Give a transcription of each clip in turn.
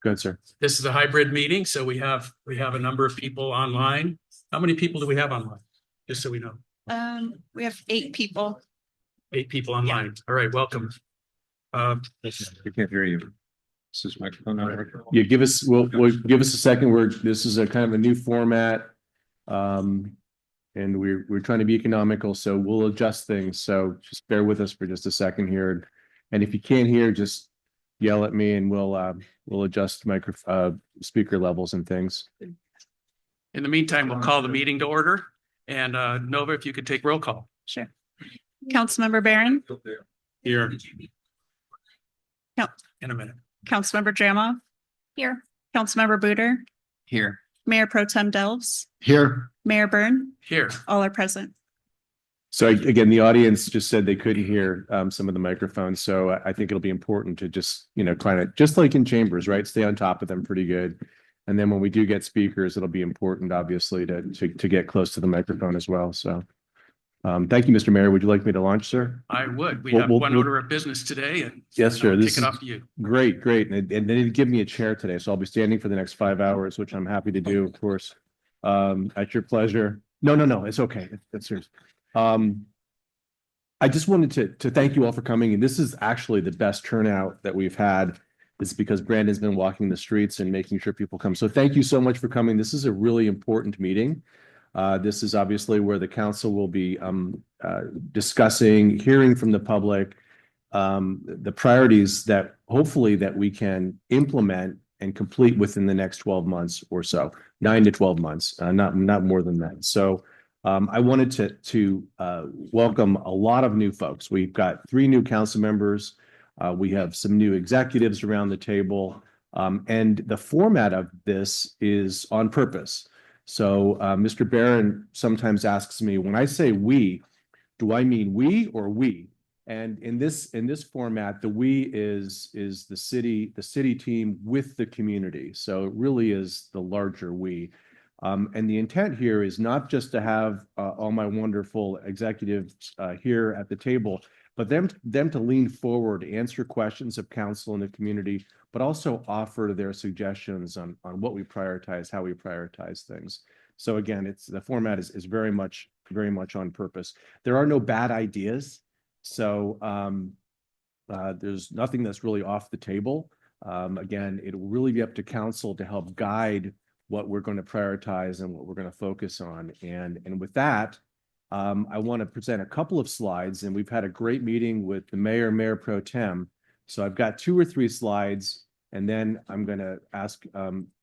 Good, sir. This is a hybrid meeting, so we have a number of people online. How many people do we have online? Just so we know. We have 8 people. 8 people online. All right, welcome. We can't hear you. Is this microphone not working? Yeah, we'll give us a second. This is a kind of a new format. And we're trying to be economical, so we'll adjust things. So just bear with us for just a second here. And if you can't hear, just yell at me and we'll adjust speaker levels and things. In the meantime, we'll call the meeting to order. And Nova, if you could take roll call. Sure. Councilmember Barron. Here. No. In a minute. Councilmember Dramoff. Here. Councilmember Booter. Here. Mayor Pro Tem Delves. Here. Mayor Byrne. Here. All are present. So again, the audience just said they couldn't hear some of the microphones. So I think it'll be important to just, kind of just like in chambers, right? Stay on top of them pretty good. And then when we do get speakers, it'll be important, obviously, to get close to the microphone as well. So thank you, Mr. Mayor. Would you like me to launch, sir? I would. We have one order of business today. And yes, sir. Kick it off to you. Great. And they didn't give me a chair today, so I'll be standing for the next 5 hours, which I'm happy to do, of course, at your pleasure. No, it's okay. It's serious. I just wanted to thank you all for coming. And this is actually the best turnout that we've had. It's because Brandon's been walking the streets and making sure people come. So thank you so much for coming. This is a really important meeting. This is obviously where the council will be discussing, hearing from the public, the priorities that hopefully that we can implement and complete within the next 12 months or so, 9 to 12 months, not more than that. So I wanted to welcome a lot of new folks. We've got 3 new council members. We have some new executives around the table. And the format of this is on purpose. So Mr. Barron sometimes asks me, when I say we, do I mean we or we? And in this format, the we is the city team with the community. So it really is the larger we. And the intent here is not just to have all my wonderful executives here at the table, but them to lean forward, answer questions of council and the community, but also offer their suggestions on what we prioritize, how we prioritize things. So again, the format is very much on purpose. There are no bad ideas. So there's nothing that's really off the table. Again, it will really be up to council to help guide what we're going to prioritize and what we're going to focus on. And with that, I want to present a couple of slides, and we've had a great meeting with the Mayor Pro Tem. So I've got 2 or 3 slides, and then I'm going to ask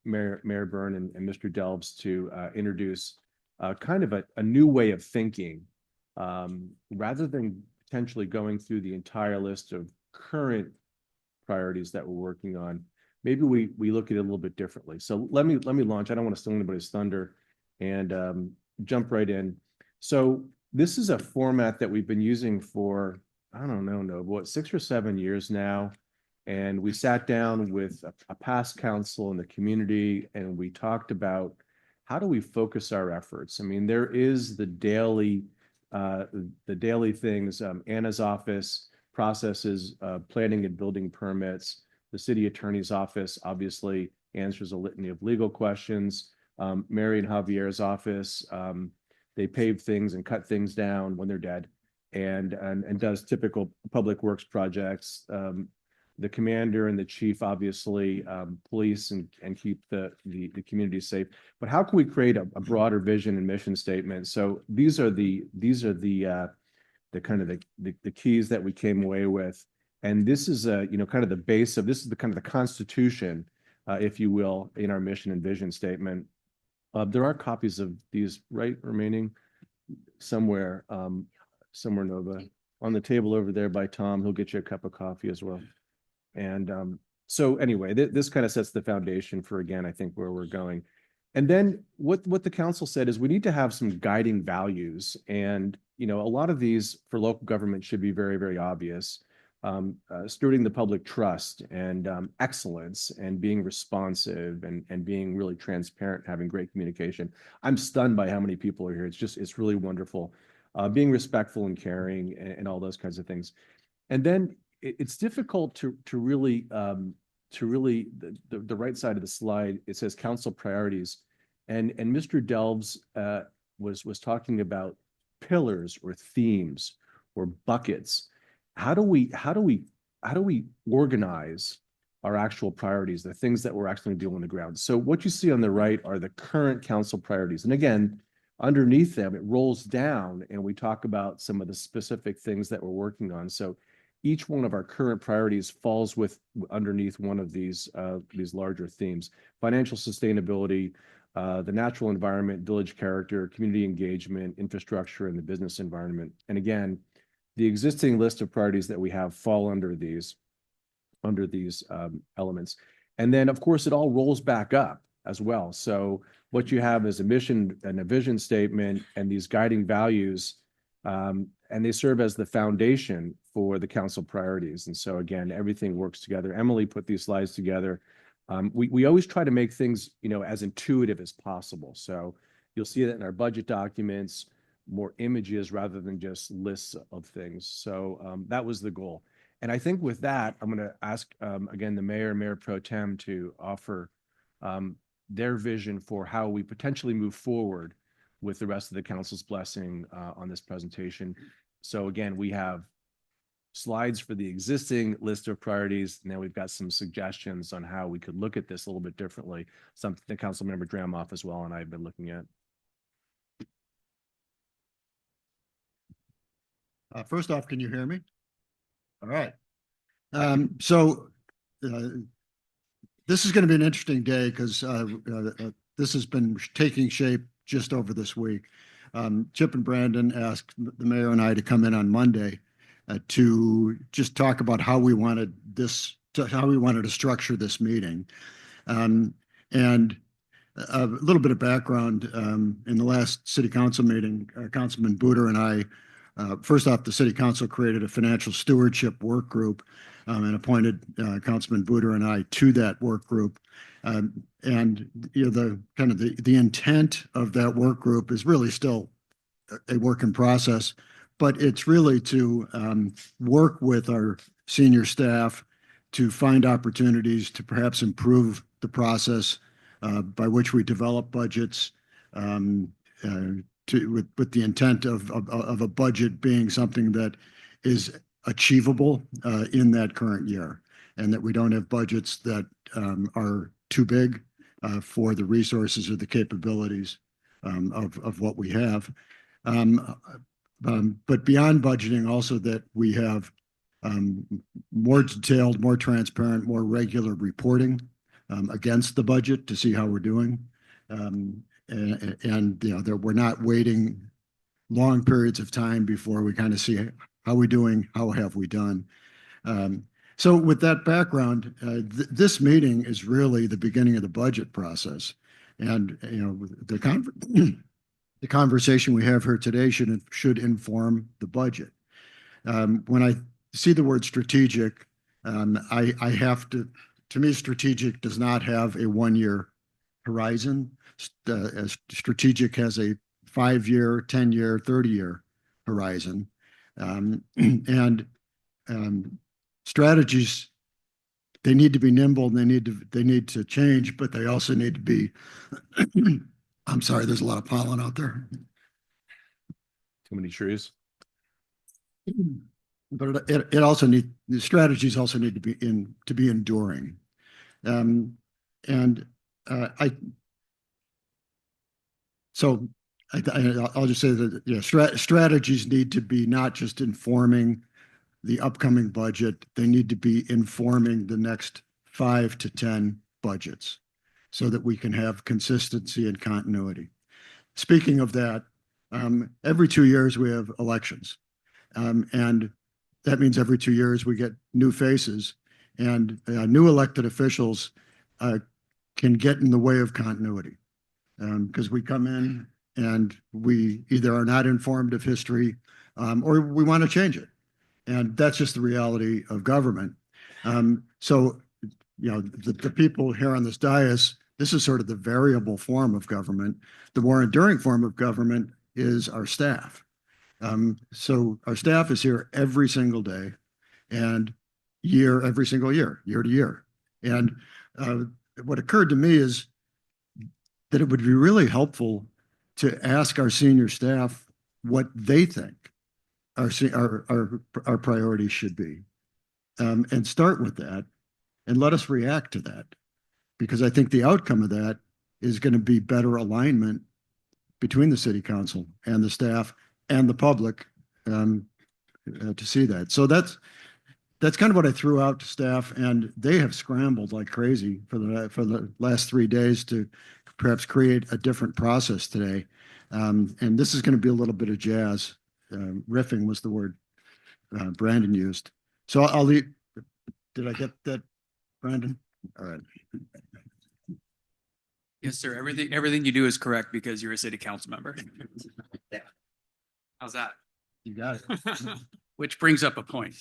Mayor Byrne and Mr. Delves to introduce kind of a new way of thinking. Rather than potentially going through the entire list of current priorities that we're working on, maybe we look at it a little bit differently. So let me launch. I don't want to steal anybody's thunder and jump right in. So this is a format that we've been using for, I don't know, what, 6 or 7 years now. And we sat down with a past council in the community, and we talked about how do we focus our efforts. I mean, there is the daily things. Anna's office processes planning and building permits. The city attorney's office obviously answers a litany of legal questions. Mary and Javier's office, they pave things and cut things down when they're dead, and does typical public works projects. The commander and the chief obviously police and keep the community safe. But how can we create a broader vision and mission statement? So these are the kind of the keys that we came away with. And this is kind of the base of this is the kind of the constitution, if you will, in our mission and vision statement. There are copies of these remaining somewhere, Nova, on the table over there by Tom. He'll get you a cup of coffee as well. And so anyway, this kind of sets the foundation for, again, I think where we're going. And then what the council said is we need to have some guiding values. And, a lot of these for local government should be very, very obvious. Stewarding the public trust and excellence and being responsive and being really transparent, having great communication. I'm stunned by how many people are here. It's really wonderful. Being respectful and caring and all those kinds of things. And then it's difficult to really to really the right side of the slide, it says council priorities. And Mr. Delves was talking about pillars or themes or buckets. How do we organize our actual priorities, the things that we're actually going to do on the ground? So what you see on the right are the current council priorities. And again, underneath them, it rolls down and we talk about some of the specific things that we're working on. So each one of our current priorities falls underneath one of these larger themes: financial sustainability, the natural environment, village character, community engagement, infrastructure, and the business environment. And again, the existing list of priorities that we have fall under these elements. And then, of course, it all rolls back up as well. So what you have is a mission and a vision statement and these guiding values, and they serve as the foundation for the council priorities. And so again, everything works together. Emily put these slides together. We always try to make things, as intuitive as possible. So you'll see that in our budget documents, more images rather than just lists of things. So that was the goal. And I think with that, I'm going to ask, again, the Mayor Pro Tem to offer their vision for how we potentially move forward with the rest of the council's blessing on this presentation. So again, we have slides for the existing list of priorities. Now we've got some suggestions on how we could look at this a little bit differently. Something that Councilmember Dramoff as well and I have been looking at. First off, can you hear me? All right. This is going to be an interesting day because this has been taking shape just over this week. Chip and Brandon asked the mayor and I to come in on Monday to just talk about how we wanted to structure this meeting. And a little bit of background, in the last city council meeting, Councilman Buder and I, first off, the city council created a financial stewardship work group and appointed Councilman Buder and I to that work group. And the intent of that work group is really still a work in process, but it's really to work with our senior staff to find opportunities to perhaps improve the process by which we develop budgets, with the intent of a budget being something that is achievable in that current year, and that we don't have budgets that are too big for the resources or the capabilities of what we have. But beyond budgeting, also that we have more detailed, more transparent, more regular reporting against the budget to see how we're doing. And that we're not waiting long periods of time before we kind of see how we're doing, how have we done. So with that background, this meeting is really the beginning of the budget process. And the conversation we have here today should inform the budget. When I see the word strategic, I have to me, strategic does not have a 1-year horizon. Strategic has a 5-year, 10-year, 30-year horizon. Strategies, they need to be nimble and they need to change, but they also need to be, I'm sorry, there's a lot of pollen out there. Too many trees. But the strategies also need to be enduring. I'll just say that strategies need to be not just informing the upcoming budget, they need to be informing the next 5 to 10 budgets so that we can have consistency and continuity. Speaking of that, every 2 years we have elections. And that means every 2 years we get new faces, and new elected officials can get in the way of continuity because we come in and we either are not informed of history or we want to change it. And that's just the reality of government. The people here on this dais, this is sort of the variable form of government. The more enduring form of government is our staff. So our staff is here every single day and every single year, year to year. And what occurred to me is that it would be really helpful to ask our senior staff what they think our priorities should be, and start with that and let us react to that. Because I think the outcome of that is going to be better alignment between the city council and the staff and the public, to see that. So that's kind of what I threw out to staff, and they have scrambled like crazy for the last 3 days to perhaps create a different process today. And this is going to be a little bit of jazz. Riffing was the word Brandon used. So I'll leave. Did I get that, Brandon? All right. Yes, sir. Everything you do is correct because you're a city council member. How's that? You got it. Which brings up a point.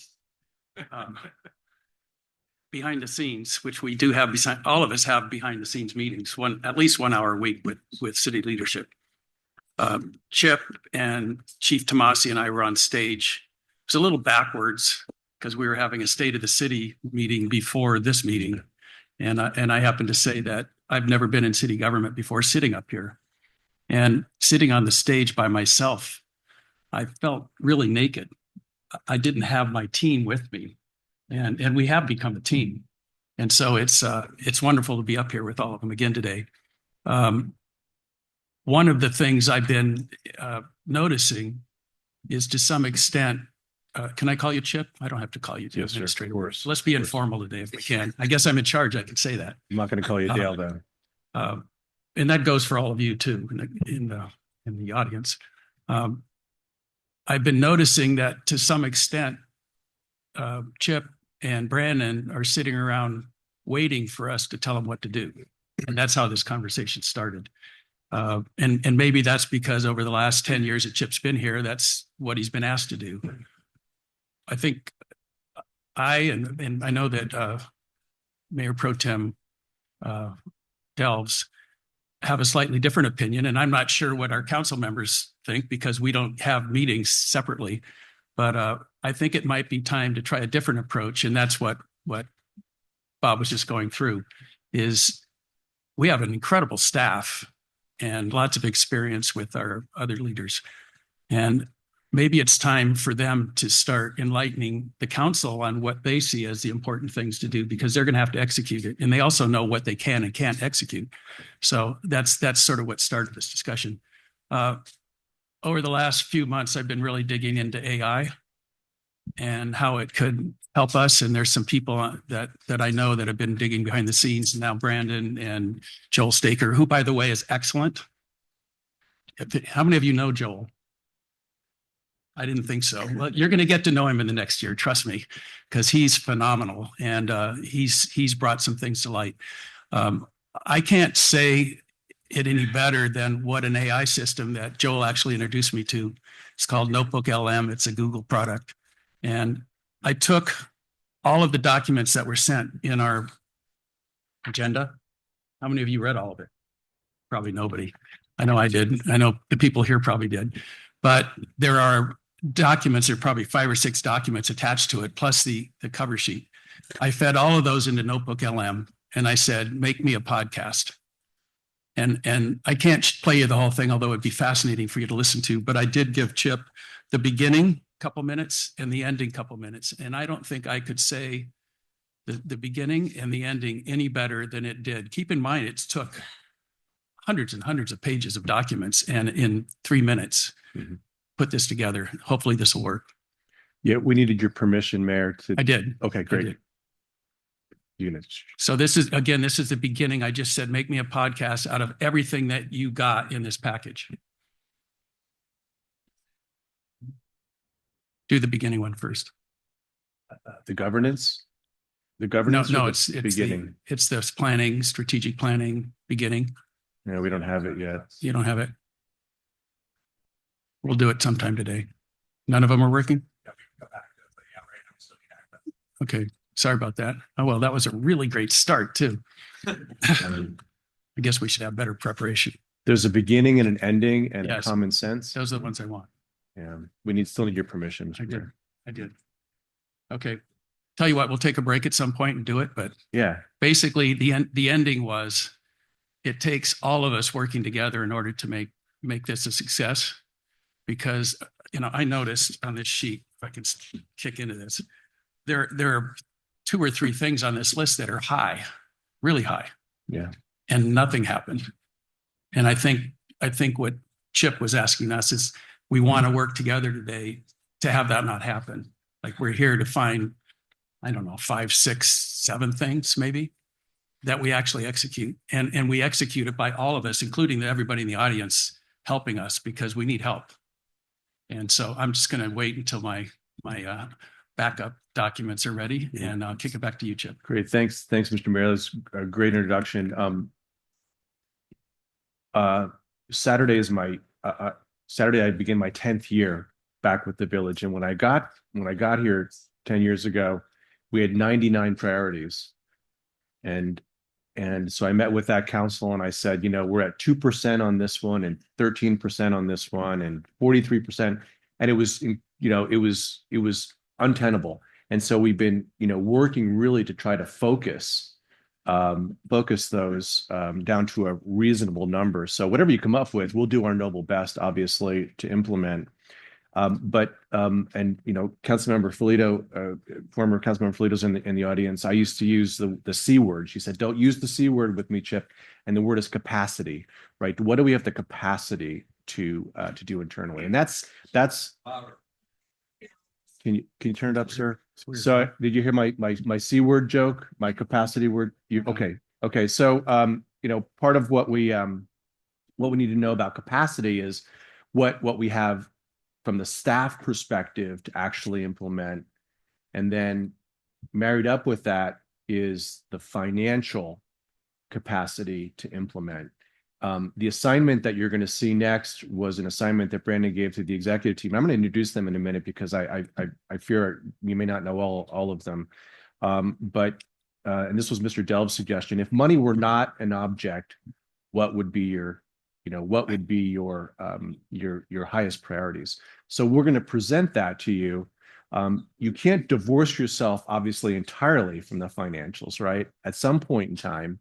Behind the scenes, which we do have, all of us have behind the scenes meetings, at least 1 hour a week with city leadership. Chip and Chief Tomasi and I were on stage. It was a little backwards because we were having a state of the city meeting before this meeting. And I happen to say that I've never been in city government before sitting up here, and sitting on the stage by myself. I felt really naked. I didn't have my team with me, and we have become a team. And so it's wonderful to be up here with all of them again today. One of the things I've been noticing is, to some extent, can I call you Chip? I don't have to call you Yes, sir. administrator. Of course. Let's be informal today if we can. I guess I'm in charge. I can say that. I'm not going to call you Dale though. And that goes for all of you too in the audience. I've been noticing that to some extent, Chip and Brandon are sitting around waiting for us to tell them what to do. And that's how this conversation started. And maybe that's because over the last 10 years that Chip's been here, that's what he's been asked to do. I think and I know that Mayor Pro Tem Delves have a slightly different opinion, and I'm not sure what our council members think because we don't have meetings separately. But I think it might be time to try a different approach, and that's what Bob was just going through. Is we have an incredible staff and lots of experience with our other leaders, and maybe it's time for them to start enlightening the council on what they see as the important things to do, because they're going to have to execute it. And they also know what they can and can't execute. So that's sort of what started this discussion. Over the last few months, I've been really digging into AI and how it could help us. And there's some people that I know that have been digging behind the scenes. Now, Brandon and Joel Staker, who, by the way, is excellent. How many of you know Joel? I didn't think so. Well, you're going to get to know him in the next year, trust me, because he's phenomenal, and he's brought some things to light. I can't say it any better than what an AI system that Joel actually introduced me to. It's called Notebook LM. It's a Google product, and I took all of the documents that were sent in our agenda. How many of you read all of it? Probably nobody. I know I did. I know the people here probably did, but there are documents, there are probably 5 or 6 documents attached to it, plus the cover sheet. I fed all of those into Notebook LM, and I said, make me a podcast. And I can't play you the whole thing, although it'd be fascinating for you to listen to, but I did give Chip the beginning couple minutes and the ending couple minutes. And I don't think I could say the beginning and the ending any better than it did. Keep in mind, it took hundreds and hundreds of pages of documents, and in 3 minutes, put this together. Hopefully this will work. Yeah, we needed your permission, Mayor. I did. Okay, I great. did. Units. So this is the beginning. I just said, make me a podcast out of everything that you got in this package. Do the beginning one first. The governance? The governance? No, or it's the beginning. It's the planning, strategic planning, beginning. No, we don't have it yet. You don't have it. We'll do it sometime today. None of them are working? Okay, sorry about that. Oh, well, that was a really great start too. I guess we should have better preparation. There's a beginning and an ending and a Yes. common sense. Those are the ones I want. Yeah, still need your permission. Mr. Mayor. I did. Okay. tell you what, we'll take a break at some point and do it. But Yeah, basically the ending was it takes all of us working together in order to make this a success. Because, I noticed on this sheet, if I can kick into this, there are 2 or 3 things on this list that are high, really high, yeah. and nothing happened. And I think what Chip was asking us is we want to work together today to have that not happen. Like we're here to find, I don't know, 5, 6, 7 things maybe that we actually execute. And we execute it by all of us, including everybody in the audience helping us because we need help. And so I'm just going to wait until my backup documents are ready, and I'll kick it back to you, Chip. Great. Thanks, Mr. Mayor. That's a great introduction. Saturday is Saturday. I begin my 10th year back with the village, and when I got here 10 years ago, we had 99 priorities, and so I met with that council and I said, we're at 2% on this one and 13% on this one and 43%. And it was untenable. And so we've been, working really to try to focus those down to a reasonable number. So whatever you come up with, we'll do our noble best, obviously, to implement. Councilmember Filito, former Councilmember Filito's in the audience. I used to use the C word. She said, "Don't use the C word with me, Chip." And the word is capacity, right? What do we have the capacity to do internally? And that's. Can you turn it up, sir? So did you hear my C word joke? My capacity word? Okay. So part of what we need to know about capacity is what we have from the staff perspective to actually implement. And then married up with that is the financial capacity to implement. The assignment that you're going to see next was an assignment that Brandon gave to the executive team. I'm going to introduce them in a minute because I fear you may not know all of them. And this was Mr. Delv's suggestion. If money were not an object, what would be your highest priorities? So we're going to present that to you. You can't divorce yourself, obviously, entirely from the financials, right? At some point in time,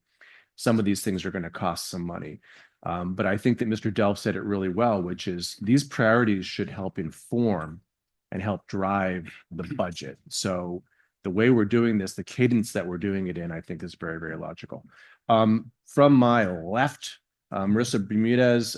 some of these things are going to cost some money. But I think that Mr. Delv said it really well, which is these priorities should help inform and help drive the budget. So the way we're doing this, the cadence that we're doing it in, I think is very, very logical. From my left, Marissa Bermudez,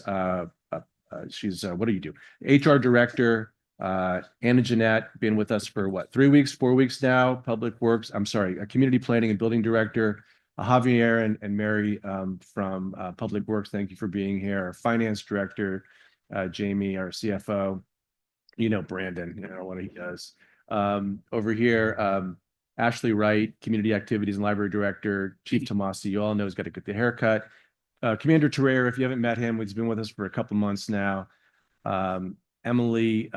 she's, what do you do? HR director. Anna Jeanette, been with us for 3 weeks, 4 weeks now. Public Works, community planning and building director. Javier and Mary from Public Works, thank you for being here. Our finance director, Jamie, our CFO. Brandon, what he does. Over here, Ashley Wright, community activities and library director. Chief Tomasi, you all know, he's got to get the haircut. Commander Terrera, if you haven't met him, he's been with us for a couple months now. Emily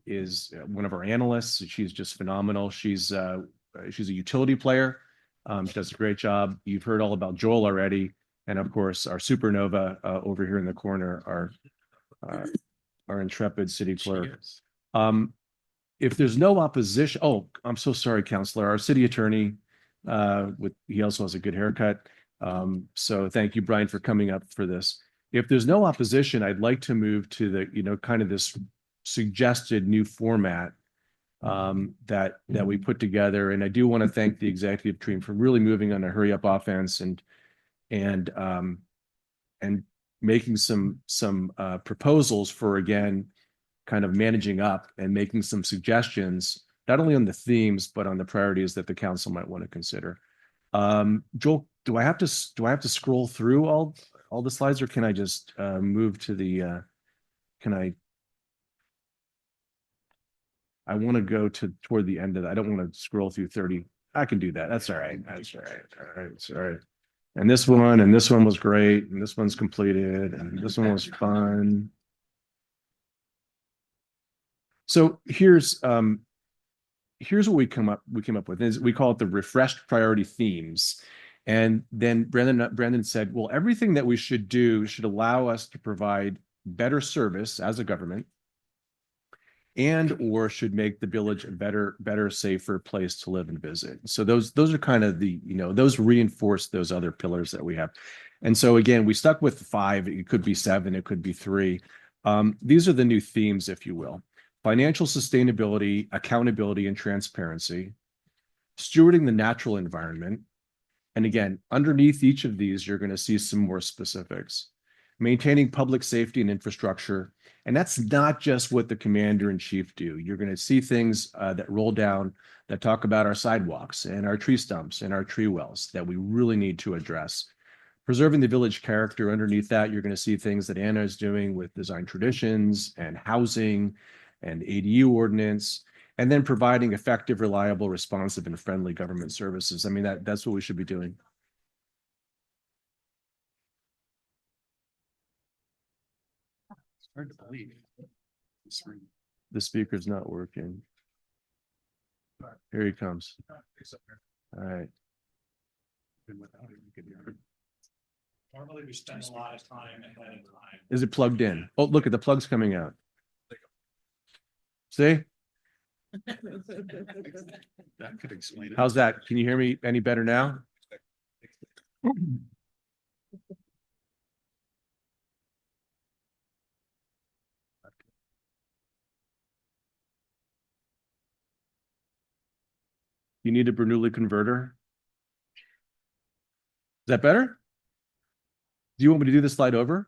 is one of our analysts. She's just phenomenal. She's a utility player. She does a great job. You've heard all about Joel already. And of course, our supernova over here in the corner, our intrepid city clerk. If there's no opposition, I'm so sorry, Counselor. Our city attorney, he also has a good haircut. So thank you, Brian, for coming up for this. If there's no opposition, I'd like to move to the, kind of this suggested new format that we put together. And I do want to thank the executive team for really moving on a hurry up offense and making some proposals for, again, kind of managing up and making some suggestions, not only on the themes, but on the priorities that the council might want to consider. Joel, do I have to scroll through all the slides, or can I just move to the, I want to go toward the end of that. I don't want to scroll through 30. I can do that. That's all right. All right. And this one was great. And this one's completed. And this one was fun. So here's what we came up with. We call it the refreshed priority themes. And then Brandon said, well, everything that we should do should allow us to provide better service as a government and or should make the village a better, safer place to live and visit. So those are kind of the, those reinforce those other pillars that we have. And so again, we stuck with 5. It could be 7, it could be 3. These are the new themes, if you will. Financial sustainability, accountability, and transparency, stewarding the natural environment. And again, underneath each of these, you're going to see some more specifics. Maintaining public safety and infrastructure. And that's not just what the commander in chief do. You're going to see things that roll down that talk about our sidewalks and our tree stumps and our tree wells that we really need to address. Preserving the village character. Underneath that, you're going to see things that Anna is doing with design traditions and housing and ADU ordinance, and then providing effective, reliable, responsive, and friendly government services. I mean, that's what we should be doing. It's hard to believe. The speaker's not working. Here he comes. All right. Normally, we spend a lot of time ahead of time. Is it plugged in? Oh, look at the plug's coming out. See? That could explain it. How's that? Can you hear me any better now? You need a Bernoulli converter? Is that better? Do you want me to do the slide over?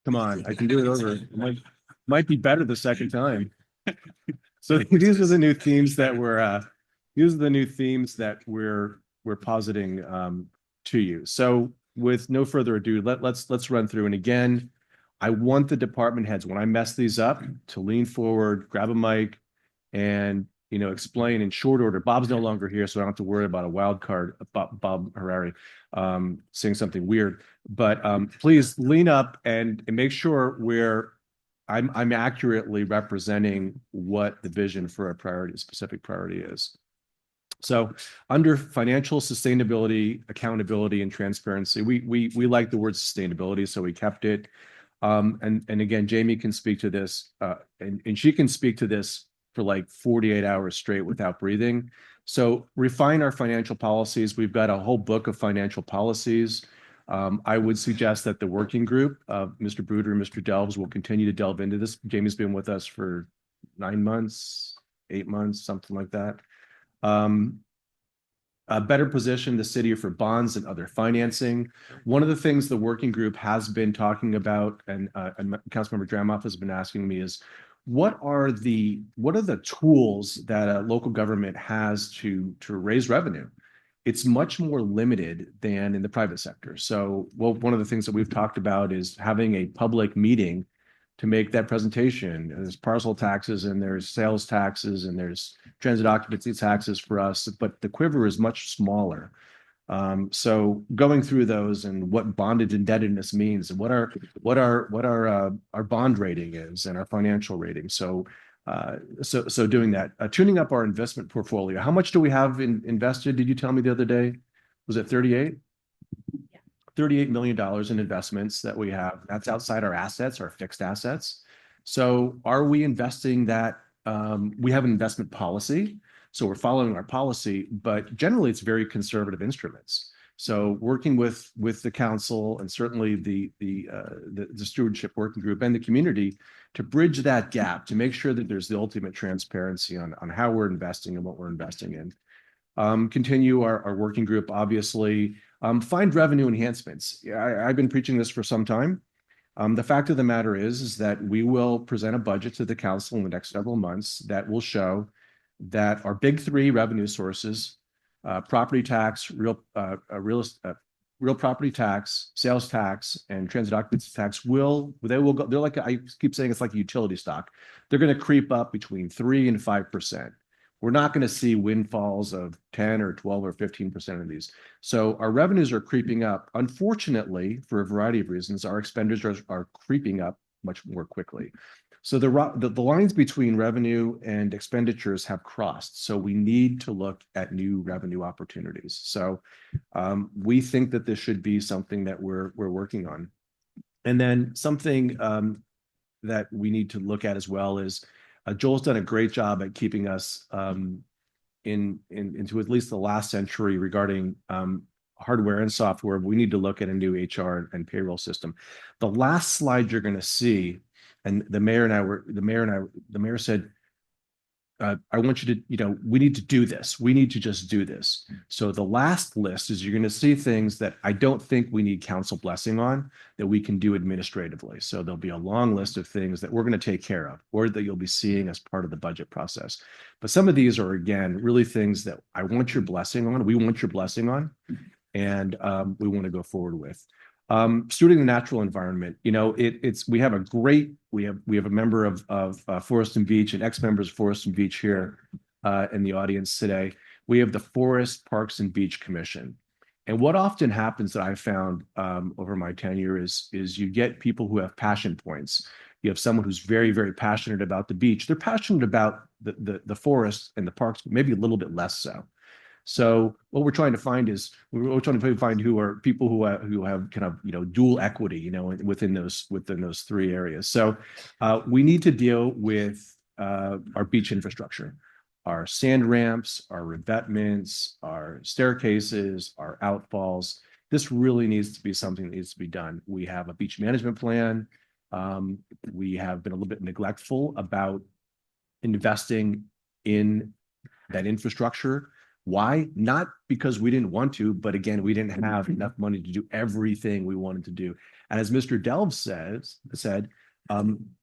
Come on, I can do it over. It might be better the second time. So these are the new themes that we're positing to you. So with no further ado, let's run through. And again, I want the department heads, when I mess these up, to lean forward, grab a mic, and explain in short order. Bob's no longer here, so I don't have to worry about a wild card, Bob Harari, saying something weird. But please lean up and make sure I'm accurately representing what the vision for a specific priority is. So under financial sustainability, accountability, and transparency, we like the word sustainability, so we kept it. And again, Jamie can speak to this, and she can speak to this for like 48 hours straight without breathing. So refine our financial policies. We've got a whole book of financial policies. I would suggest that the working group, Mr. Bruder and Mr. Delves, will continue to delve into this. Jamie's been with us for 9 months, 8 months, something like that. Better position the city for bonds and other financing. One of the things the working group has been talking about, and Councilmember Dramoff has been asking me, is what are the tools that a local government has to raise revenue? It's much more limited than in the private sector. So, one of the things that we've talked about is having a public meeting to make that presentation. There's parcel taxes and there's sales taxes and there's transit occupancy taxes for us, but the quiver is much smaller. So going through those and what bonded indebtedness means and what our bond rating is and our financial rating. So doing that, tuning up our investment portfolio. How much do we have invested? Did you tell me the other day? Was it 38? Yeah. $38 million in investments that we have. That's outside our assets, our fixed assets. So are we investing that? We have an investment policy. So we're following our policy, but generally it's very conservative instruments. So working with the council and certainly the stewardship working group and the community to bridge that gap, to make sure that there's the ultimate transparency on how we're investing and what we're investing in. Continue our working group, obviously. Find revenue enhancements. I've been preaching this for some time. The fact of the matter is that we will present a budget to the council in the next several months that will show that our big 3 revenue sources, property tax, real property tax, sales tax, and transit occupancy tax will go. They're like, I keep saying, it's like a utility stock. They're going to creep up between 3 and 5%. We're not going to see windfalls of 10 or 12 or 15% of these. So our revenues are creeping up. Unfortunately, for a variety of reasons, our expenditures are creeping up much more quickly. So the lines between revenue and expenditures have crossed. So we need to look at new revenue opportunities. So we think that this should be something that we're working on. And then something that we need to look at as well is Joel's done a great job at keeping us into at least the last century regarding hardware and software. We need to look at a new HR and payroll system. The last slide you're going to see, and the mayor said, I want you to, we need to do this. We need to just do this. So the last list is you're going to see things that I don't think we need council blessing on that we can do administratively. So there'll be a long list of things that we're going to take care of or that you'll be seeing as part of the budget process. But some of these are, again, really things that I want your blessing on. We want your blessing on, and we want to go forward with. Stewarding the natural environment, we have a member of Forest and Beach and ex-members of Forest and Beach here in the audience today. We have the Forest, Parks and Beach Commission. And what often happens that I've found over my tenure is you get people who have passion points. You have someone who's very, very passionate about the beach. They're passionate about the forest and the parks, but maybe a little bit less so. So what we're trying to find is we're trying to find who are people who have kind of dual equity within those three areas. So we need to deal with our beach infrastructure, our sand ramps, our revetments, our staircases, our outfalls. This really needs to be something that needs to be done. We have a beach management plan. We have been a little bit neglectful about investing in that infrastructure. Why? Not because we didn't want to, but again, we didn't have enough money to do everything we wanted to do. And as Mr. Delv said,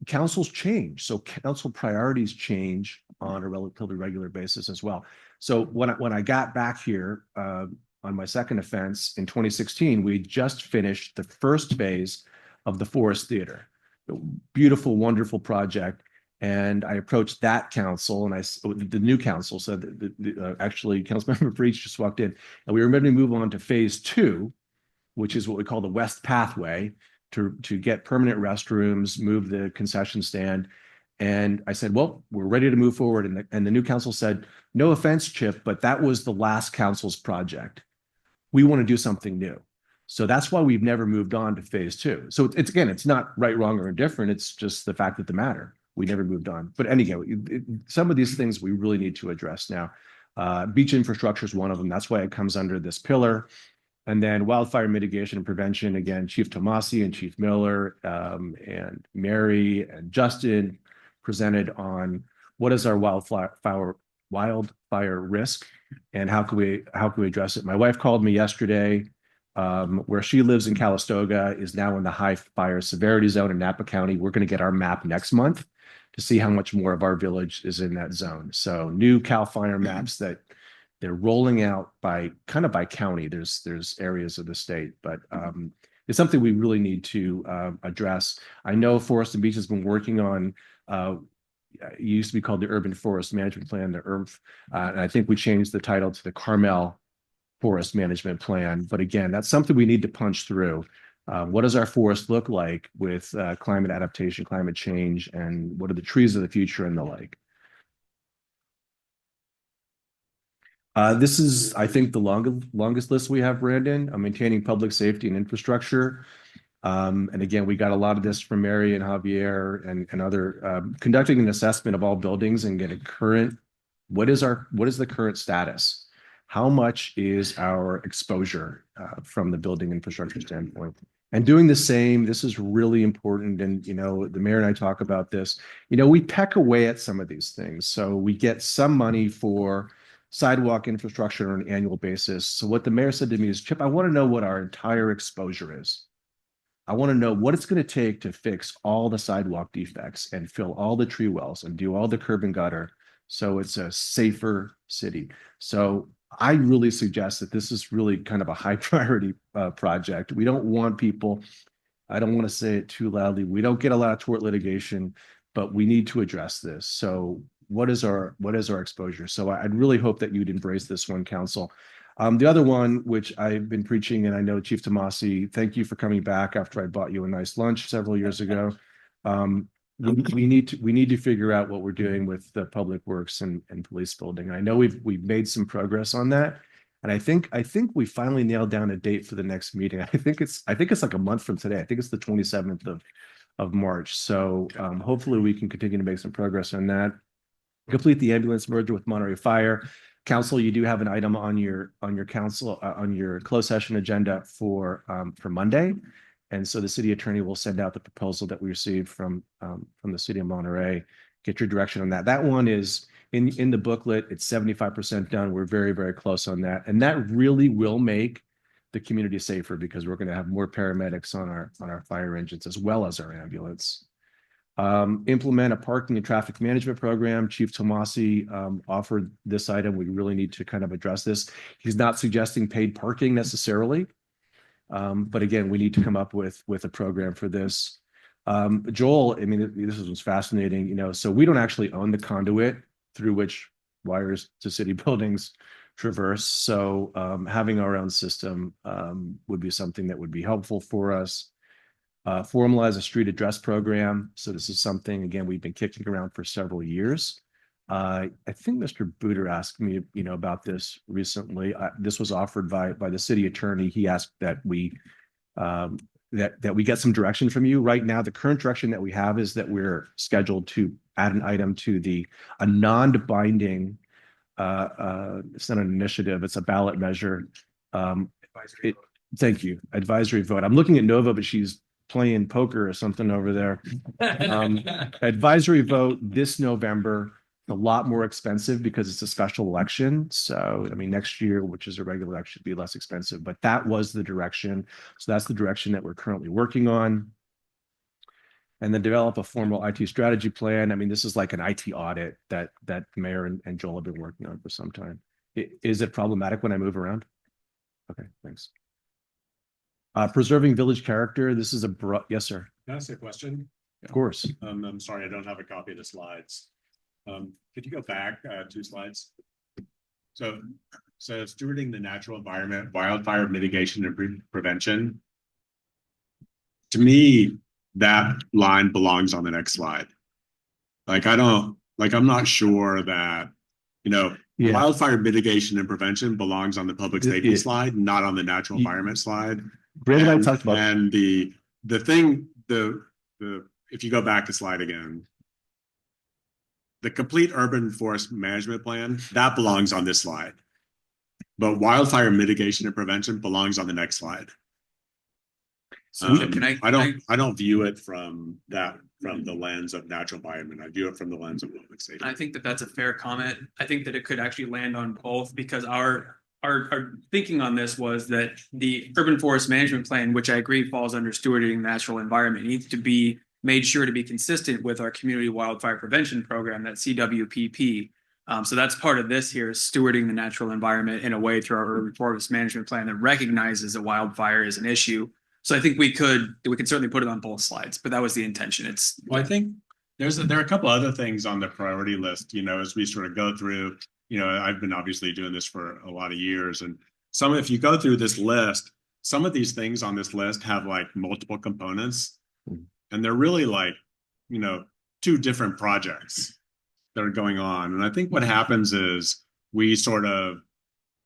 councils change. So council priorities change on a relatively regular basis as well. So when I got back here on my second offense in 2016, we just finished the first phase of the Forest Theater. A beautiful, wonderful project. And I approached that council, and the new council said that actually Councilmember Breach just walked in, and we were ready to move on to phase 2, which is what we call the West Pathway, to get permanent restrooms, move the concession stand. And I said, well, we're ready to move forward. And the new council said, no offense, Chip, but that was the last council's project. We want to do something new. So that's why we've never moved on to phase 2. So it's not right, wrong, or indifferent. It's just the fact of the matter. We never moved on. But anyhow, some of these things we really need to address now. Beach infrastructure is one of them. That's why it comes under this pillar. And then wildfire mitigation and prevention, again, Chief Tomasi and Chief Miller and Mary and Justin presented on what is our wildfire risk and how can we address it. My wife called me yesterday. Where she lives in Calistoga is now in the high fire severity zone in Napa County. We're going to get our map next month to see how much more of our village is in that zone. So new CAL FIRE maps that they're rolling out by county. There's areas of the state, but it's something we really need to address. I know Forest and Beach has been working on it used to be called the Urban Forest Management Plan, the URF, and I think we changed the title to the Carmel Forest Management Plan. But again, that's something we need to punch through. What does our forest look like with climate adaptation, climate change, and what are the trees of the future and the like? This is, I think, the longest list we have, Brandon, maintaining public safety and infrastructure. And again, we got a lot of this from Mary and Javier and other, conducting an assessment of all buildings and get a current, what is the current status? How much is our exposure from the building infrastructure standpoint? And doing the same, this is really important. And, the mayor and I talk about this, we peck away at some of these things. So we get some money for sidewalk infrastructure on an annual basis. So what the mayor said to me is, Chip, I want to know what our entire exposure is. I want to know what it's going to take to fix all the sidewalk defects and fill all the tree wells and do all the curb and gutter. So it's a safer city. So I really suggest that this is really kind of a high priority project. We don't want people, I don't want to say it too loudly, we don't get a lot of tort litigation, but we need to address this. So what is our exposure? So I'd really hope that you'd embrace this one, council. The other one, which I've been preaching, and I know Chief Tomasi, thank you for coming back after I bought you a nice lunch several years ago. We need to figure out what we're doing with the public works and police building. I know we've made some progress on that, and I think we finally nailed down a date for the next meeting. I think it's like a month from today. I think it's the 27th of March. So hopefully we can continue to make some progress on that. Complete the ambulance merger with Monterey Fire. Council, you do have an item on your council on your closed session agenda for Monday. And so the city attorney will send out the proposal that we received from the city of Monterey. Get your direction on that. That one is in the booklet. It's 75% done. We're very, very close on that. And that really will make the community safer because we're going to have more paramedics on our fire engines as well as our ambulance. Implement a parking and traffic management program. Chief Tomasi offered this item. We really need to kind of address this. He's not suggesting paid parking necessarily. But again, we need to come up with a program for this. Joel, I mean, this was fascinating, you know, so we don't actually own the conduit through which wires to city buildings traverse. So having our own system would be something that would be helpful for us. Formalize a street address program. So this is something, again, we've been kicking around for several years. I think Mr. Booter asked me, you know, about this recently. This was offered by the city attorney. He asked that we that we get some direction from you. Right now, the current direction that we have is that we're scheduled to add an item to a non-binding. It's not an initiative; it's a ballot measure. Thank you, advisory vote. I'm looking at Nova, but she's playing poker or something over there. Advisory vote this November. A lot more expensive because it's a special election. So, I mean, next year, which is a regular election, should be less expensive, but that was the direction. So that's the direction that we're currently working on. And then develop a formal IT strategy plan. I mean, this is like an IT audit that the mayor and Joel have been working on for some time. Is it problematic when I move around? Okay, thanks. Preserving village character. This is yes, sir. Can I ask a question? Of course. I'm sorry, I don't have a copy of the slides. Could you go back 2 slides? So stewarding the natural environment, wildfire mitigation and prevention. To me, that line belongs on the next slide. I'm not sure that, you know, wildfire mitigation and prevention belongs on the public safety slide, not on the natural environment slide. Brandon and I talked about. And the thing, if you go back to slide again, the complete urban forest management plan, that belongs on this slide. But wildfire mitigation and prevention belongs on the next slide. So I don't view it from the lens of natural environment. I view it from the lens of public safety. I think that that's a fair comment. I think that it could actually land on both because our thinking on this was that the urban forest management plan, which I agree falls under stewarding the natural environment, needs to be made sure to be consistent with our community wildfire prevention program, that CWPP. So that's part of this here is stewarding the natural environment in a way through our urban forest management plan that recognizes that wildfire is an issue. So I think we could certainly put it on both slides, but that was the intention. Well, I think there are a couple other things on the priority list, you know, as we sort of go through, you know, I've been obviously doing this for a lot of years, and if you go through this list, some of these things on this list have like multiple components. And they're really like, you know, 2 different projects that are going on. And I think what happens is we sort of,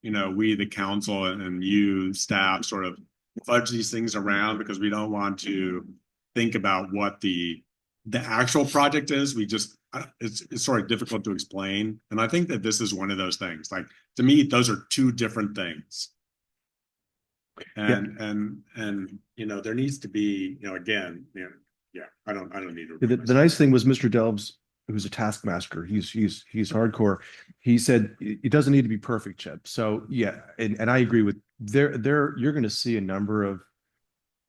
you know, we, the council and you staff sort of fudge these things around because we don't want to think about what the actual project is. It's sort of difficult to explain. And I think that this is one of those things. Like, to me, those are 2 different things. And you know, there needs to be, you know, again, you know, I don't need to. The nice thing was Mr. Delbs, who's a taskmaster. He's hardcore. He said it doesn't need to be perfect, Chip. So yeah, and I agree with you're going to see a number of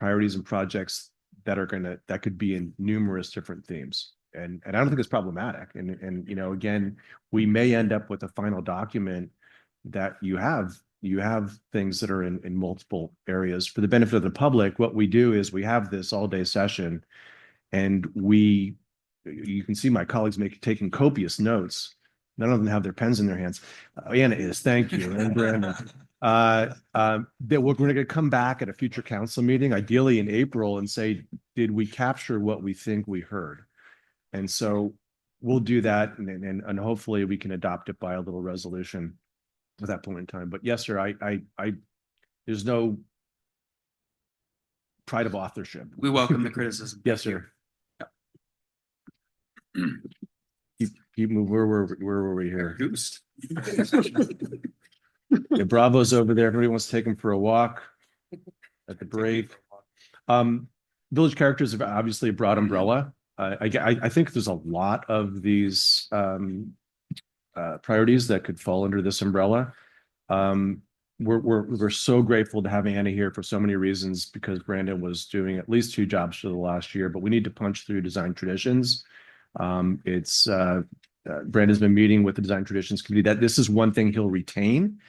priorities and projects that could be in numerous different themes. And I don't think it's problematic. And you know, again, we may end up with a final document that you have things that are in multiple areas. For the benefit of the public, what we do is we have this all-day session, and you can see my colleagues taking copious notes. None of them have their pens in their hands. Anna is, thank you. And Brandon. That we're going to come back at a future council meeting, ideally in April, and say, did we capture what we think we heard? And so we'll do that, and hopefully we can adopt it by a little resolution at that point in time. But yes, sir, I there's no pride of authorship. We welcome the criticism. Yes, sir. Keep move. Where were we here? Goose. Yeah, Bravo's over there. Everybody wants to take him for a walk at the break. Village characters are obviously a broad umbrella. I think there's a lot of these priorities that could fall under this umbrella. We're so grateful to have Anna here for so many reasons, because Brandon was doing at least 2 jobs for the last year, but we need to punch through design traditions. Brandon's been meeting with the design traditions committee that this is one thing he'll retain,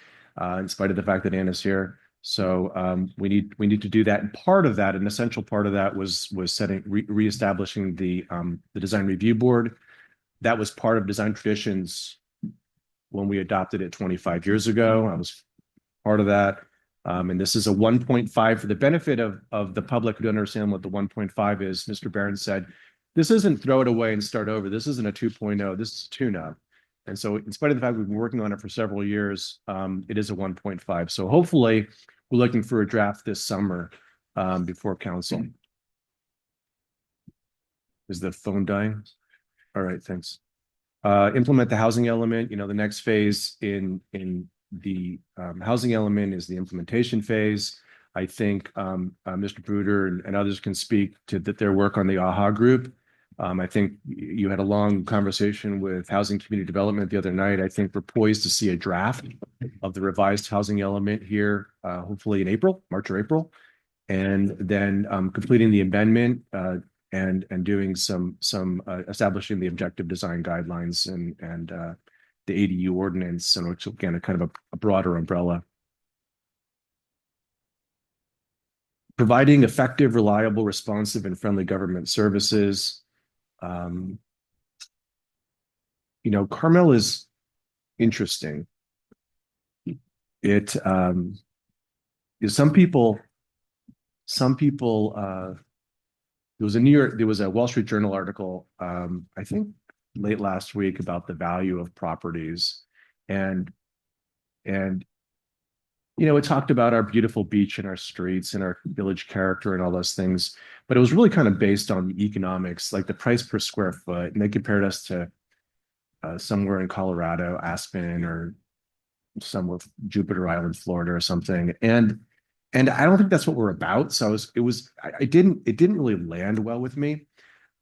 in spite of the fact that Anna's here. So we need to do that. And part of that, an essential part of that was reestablishing the design review board. That was part of design traditions when we adopted it 25 years ago. I was part of that. And this is a 1.5 for the benefit of the public who don't understand what the 1.5 is. Mr. Barron said, this isn't throw it away and start over. This isn't a 2.0. This is a tune-up. And so in spite of the fact we've been working on it for several years, it is a 1.5. So hopefully we're looking for a draft this summer before council. Is the phone dying? All right, thanks. Implement the housing element. The next phase in the housing element is the implementation phase. I think Mr. Bruder and others can speak to their work on the AHA group. I think you had a long conversation with Housing Community Development the other night. I think we're poised to see a draft of the revised housing element here, hopefully in March or April, and then completing the amendment and doing some establishing the objective design guidelines and the ADU ordinance, and which again a kind of a broader umbrella. Providing effective, reliable, responsive, and friendly government services. Carmel is interesting. It is some people there was a Wall Street Journal article, I think late last week, about the value of properties, and it talked about our beautiful beach and our streets and our village character and all those things, but it was really kind of based on the economics, like the price per square foot, and they compared us to somewhere in Colorado, Aspen, or somewhere Jupiter Island, Florida, or something, and I don't think that's what we're about. So it didn't really land well with me.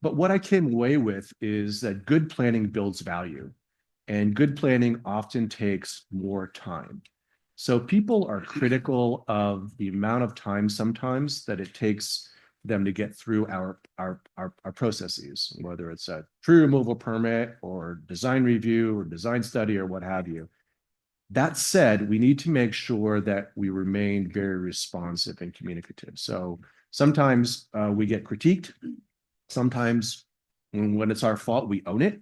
But what I came away with is that good planning builds value, and good planning often takes more time. So people are critical of the amount of time sometimes that it takes them to get through our processes, whether it's a tree removal permit or design review or design study or what have you. That said, we need to make sure that we remain very responsive and communicative. So sometimes we get critiqued. Sometimes when it's our fault, we own it.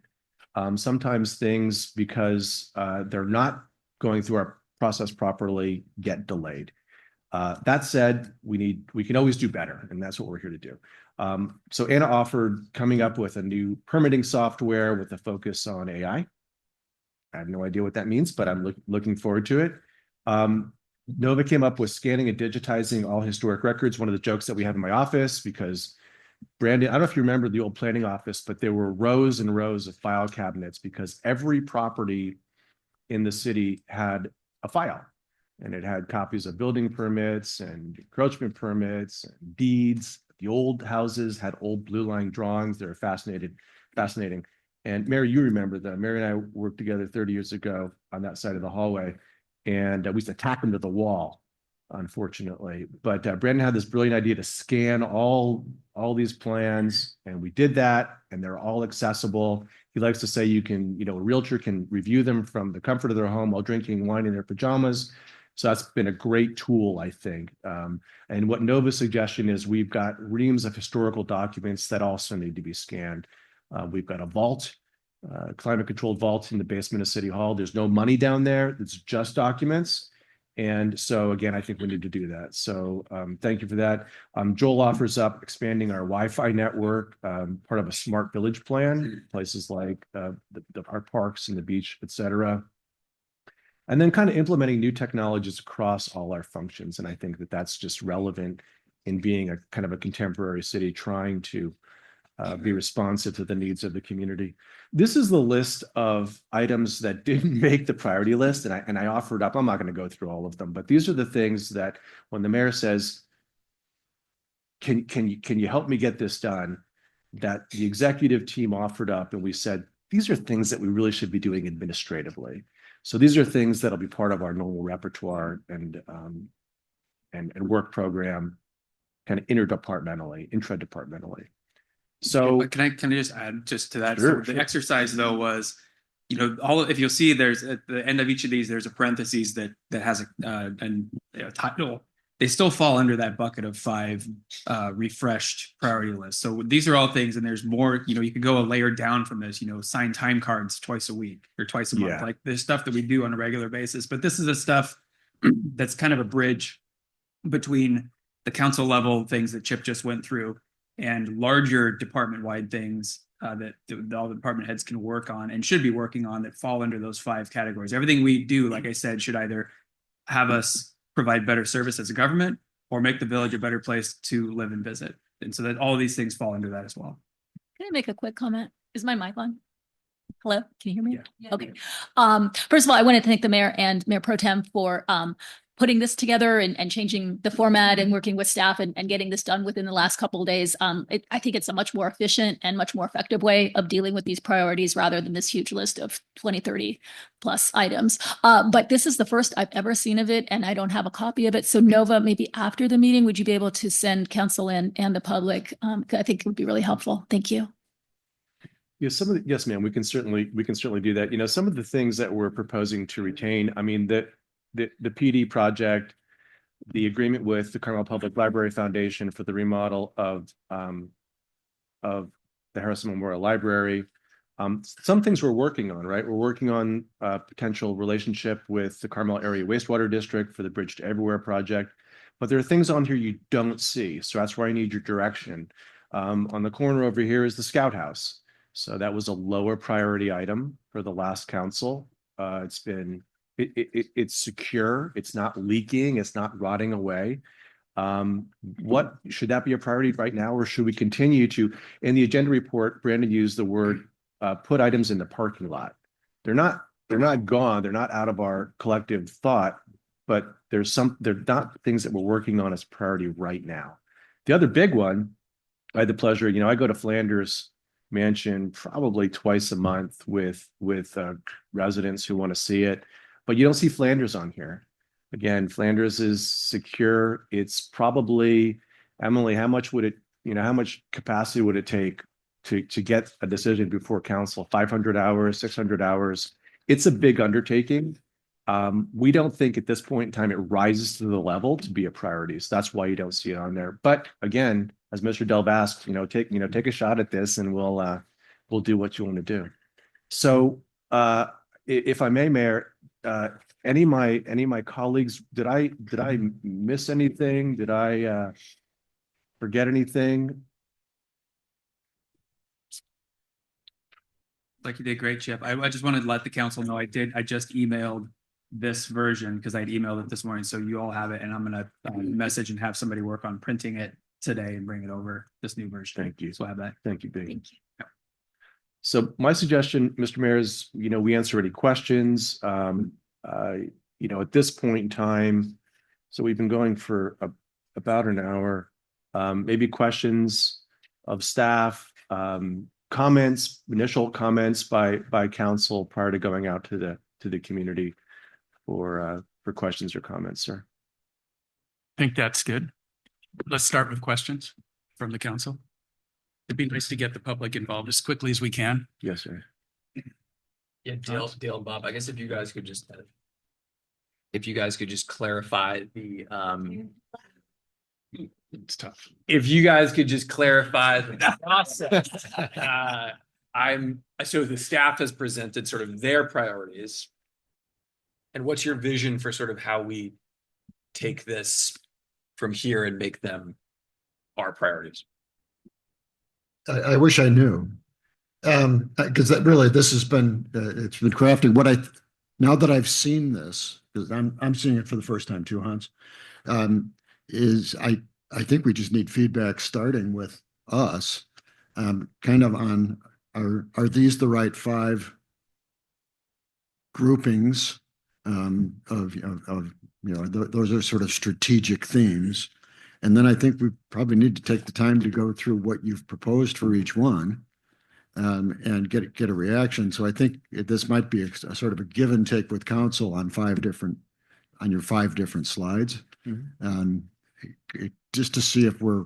Sometimes things, because they're not going through our process properly, get delayed. That said, we can always do better, and that's what we're here to do. So Anna offered coming up with a new permitting software with a focus on AI. I have no idea what that means, but I'm looking forward to it. Nova came up with scanning and digitizing all historic records. One of the jokes that we have in my office, because Brandon, I don't know if you remember the old planning office, but there were rows and rows of file cabinets because every property in the city had a file, and it had copies of building permits and encroachment permits and deeds. The old houses had old blue line drawings. They were fascinating. And Mary, you remember them. Mary and I worked together 30 years ago on that side of the hallway, and we used to tack them to the wall, unfortunately. But Brandon had this brilliant idea to scan all these plans, and we did that, and they're all accessible. He likes to say a realtor can review them from the comfort of their home while drinking wine in their pajamas. So that's been a great tool, I think. And what Nova's suggestion is, we've got reams of historical documents that also need to be scanned. We've got a vault, climate-controlled vault in the basement of City Hall. There's no money down there. It's just documents. And so, again, I think we need to do that. So thank you for that. Joel offers up expanding our Wi-Fi network, part of a smart village plan, places like our parks and the beach, et cetera. And then kind of implementing new technologies across all our functions. And I think that that's just relevant in being a kind of a contemporary city, trying to be responsive to the needs of the community. This is the list of items that didn't make the priority list, and I offered up. I'm not going to go through all of them, but these are the things that when the mayor says, can you help me get this done, that the executive team offered up, and we said, these are things that we really should be doing administratively. So these are things that'll be part of our normal repertoire and work program, kind of intradepartmentally. So But can I just add just to that? Sure, So the sure. exercise though was, if you'll see, there's at the end of each of these, there's a parentheses that has a title. They still fall under that bucket of 5 refreshed priority lists. So these are all things, and there's more. You could go a layer down from this. Sign time cards twice a week or twice a month. Yeah. Like there's stuff that we do on a regular basis, but this is the stuff that's kind of a bridge between the council level things that Chip just went through and larger department-wide things that all the department heads can work on and should be working on that fall under those 5 categories. Everything we do, like I said, should either have us provide better service as a government or make the village a better place to live and visit. And so that all these things fall under that as well. Can I make a quick comment? Is my mic on? Hello, can you hear me? Yeah. Okay. First of all, I want to thank the mayor and Mayor Pro Tem for putting this together and changing the format and working with staff and getting this done within the last couple of days. I think it's a much more efficient and much more effective way of dealing with these priorities rather than this huge list of 20, 30 plus items. But this is the first I've ever seen of it, and I don't have a copy of it. So Nova, maybe after the meeting, would you be able to send council and the public? I think it would be really helpful. Thank you. Yeah, yes, ma'am. We can certainly do that. Some of the things that we're proposing to retain. I mean, the PD project, the agreement with the Carmel Public Library Foundation for the remodel of the Harrison Memorial Library. Some things we're working on, right? We're working on a potential relationship with the Carmel Area Wastewater District for the Bridge to Everywhere project. But there are things on here you don't see. So that's where I need your direction. On the corner over here is the Scout House. So that was a lower priority item for the last council. It's secure. It's not leaking. It's not rotting away. What should that be a priority right now, or should we continue to? In the agenda report, Brandon used the word put items in the parking lot. They're not gone. They're not out of our collective thought, but they're not things that we're working on as priority right now. The other big one, I had the pleasure, I go to Flanders Mansion probably twice a month with residents who want to see it, but you don't see Flanders on here. Again, Flanders is secure. It's probably, Emily, how much capacity would it take to get a decision before council? 500 hours, 600 hours. It's a big undertaking. We don't think at this point in time it rises to the level to be a priority. So that's why you don't see it on there. But again, as Mr. Delv asked, take a shot at this, and we'll do what you want to do. So, if I may, Mayor, any of my colleagues, did I miss anything? Did I forget anything? Like you did great, Chip. I just wanted to let the council know I just emailed this version because I'd emailed it this morning. So you all have it, and I'm going to message and have somebody work on printing it today and bring it over, this new version. Thank you. So I have that. Thank you, Big. Thank you. Yeah. So my suggestion, Mr. Mayor, is, we answer any questions. At this point in time, so we've been going for about an hour, maybe questions of staff, comments, initial comments by council prior to going out to the community for questions or comments, sir. I think that's good. Let's start with questions from the council. It'd be nice to get the public involved as quickly as we can. Yes, sir. Yeah, Dale and Bob, I guess if you guys could just clarify the It's tough. if you guys could just clarify the process. So the staff has presented sort of their priorities. And what's your vision for sort of how we take this from here and make them our priorities? I wish I knew. Because this has been, it's been crafting. Now that I've seen this, because I'm seeing it for the first time too, Hans, I think we just need feedback starting with us kind of on, are these the right five groupings those are sort of strategic themes. And then I think we probably need to take the time to go through what you've proposed for each one and get a reaction. So I think this might be a sort of a give and take with council on your five different slides. Just to see if we're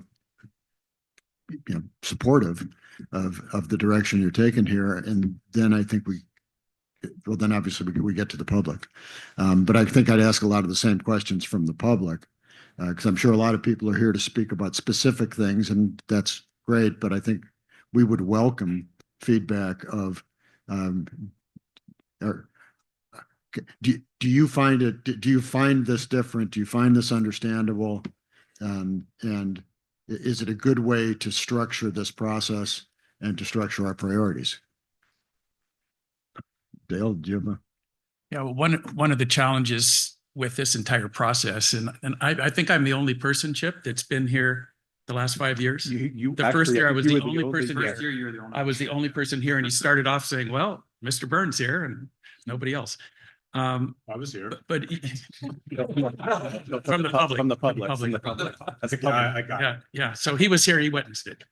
supportive of the direction you're taking here. And then I think then obviously we get to the public. But I think I'd ask a lot of the same questions from the public because I'm sure a lot of people are here to speak about specific things, and that's great. But I think we would welcome feedback of, do you find this different? Do you find this understandable? And is it a good way to structure this process and to structure our priorities? Dale, do you have a? Yeah, well, one of the challenges with this entire process, and I think I'm the only person, Chip, that's been here the last 5 years. The first year I was the only person here. First year, you were the only. I was the only person here, and he started off saying, "Well, Mr. Burns here, and nobody else." I was here. But from the public. That's a guy I got. Yeah. So he was here. He witnessed it.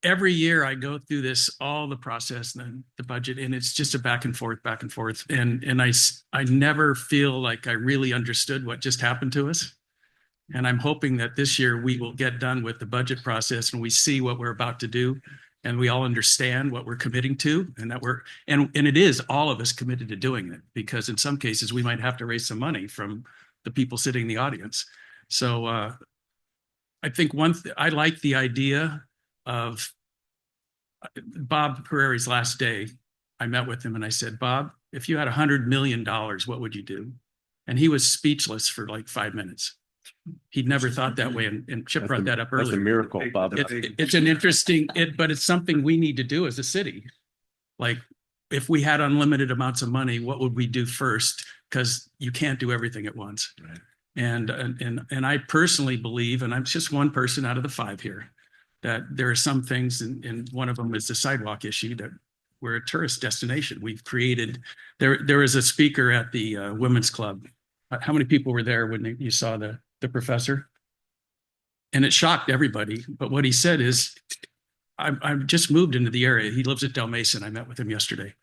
Every year I go through all the process and then the budget, and it's just a back and forth. And I never feel like I really understood what just happened to us. And I'm hoping that this year we will get done with the budget process and we see what we're about to do. And we all understand what we're committing to, and that and it is all of us committed to doing it, because in some cases we might have to raise some money from the people sitting in the audience. So I think I like the idea of Bob Pereira's last day. I met with him and I said, "Bob, if you had $100 million, what would you do?" And he was speechless for like 5 minutes. He'd never thought that way. And Chip brought that up earlier. That's a miracle, Bob. It's an interesting, but it's something we need to do as a city. Like, if we had unlimited amounts of money, what would we do first? Because you can't do everything at once. Right. And I personally believe, and I'm just one person out of the five here, that there are some things, and one of them is the sidewalk issue, that we're a tourist destination. We've created, there was a speaker at the Women's Club. How many people were there when you saw the professor? And it shocked everybody. But what he said is, I've just moved into the area. He lives at Del Mason. I met with him yesterday.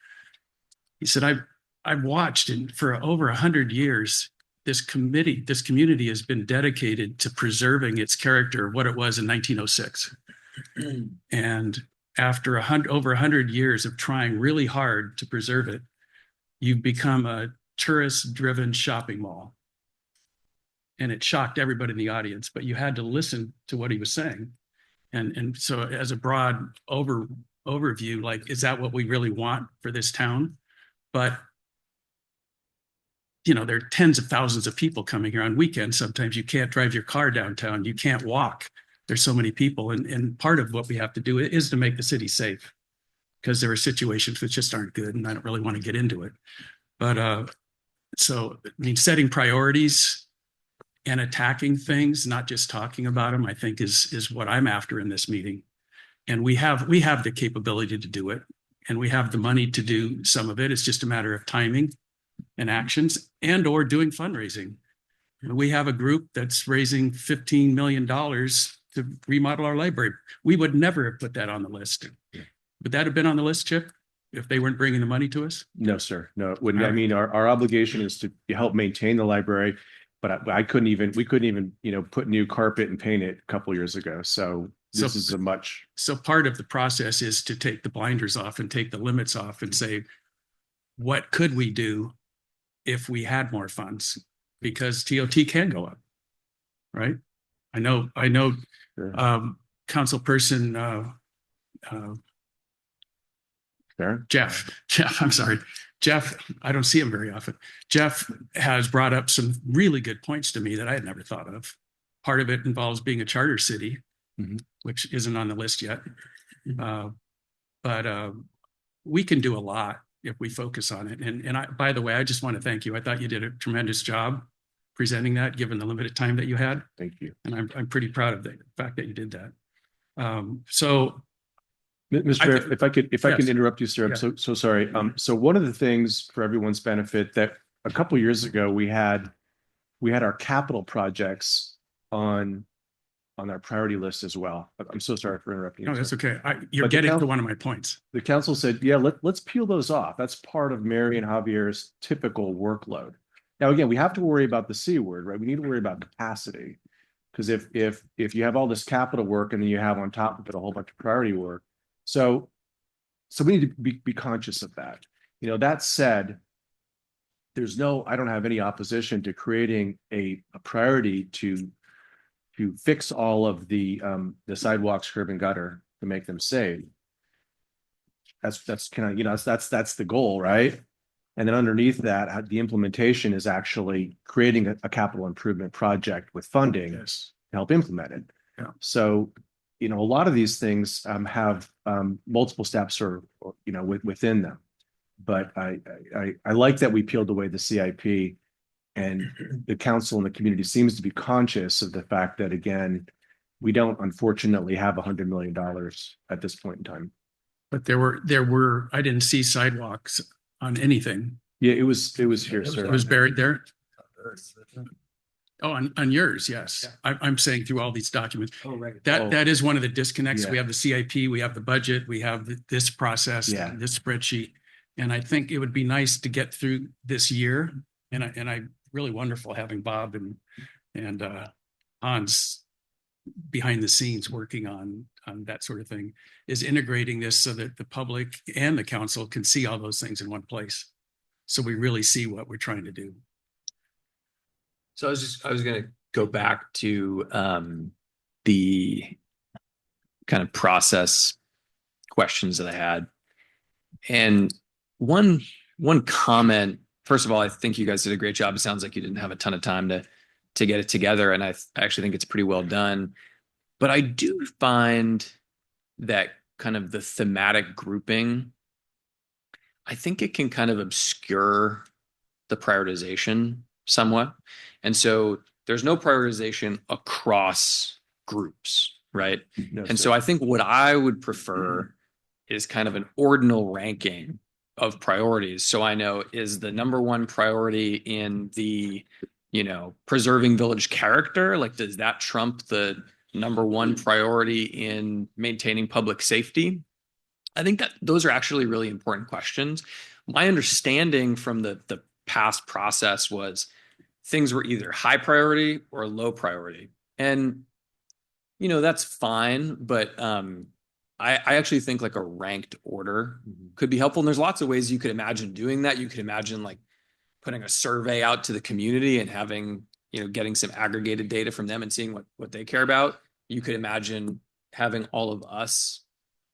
He said, I've watched, and for over 100 years, this community has been dedicated to preserving its character of what it was in 1906. And after over 100 years of trying really hard to preserve it, you've become a tourist-driven shopping mall. And it shocked everybody in the audience, but you had to listen to what he was saying. And so as a broad overview, like, is that what we really want for this town? But, there are tens of thousands of people coming here on weekends. Sometimes you can't drive your car downtown. You can't walk. There's so many people. And part of what we have to do is to make the city safe, because there are situations which just aren't good, and I don't really want to get into it. But so, I mean, setting priorities and attacking things, not just talking about them, I think is what I'm after in this meeting. And we have the capability to do it, and we have the money to do some of it. It's just a matter of timing and actions, and or doing fundraising. We have a group that's raising $15 million to remodel our library. We would never have put that on the list. Would that have been on the list, Chip, if they weren't bringing the money to us? No, sir. No, it wouldn't. I mean, our obligation is to help maintain the library, but we couldn't even, put new carpet and paint it a couple of years ago. So this is So part of the process is to take the blinders off and take the limits off and say, what could we do if we had more funds? Because TOT can go up, right? I know, Sure. Councilperson Jeff, I'm sorry. Jeff, I don't see him very often. Jeff has brought up some really good points to me that I had never thought of. Part of it involves being a charter city, which isn't on the list yet. But we can do a lot if we focus on it. And by the way, I just want to thank you. I thought you did a tremendous job presenting that, given the limited time that you had. Thank you. And I'm pretty proud of the fact that you did that. So Mr. Mayor, if I could Yes. interrupt you, sir, I'm Yeah. so sorry. So one of the things for everyone's benefit that a couple years ago we had our capital projects on our priority list as well. I'm so sorry for interrupting you. no, that's sir. okay. You're But the getting to council- one of my points. The council said, yeah, let's peel those off. That's part of Mary and Javier's typical workload. Now, again, we have to worry about the C word, right? We need to worry about capacity. Because if you have all this capital work and then you have on top of it a whole bunch of priority work. So we need to be conscious of that. That said, I don't have any opposition to creating a priority to fix all of the sidewalks, curb and gutter to make them safe. That's kind of, that's the goal, right? And then underneath that, the implementation is actually creating a capital improvement project with funding to Yes. help implement it. Yeah. So, a lot of these things have multiple steps within them. But I like that we peeled away the CIP, and the council and the community seems to be conscious of the fact that, again, we don't unfortunately have $100 million at this point in time. But there were, I didn't see sidewalks on anything. Yeah, it was here, sir. It was buried there. Oh, on yours, yes. I'm saying through all these documents. Oh, right. That is one of the disconnects. Yeah. We have the CIP, we have the budget, we have this process, Yeah. this spreadsheet. And I think it would be nice to get through this year. And I really wonderful having Bob and Hans behind the scenes working on that sort of thing, is integrating this so that the public and the council can see all those things in one place. So we really see what we're trying to do. So I was going to go back to the kind of process questions that I had. And one comment, first of all, I think you guys did a great job. It sounds like you didn't have a ton of time to get it together. And I actually think it's pretty well done. But I do find that kind of the thematic grouping, I think it can kind of obscure the prioritization somewhat. And so there's no prioritization across groups, right? No, And sir. so I think what I would prefer is kind of an ordinal ranking of priorities. So I know, is the number one priority in the, preserving village character? Like, does that trump the number one priority in maintaining public safety? I think that those are actually really important questions. My understanding from the past process was things were either high priority or low priority. And, that's fine. But I actually think like a ranked order could be helpful. And there's lots of ways you could imagine doing that. You could imagine like putting a survey out to the community and having, getting some aggregated data from them and seeing what they care about. You could imagine having all of us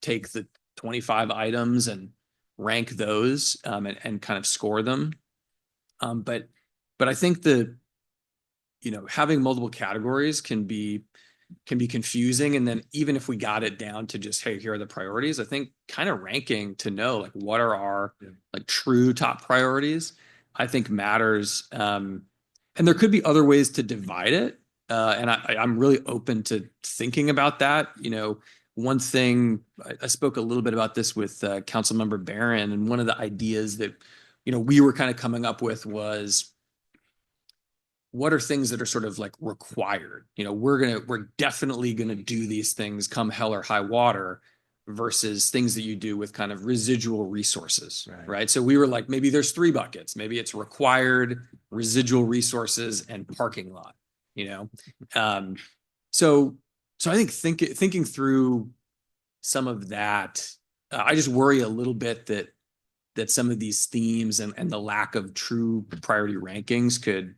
take the 25 items and rank those and kind of score them. But I think having multiple categories can be confusing. And then even if we got it down to just, hey, here are the priorities, I think kind of ranking to know like what are our like true top priorities, I think matters. And there could be other ways to divide it. And I'm really open to thinking about that. One thing, I spoke a little bit about this with Councilmember Barron, and one of the ideas that, we were kind of coming up with was, what are things that are sort of like required? We're definitely going to do these things come hell or high water, versus things that you do with kind of residual resources, right? So we were like, maybe there's 3 buckets. Maybe it's required, residual resources, and parking lot, So I think thinking through some of that, I just worry a little bit that some of these themes and the lack of true priority rankings could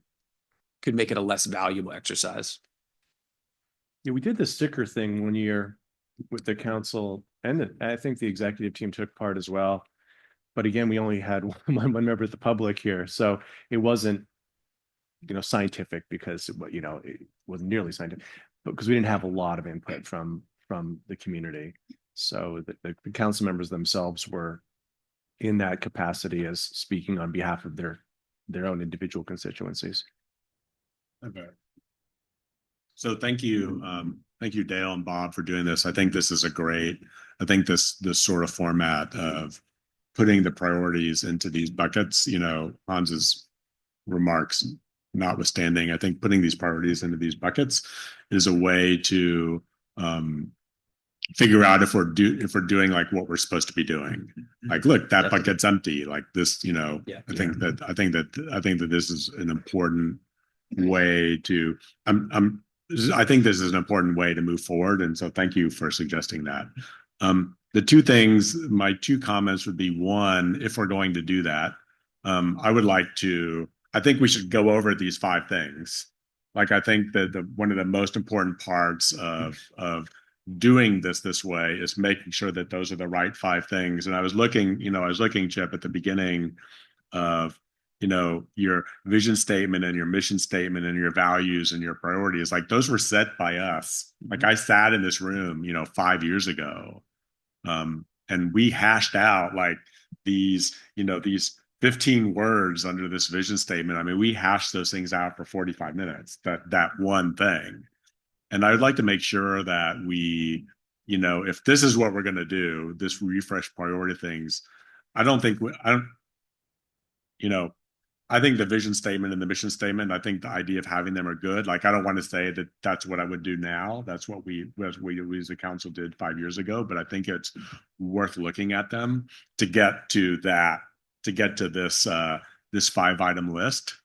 make it a less valuable exercise. Yeah, we did the sticker thing one year with the council, and I think the executive team took part as well. But again, we only had one member of the public here, so it wasn't, scientific, because it wasn't nearly scientific, but because we didn't have a lot of input from the community. So the council members themselves were in that capacity as speaking on behalf of their own individual constituencies. Okay. So thank you, Dale and Bob, for doing this. I think this is I think this sort of format of putting the priorities into these buckets, Hans's remarks notwithstanding, I think putting these priorities into these buckets is a way to figure out if we're doing like what we're supposed to be doing. Like, look, that bucket's empty. Like this, I think that this is an important way to. I think this is an important way to move forward, and so thank you for suggesting that. The two things, my two comments would be: one, if we're going to do that, I think we should go over these 5 things. Like, I think that one of the most important parts of doing this way is making sure that those are the right 5 things. And I was looking, Chip, at the beginning of, your vision statement and your mission statement and your values and your priorities. Like, those were set by us. Like, I sat in this room, 5 years ago, and we hashed out like these 15 words under this vision statement. I mean, we hashed those things out for 45 minutes, that one thing. And I would like to make sure that we, if this is what we're going to do, this refresh priority things, I think the vision statement and the mission statement, I think the idea of having them are good. Like, I don't want to say that that's what I would do now. That's what we as a council did 5 years ago, but I think it's worth looking at them to get to this 5-item list.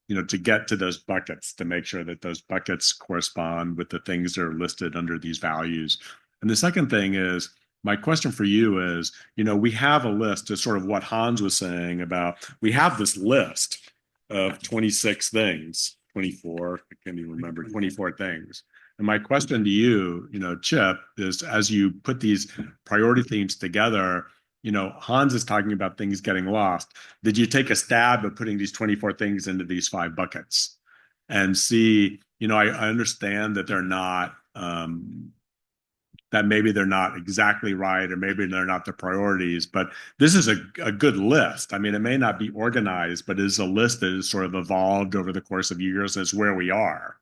To get to those buckets, to make sure that those buckets correspond with the things that are listed under these values. And the second thing is, my question for you is, we have a list of sort of what Hans was saying about, we have this list of 26 things, 24, I can't even remember, 24 things. And my question to you, Chip, is as you put these priority themes together, Hans is talking about things getting lost. Did you take a stab at putting these 24 things into these 5 buckets and see, I understand that they're not, that maybe they're not exactly right, or maybe they're not the priorities, but this is a good list. I mean, it may not be organized, but it is a list that has sort of evolved over the course of years as where we are.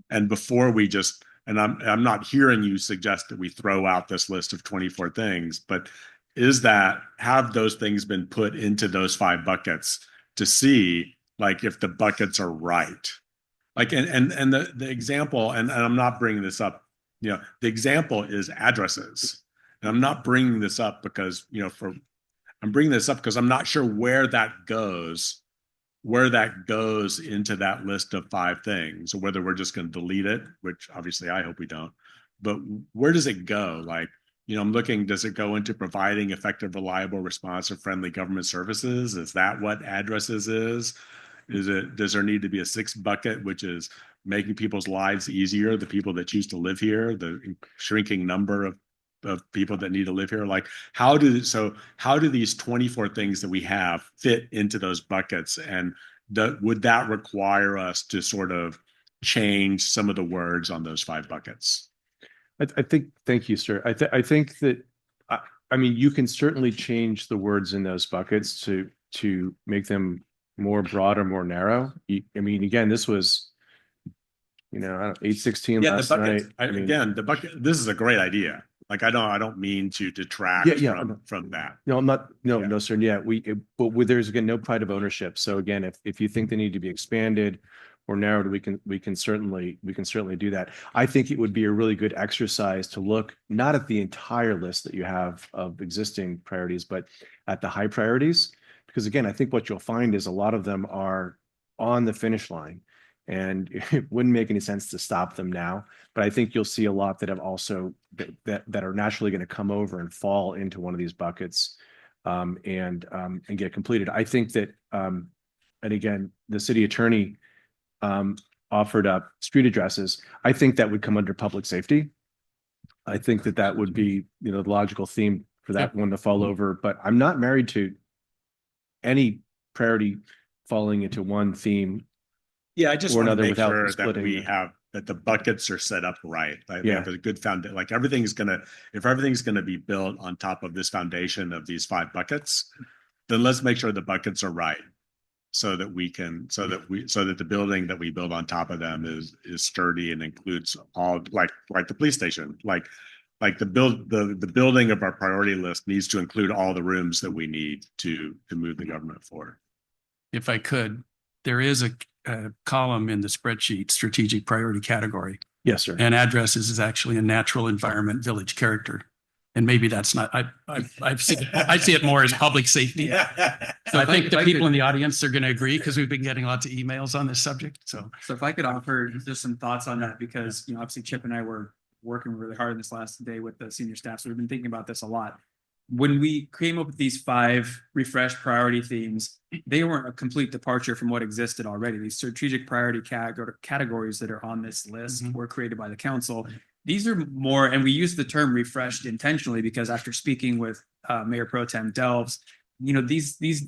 And before we just, and I'm not hearing you suggest that we throw out this list of 24 things, but have those things been put into those 5 buckets to see like if the buckets are right? Like, and the example, and I'm not bringing this up, the example is addresses. And I'm not bringing this up because, I'm bringing this up because I'm not sure where that goes into that list of 5 things, or whether we're just going to delete it, which obviously I hope we don't. But where does it go? Like, I'm looking, does it go into providing effective, reliable, responsive, friendly government services? Is that what addresses is? Does there need to be a 6th bucket, which is making people's lives easier, the people that choose to live here, the shrinking number of people that need to live here? Like, how do these 24 things that we have fit into those buckets? And would that require us to sort of change some of the words on those 5 buckets? I think, thank you, sir. I think that, I mean, you can certainly change the words in those buckets to make them more broad or more narrow. I mean, again, this was, 8:16 last night. Again, the bucket, this is a great idea. Like, I don't mean to detract from that. No, I'm not. No, sir. Yeah, there's again no pride of ownership. So again, if you think they need to be expanded or narrowed, we can certainly do that. I think it would be a really good exercise to look not at the entire list that you have of existing priorities, but at the high priorities. Because again, I think what you'll find is a lot of them are on the finish line, and it wouldn't make any sense to stop them now. But I think you'll see a lot that have also that are naturally going to come over and fall into one of these buckets and get completed. I think that, and again, the city attorney offered up street addresses. I think that would come under public safety. I think that would be, the logical theme for that one to fall over, but I'm not married to any priority falling into one theme. Yeah, I just want to make sure splitting that the buckets are set up right. Like, we have a good foundation. Like, if everything's gonna be built on top of this foundation of these 5 buckets, then let's make sure the buckets are right. so that the building that we build on top of them is sturdy and includes all, like the police station, like the building of our priority list needs to include all the rooms that we need to move the government forward. If I could, there is a column in the spreadsheet, strategic priority category, Yes, sir. and addresses is actually a natural environment village character. And maybe that's not, I see it more as public safety. So I think the people in the audience are going to agree because we've been getting lots of emails on this subject. So if I could offer just some thoughts on that, because, obviously Chip and I were working really hard this last day with the senior staff. So we've been thinking about this a lot. When we came up with these 5 refreshed priority themes, they weren't a complete departure from what existed already. These strategic priority categories that are on this list were created by the council. These are more, and we use the term refreshed intentionally because after speaking with Mayor Pro Tem Delves, these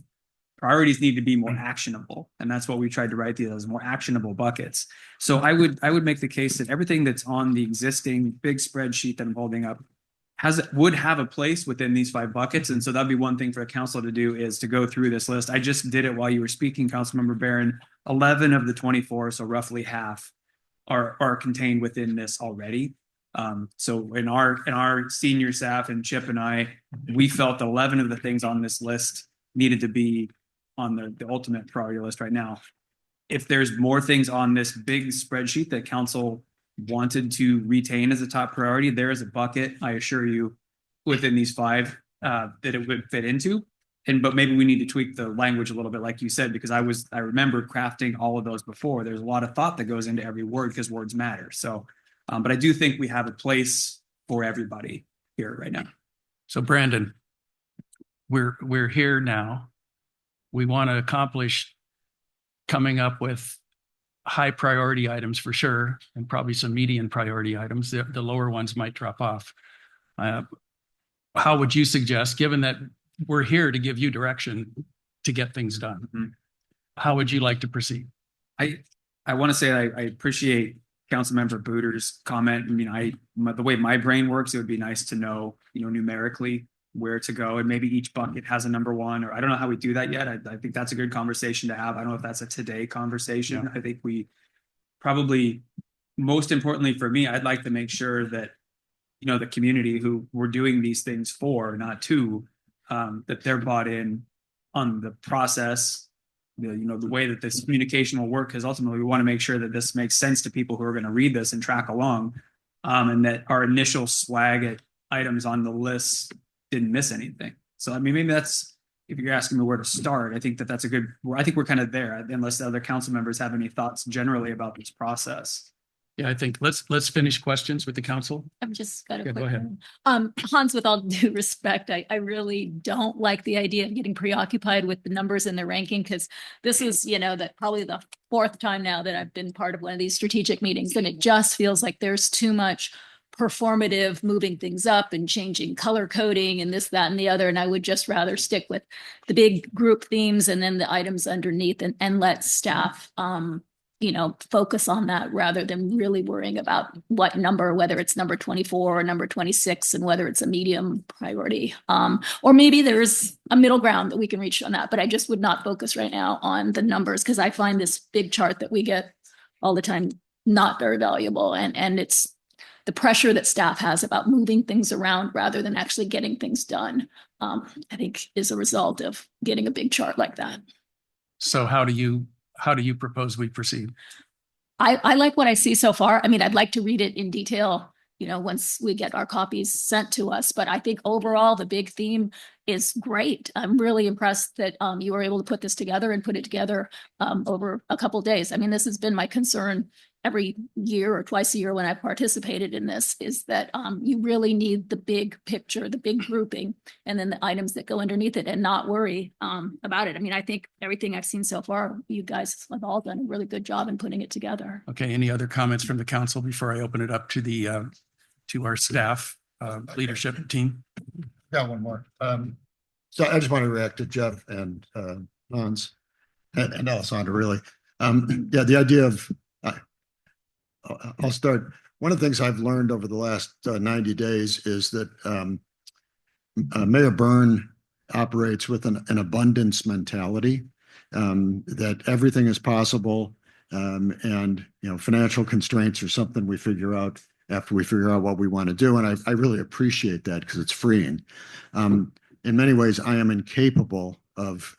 priorities need to be more actionable. And that's what we tried to write these as more actionable buckets. So I would make the case that everything that's on the existing big spreadsheet that I'm holding up would have a place within these 5 buckets. And so that'd be one thing for the council to do, is to go through this list. I just did it while you were speaking, Councilmember Barron. 11 of the 24, so roughly half, are contained within this already. So in our senior staff and Chip and I, we felt 11 of the things on this list needed to be on the ultimate priority list right now. If there's more things on this big spreadsheet that council wanted to retain as a top priority, there is a bucket, I assure you, within these 5 that it would fit into. But maybe we need to tweak the language a little bit, like you said, because I remember crafting all of those before. There's a lot of thought that goes into every word because words matter. So, but I do think we have a place for everybody here right now. So Brandon, we're here now. We want to accomplish coming up with high priority items for sure, and probably some median priority items. The lower ones might drop off. How would you suggest, given that we're here to give you direction to get things done, how would you like to proceed? I want to say I appreciate Councilmember Booter's comment. I mean, the way my brain works, it would be nice to know, numerically where to go, and maybe each bucket has a number 1, or I don't know how we do that yet. I think that's a good conversation to have. I don't know if that's a today conversation. Yeah. I think we probably, most importantly for me, I'd like to make sure that, the community who we're doing these things for, not to, that they're bought in on the process, the way that this communication will work, because ultimately we want to make sure that this makes sense to people who are going to read this and track along, and that our initial swag at items on the list didn't miss anything. So, I mean, maybe that's, if you're asking me where to start, I think that's I think we're kind of there, unless the other council members have any thoughts generally about this process. Yeah, I think let's finish questions with the council. I've just got a quick Go ahead. one. Hans, with all due respect, I really don't like the idea of getting preoccupied with the numbers in the ranking, because this is, that probably the 4th time now that I've been part of one of these strategic meetings, and it just feels like there's too much performative moving things up and changing color coding and this, that, and the other. And I would just rather stick with the big group themes and then the items underneath, and let staff, focus on that rather than really worrying about what number, whether it's number 24 or number 26, and whether it's a medium priority. Or maybe there's a middle ground that we can reach on that, but I just would not focus right now on the numbers, because I find this big chart that we get all the time not very valuable. And it's the pressure that staff has about moving things around rather than actually getting things done, I think is a result of getting a big chart like that. So how do you propose we proceed? I like what I see so far. I mean, I'd like to read it in detail, once we get our copies sent to us. But I think overall, the big theme is great. I'm really impressed that you were able to put this together and put it together over a couple of days. I mean, this has been my concern every year or twice a year when I've participated in this, is that you really need the big picture, the big grouping, and then the items that go underneath it, and not worry about it. I mean, I think everything I've seen so far, you guys have all done a really good job in putting it together. Okay. Any other comments from the council before I open it up to the to our staff leadership team? Got one more. So I just want to react to Jeff and Hans and Alessandra, really. Yeah, the idea of, I'll start. One of the things I've learned over the last 90 days is that Mayor Byrne operates with an abundance mentality. that everything is possible. And, financial constraints are something we figure out after we figure out what we want to do. And I really appreciate that because it's freeing. In many ways, I am incapable of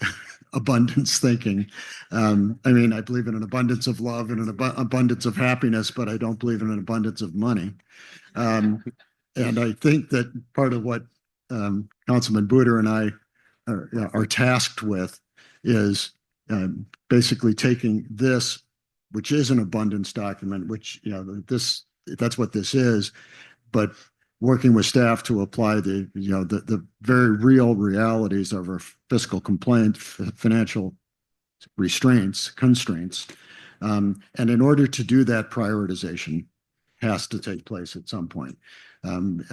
abundance thinking. I believe in an abundance of love and an abundance of happiness, but I don't believe in an abundance of money. And I think that part of what Councilman Buder and I are tasked with is basically taking this, which is an abundance document, which, that's what this is, but working with staff to apply the very real realities of our fiscal financial constraints. And in order to do that, prioritization has to take place at some point. I've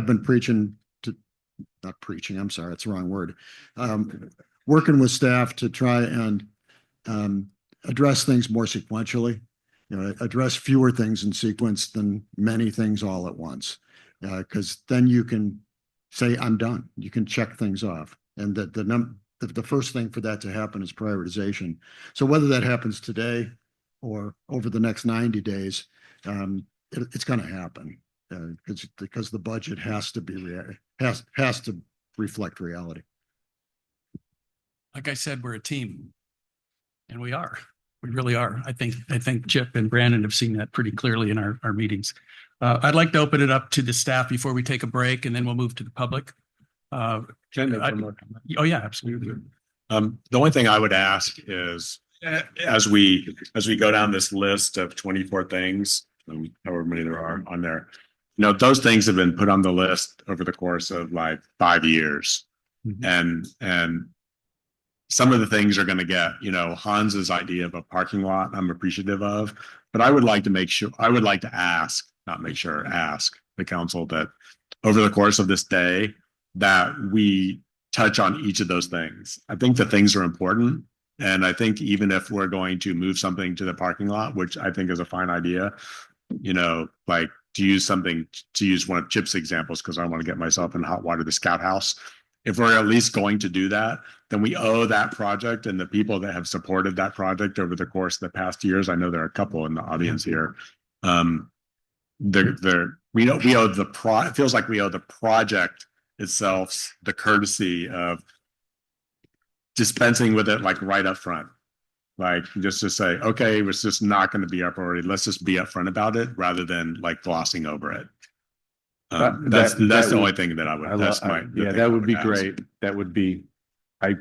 been not preaching, I'm sorry, it's the wrong word. Working with staff to try and address things more sequentially, address fewer things in sequence than many things all at once. Because then you can say, I'm done. You can check things off. And the first thing for that to happen is prioritization. So whether that happens today or over the next 90 days, it's going to happen. Because the budget has to reflect reality. Like I said, we're a team, and we really are. I think Chip and Brandon have seen that pretty clearly in our meetings. I'd like to open it up to the staff before we take a break, and then we'll move to the public. Can I make one more comment? Oh yeah, absolutely. The only thing I would ask is, as we go down this list of 24 things, however many there are on there, those things have been put on the list over the course of like 5 years. Mm-hmm. And some of the things are going to get, Hans's idea of a parking lot, I'm appreciative of, but I would like to ask the council that over the course of this day that we touch on each of those things. I think the things are important. And I think even if we're going to move something to the parking lot, which I think is a fine idea, like to use one of Chip's examples, because I want to get myself in hot water, the Scout House. If we're at least going to do that, then we owe that project and the people that have supported that project over the course of the past years. I know there are a couple in the audience here. It feels like we owe the project itself the courtesy of dispensing with it like right up front. Like just to say, okay, it's just not going to be our priority. Let's just be upfront about it rather than like glossing over it. That's the only thing that I would. That would be great. That would be. I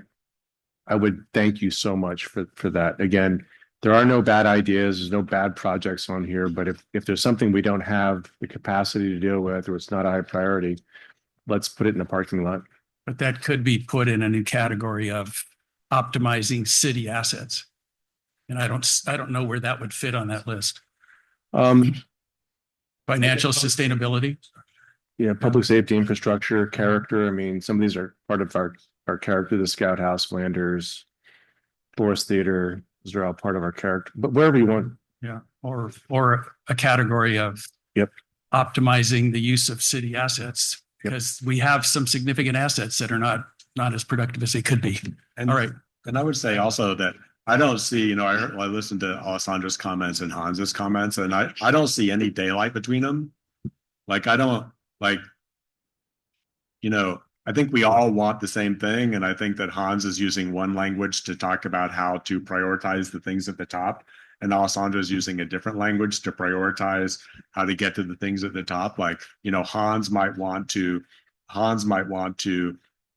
would thank you so much for that. Again, there are no bad ideas. There's no bad projects on here. But if there's something we don't have the capacity to deal with, or it's not a high priority, let's put it in the parking lot. But that could be put in a new category of optimizing city assets, and I don't know where that would fit on that list. Financial sustainability. Yeah, public safety, infrastructure, character. I mean, some of these are part of our character, the Scout House, Flanders, Forest Theater. Those are all part of our character, but wherever you want. Yeah. Or a category of optimizing the use of city assets, because we have some significant assets that are not as productive as they could be. And, all right. And I would say also that I don't see, I listened to Alessandra's comments and Hans's comments, and I don't see any daylight between them. Like, I don't, I think we all want the same thing. And I think that Hans is using one language to talk about how to prioritize the things at the top. And Alessandra is using a different language to prioritize how to get to the things at the top. Like, Hans might want to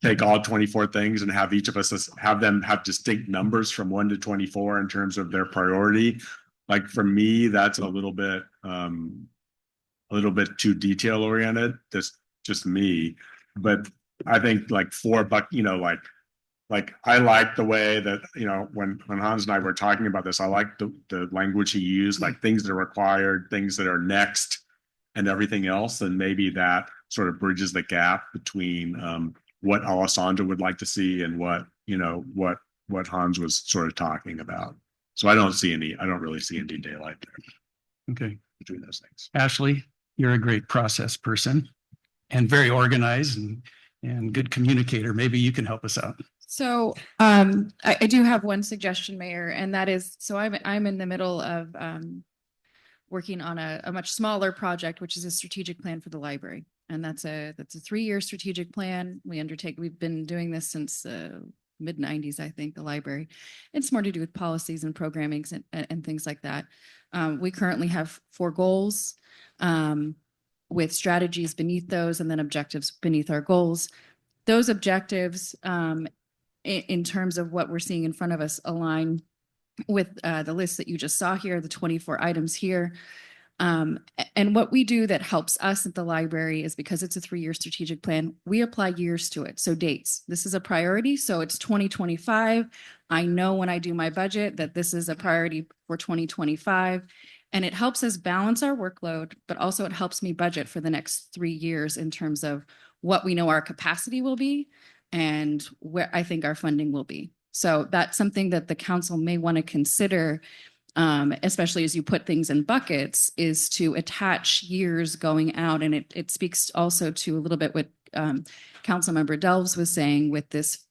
take all 24 things and have each of us have them have distinct numbers from 1 to 24 in terms of their priority. Like for me, that's a little bit too detail oriented. That's just me. But I think like like I like the way that, when Hans and I were talking about this, I like the language he used, like things that are required, things that are next, and everything else. And maybe that sort of bridges the gap between what Alessandra would like to see and what Hans was sort of talking about. So I don't really see any daylight there. Okay. Between those things. Ashley, you're a great process person and very organized and good communicator. Maybe you can help us out. So I do have one suggestion, Mayor, and that is, so I'm in the middle of working on a much smaller project, which is a strategic plan for the library. And that's a 3-year strategic plan. We've been doing this since mid-90s, I think, the library. It's more to do with policies and programmings and things like that. We currently have 4 goals with strategies beneath those and then objectives beneath our goals. Those objectives in terms of what we're seeing in front of us align with the list that you just saw here, the 24 items here. And what we do that helps us at the library is, because it's a 3-year strategic plan, we apply years to it. So dates, this is a priority. So it's 2025. I know when I do my budget that this is a priority for 2025. And it helps us balance our workload, but also it helps me budget for the next 3 years in terms of what we know our capacity will be and where I think our funding will be. So that's something that the council may want to consider, especially as you put things in buckets, is to attach years going out. And it speaks also to a little bit what Councilmember Delves was saying with this,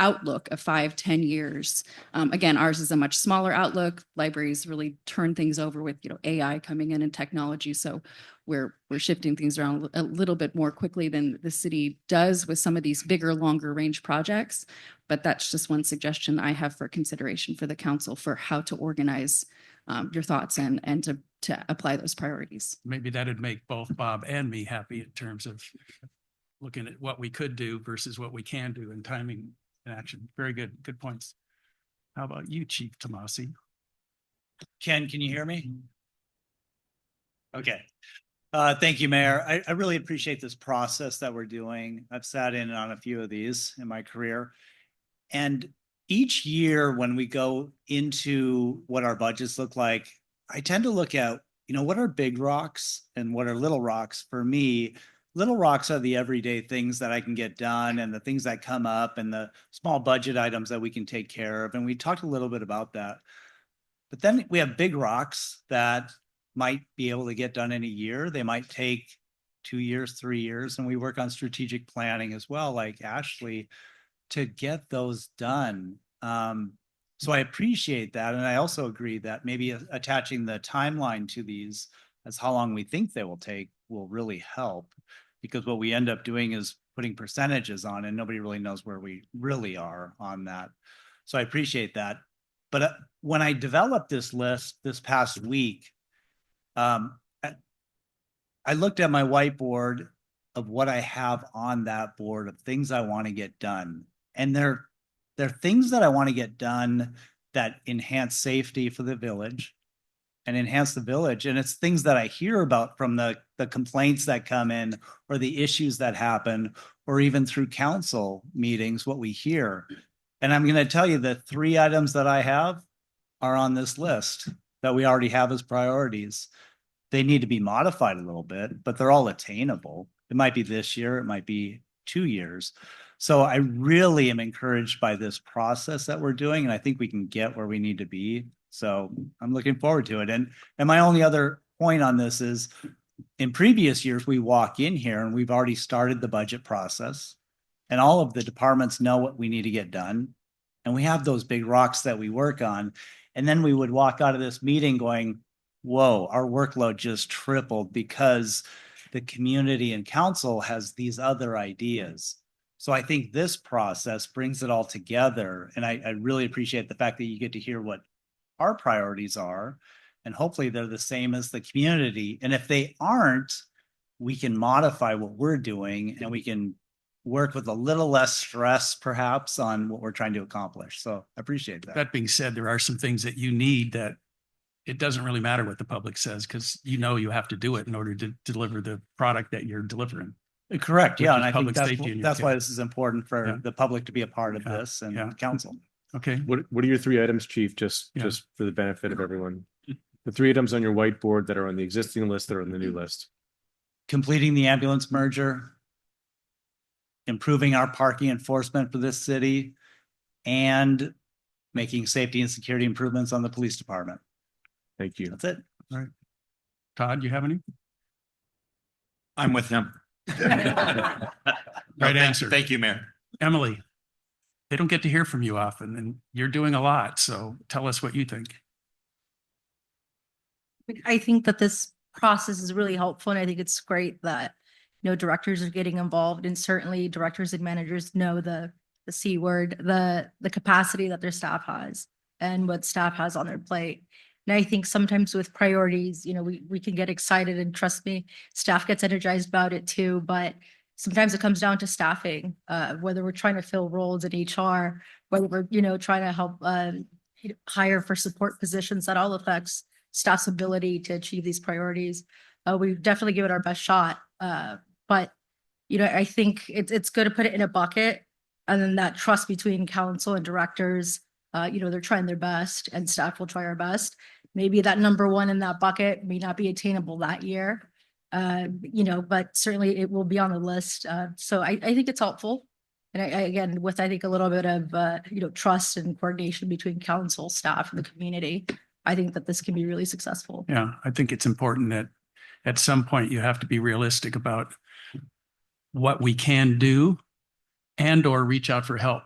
outlook of 5-10 years. Again, ours is a much smaller outlook. Libraries really turn things over with, AI coming in and technology. So we're shifting things around a little bit more quickly than the city does with some of these bigger, longer range projects. But that's just one suggestion I have for consideration for the council for how to organize your thoughts and to apply those priorities. Maybe that'd make both Bob and me happy in terms of looking at what we could do versus what we can do and timing and action. Very good. Good points. How about you, Chief Tomasi? Ken, can you hear me? Okay. Thank you, Mayor. I really appreciate this process that we're doing. I've sat in on a few of these in my career. And each year when we go into what our budgets look like, I tend to look at, what are big rocks and what are little rocks. For me, little rocks are the everyday things that I can get done and the things that come up and the small budget items that we can take care of. And we talked a little bit about that. But then we have big rocks that might be able to get done in a year. They might take 2 years, 3 years. And we work on strategic planning as well, like Ashley, to get those done. So I appreciate that. And I also agree that maybe attaching the timeline to these as how long we think they will take will really help, because what we end up doing is putting percentages on and nobody really knows where we really are on that. So I appreciate that. But when I developed this list this past week, I looked at my whiteboard of what I have on that board of things I want to get done. And they're things that I want to get done that enhance safety for the village and enhance the village. And it's things that I hear about from the complaints that come in or the issues that happen, or even through council meetings, what we hear. And I'm going to tell you the 3 items that I have are on this list that we already have as priorities. They need to be modified a little bit, but they're all attainable. It might be this year, it might be 2 years. So I really am encouraged by this process that we're doing, and I think we can get where we need to be. So I'm looking forward to it. And my only other point on this is, in previous years, we walk in here and we've already started the budget process, and all of the departments know what we need to get done. And we have those big rocks that we work on. And then we would walk out of this meeting going, whoa, our workload just tripled because the community and council has these other ideas. So I think this process brings it all together. And I really appreciate the fact that you get to hear what our priorities are. And hopefully they're the same as the community. And if they aren't, we can modify what we're doing and we can work with a little less stress perhaps on what we're trying to accomplish. So I appreciate that. That being said, there are some things that you need that it doesn't really matter what the public says, because you have to do it in order to deliver the product that you're delivering. Correct. Yeah. And I think public safety in your that's why case. this is important for the public to be a part of this and Yeah. council. Okay. What are your 3 items, Chief, just for the benefit of everyone? The 3 items on your whiteboard that are on the existing list, that are on the new list. Completing the ambulance merger, improving our parking enforcement for this city, and making safety and security improvements on the police department. Thank you. That's it. All right. Todd, you have any? I'm with him. Right answer. Thank you, Mayor. Emily. they don't get to hear from you often, and you're doing a lot. So tell us what you think. I think that this process is really helpful, and I think it's great that, directors are getting involved, and certainly directors and managers know the C word, the capacity that their staff has and what staff has on their plate. And I think sometimes with priorities, we can get excited, and trust me, staff gets energized about it too, but sometimes it comes down to staffing, whether we're trying to fill roles in HR, whether we're, trying to help hire for support positions, that all affects staff's ability to achieve these priorities. We definitely give it our best shot. But, I think it's good to put it in a bucket, and then that trust between council and directors, they're trying their best, and staff will try our best. Maybe that number one in that bucket may not be attainable that year, but certainly it will be on the list. So I think it's helpful. And again, with, I think, a little bit of, trust and coordination between council, staff, and the community, I think that this can be really successful. Yeah, I think it's important that at some point you have to be realistic about what we can do and or reach out for help.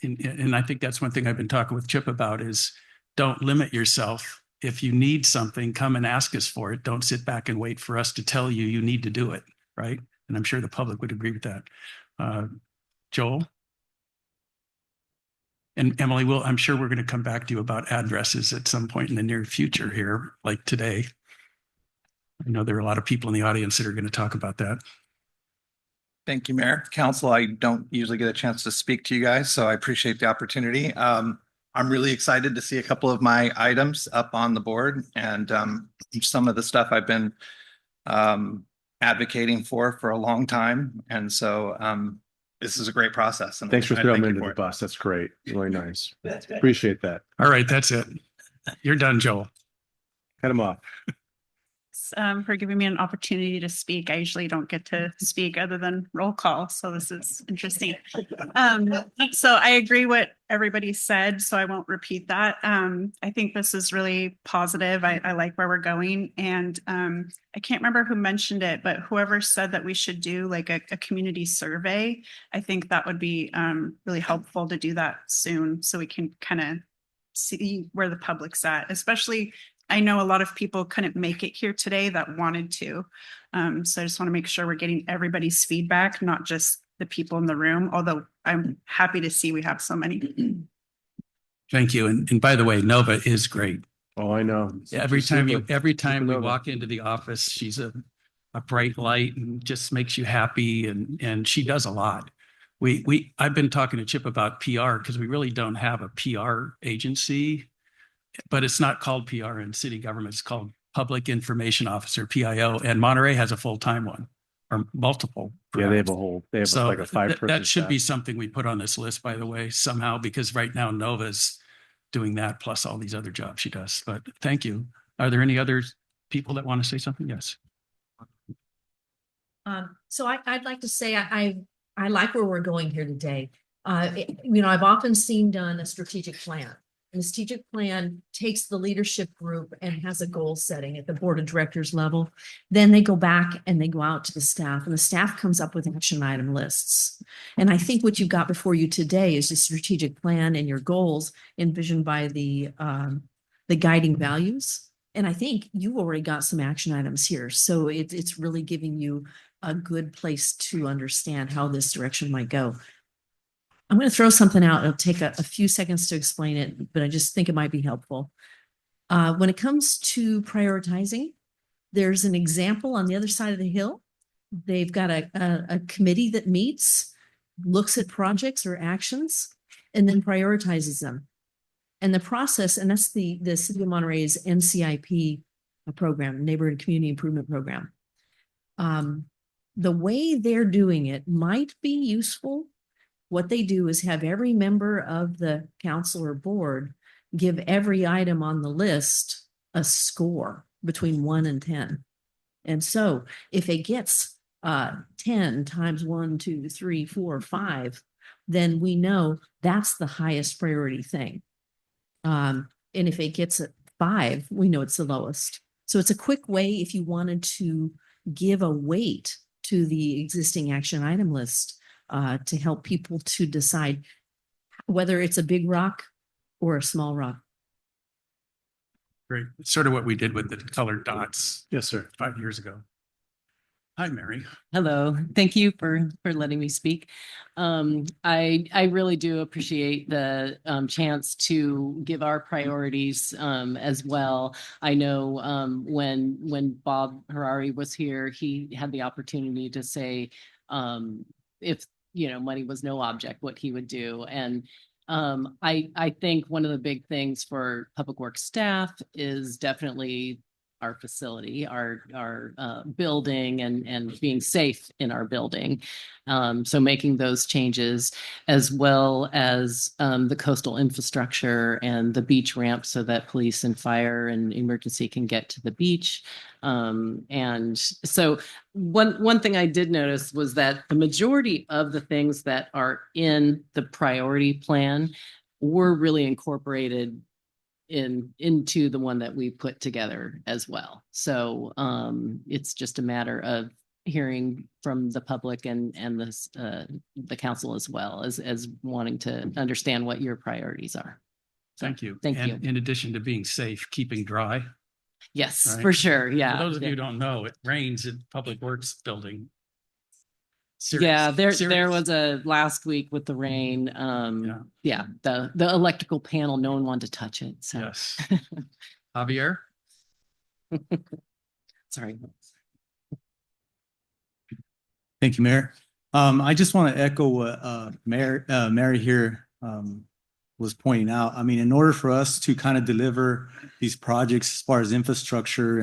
And I think that's one thing I've been talking with Chip about is don't limit yourself. If you need something, come and ask us for it. Don't sit back and wait for us to tell you need to do it, right? And I'm sure the public would agree with that. Joel? And Emily, I'm sure we're going to come back to you about addresses at some point in the near future here, like today. I know there are a lot of people in the audience that are going to talk about that. Thank you, Mayor. Council, I don't usually get a chance to speak to you guys, so I appreciate the opportunity. I'm really excited to see a couple of my items up on the board, and some of the stuff I've been advocating for a long time. And so this is a great process. And Thanks for I throwing thank me you under for the it. bus. That's great. Really nice. Appreciate that. All right, that's it. You're done, Joel. Cut him off. For giving me an opportunity to speak. I usually don't get to speak other than roll call, so this is interesting. So I agree what everybody said, so I won't repeat that. I think this is really positive. I like where we're going, and I can't remember who mentioned it, but whoever said that we should do like a community survey, I think that would be really helpful to do that soon, so we can kind of see where the public's at, especially I know a lot of people couldn't make it here today that wanted to. So I just want to make sure we're getting everybody's feedback, not just the people in the room, although I'm happy to see we have so many. Thank you. And by the way, Nova is great. Oh, I know. Every time we Supernova. walk into the office, she's a bright light and just makes you happy. And she does a lot. I've been talking to Chip about PR because we really don't have a PR agency, but it's not called PR in city government. It's called Public Information Officer, PIO. And Monterey has a full-time one or multiple. Yeah, they have like a 5-person that should staff. be something we put on this list, by the way, somehow, because right now Nova's doing that plus all these other jobs she does. But thank you. Are there any other people that want to say something? Yes. So I'd like to say I like where we're going here today. I've often seen done a strategic plan. And the strategic plan takes the leadership group and has a goal setting at the board of directors level. Then they go back and they go out to the staff, and the staff comes up with action item lists. And I think what you've got before you today is a strategic plan and your goals envisioned by the guiding values. And I think you already got some action items here. So it's really giving you a good place to understand how this direction might go. I'm going to throw something out. It'll take a few seconds to explain it, but I just think it might be helpful. When it comes to prioritizing, there's an example on the other side of the hill. They've got a committee that meets, looks at projects or actions, and then prioritizes them. And the process, and that's the City of Monterey's NCIP program, Neighborhood Community Improvement Program. The way they're doing it might be useful. What they do is have every member of the council or board give every item on the list a score between 1 and 10. And so if it gets 10 times 1, 2, 3, 4, 5, then we know that's the highest priority thing. And if it gets a 5, we know it's the lowest. So it's a quick way if you wanted to give a weight to the existing action item list to help people to decide, whether it's a big rock or a small rock. Great. It's sort of what we did with the colored dots Yes, sir. 5 years ago. Hi, Mary. Hello, thank you for letting me speak. I really do appreciate the chance to give our priorities as well. I know when Bob Harari was here, he had the opportunity to say if money was no object, what he would do. And I think one of the big things for public works staff is definitely our facility, our building and being safe in our building. So making those changes, as well as the coastal infrastructure and the beach ramp so that police and fire and emergency can get to the beach. And so one thing I did notice was that the majority of the things that are in the priority plan were really incorporated into the one that we put together as well. So it's just a matter of hearing from the public and the council as well as wanting to understand what your priorities are. So, Thank you. Thank And you. in addition to being safe, keeping dry. Yes, Right. for sure. Yeah. For those of you Yeah. who don't know, it rains in Public Works building. Yeah, there Serious. was a last week with the rain. Yeah. The electrical panel, no one wanted to touch it. So Yes. Javier? sorry. Thank you, Mayor. I just want to echo what Mary here was pointing out. I mean, in order for us to kind of deliver these projects as far as infrastructure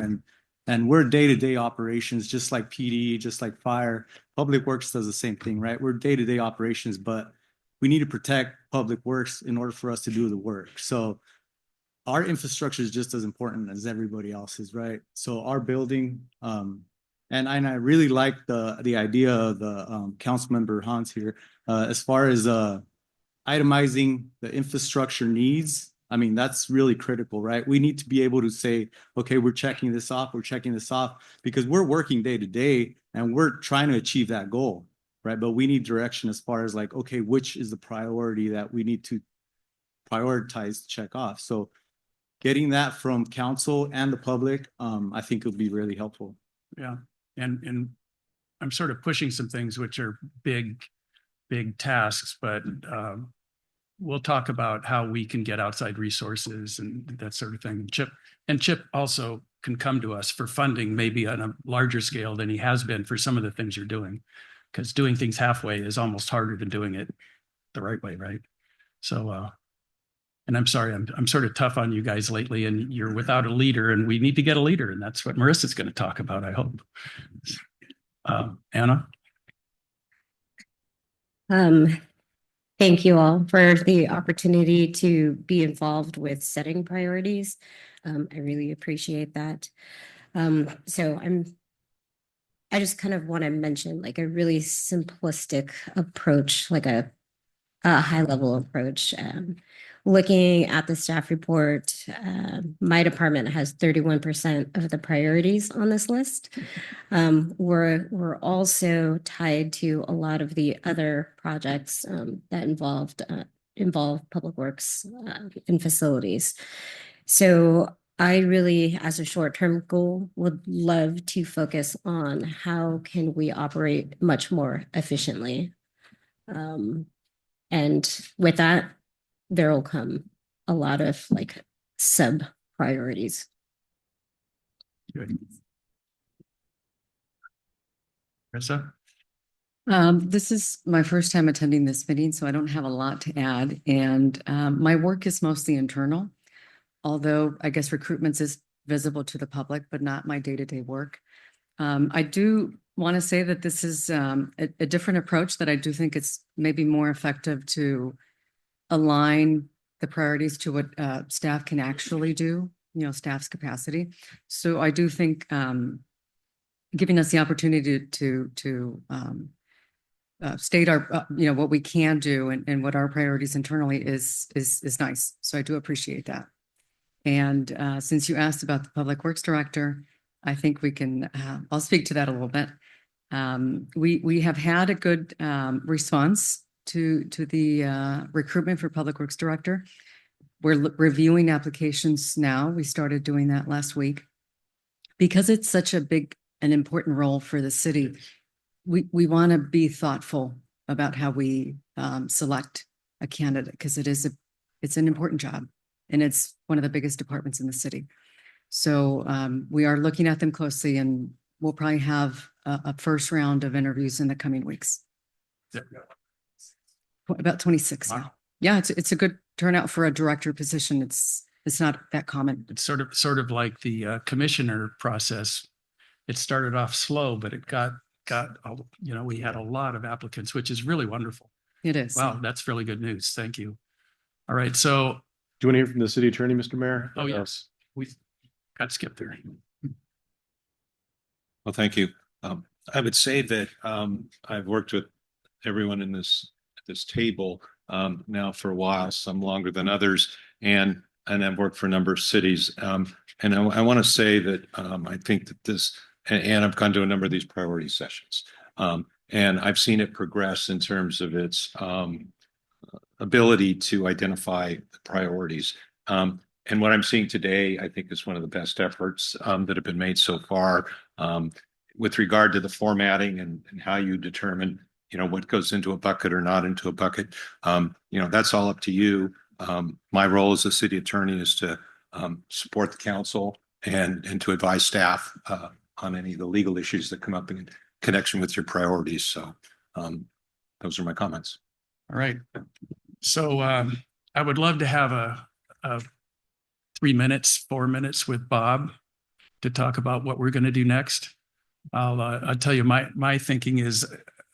and we're day-to-day operations, just like PD, just like fire, Public Works does the same thing, right? We're day-to-day operations, but we need to protect Public Works in order for us to do the work. So our infrastructure is just as important as everybody else's, right? So our building, and I really like the idea of the council member Hans here, as far as itemizing the infrastructure needs. I mean, that's really critical, right? We need to be able to say, okay, we're checking this off, because we're working day to day and we're trying to achieve that goal, right? But we need direction as far as like, okay, which is the priority that we need to prioritize, check off. So getting that from council and the public, I think would be really helpful. Yeah. And I'm sort of pushing some things which are big tasks, but we'll talk about how we can get outside resources and that sort of thing. Chip also can come to us for funding, maybe on a larger scale than he has been for some of the things you're doing, because doing things halfway is almost harder than doing it the right way, right? So, and I'm sorry, I'm sort of tough on you guys lately, and you're without a leader, and we need to get a leader, and that's what Marissa's going to talk about, I hope. Anna? Thank you all for the opportunity to be involved with setting priorities. I really appreciate that. So I just kind of want to mention like a really simplistic approach, like a high level approach. Looking at the staff report, my department has 31% of the priorities on this list. We're also tied to a lot of the other projects that involve public works and facilities. So I really, as a short-term goal, would love to focus on how can we operate much more efficiently. And with that, there will come a lot of like sub priorities. Good. Marissa? This is my first time attending this meeting, so I don't have a lot to add. And my work is mostly internal, although I guess recruitment is visible to the public, but not my day-to-day work. I do want to say that this is a different approach that I do think it's maybe more effective to align the priorities to what staff can actually do, staff's capacity. So I do think giving us the opportunity to state our, what we can do and what our priorities internally is nice. So I do appreciate that. And since you asked about the Public Works Director, I think we can, I'll speak to that a little bit. We have had a good response to the recruitment for Public Works Director. We're reviewing applications now. We started doing that last week. Because it's such a big and important role for the city, we want to be thoughtful about how we select a candidate, because it's an important job and it's one of the biggest departments in the city. So we are looking at them closely, and we'll probably have a first round of interviews in the coming weeks. About 26 now. Yeah, it's a good turnout for a director position. It's not that common. It's sort of like the commissioner process. It started off slow, but it got we had a lot of applicants, which is really wonderful. It is. Wow, that's really good news. Thank you. All right, so Do you want to hear from the city attorney, Mr. Mayor? oh yes, we got skipped there. Well, thank you. I would say that I've worked with everyone in this table now for a while, some longer than others, and I've worked for a number of cities. And I want to say that I think that this, and I've gone to a number of these priority sessions, and I've seen it progress in terms of its ability to identify the priorities. And what I'm seeing today, I think, is one of the best efforts that have been made so far with regard to the formatting and how you determine, what goes into a bucket or not into a bucket. That's all up to you. My role as a city attorney is to support the council and to advise staff on any of the legal issues that come up in connection with your priorities. So those are my comments. All right. So I would love to have a 3 minutes, 4 minutes with Bob to talk about what we're going to do next. I'll tell you my thinking is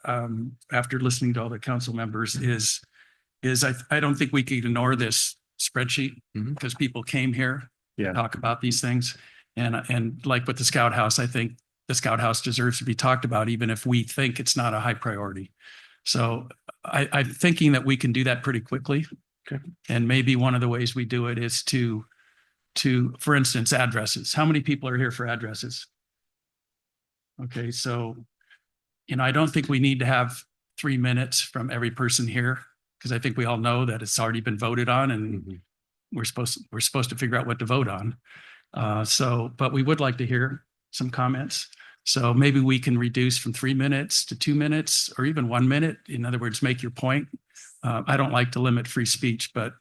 after listening to all the council members is I don't think we can ignore this spreadsheet because people came here to talk about these things. And like with the Scout House, I think the Scout House deserves to be talked about, even if we think it's not a high priority. So I'm thinking that we can do that pretty quickly. Okay. And maybe one of the ways we do it is to, for instance, addresses. How many people are here for addresses? Okay, so, I don't think we need to have 3 minutes from every person here, because I think we all know that it's already been voted on, and we're supposed to figure out what to vote on. But we would like to hear some comments. So maybe we can reduce from 3 minutes to 2 minutes, or even 1 minute. In other words, make your point. I don't like to limit free speech, but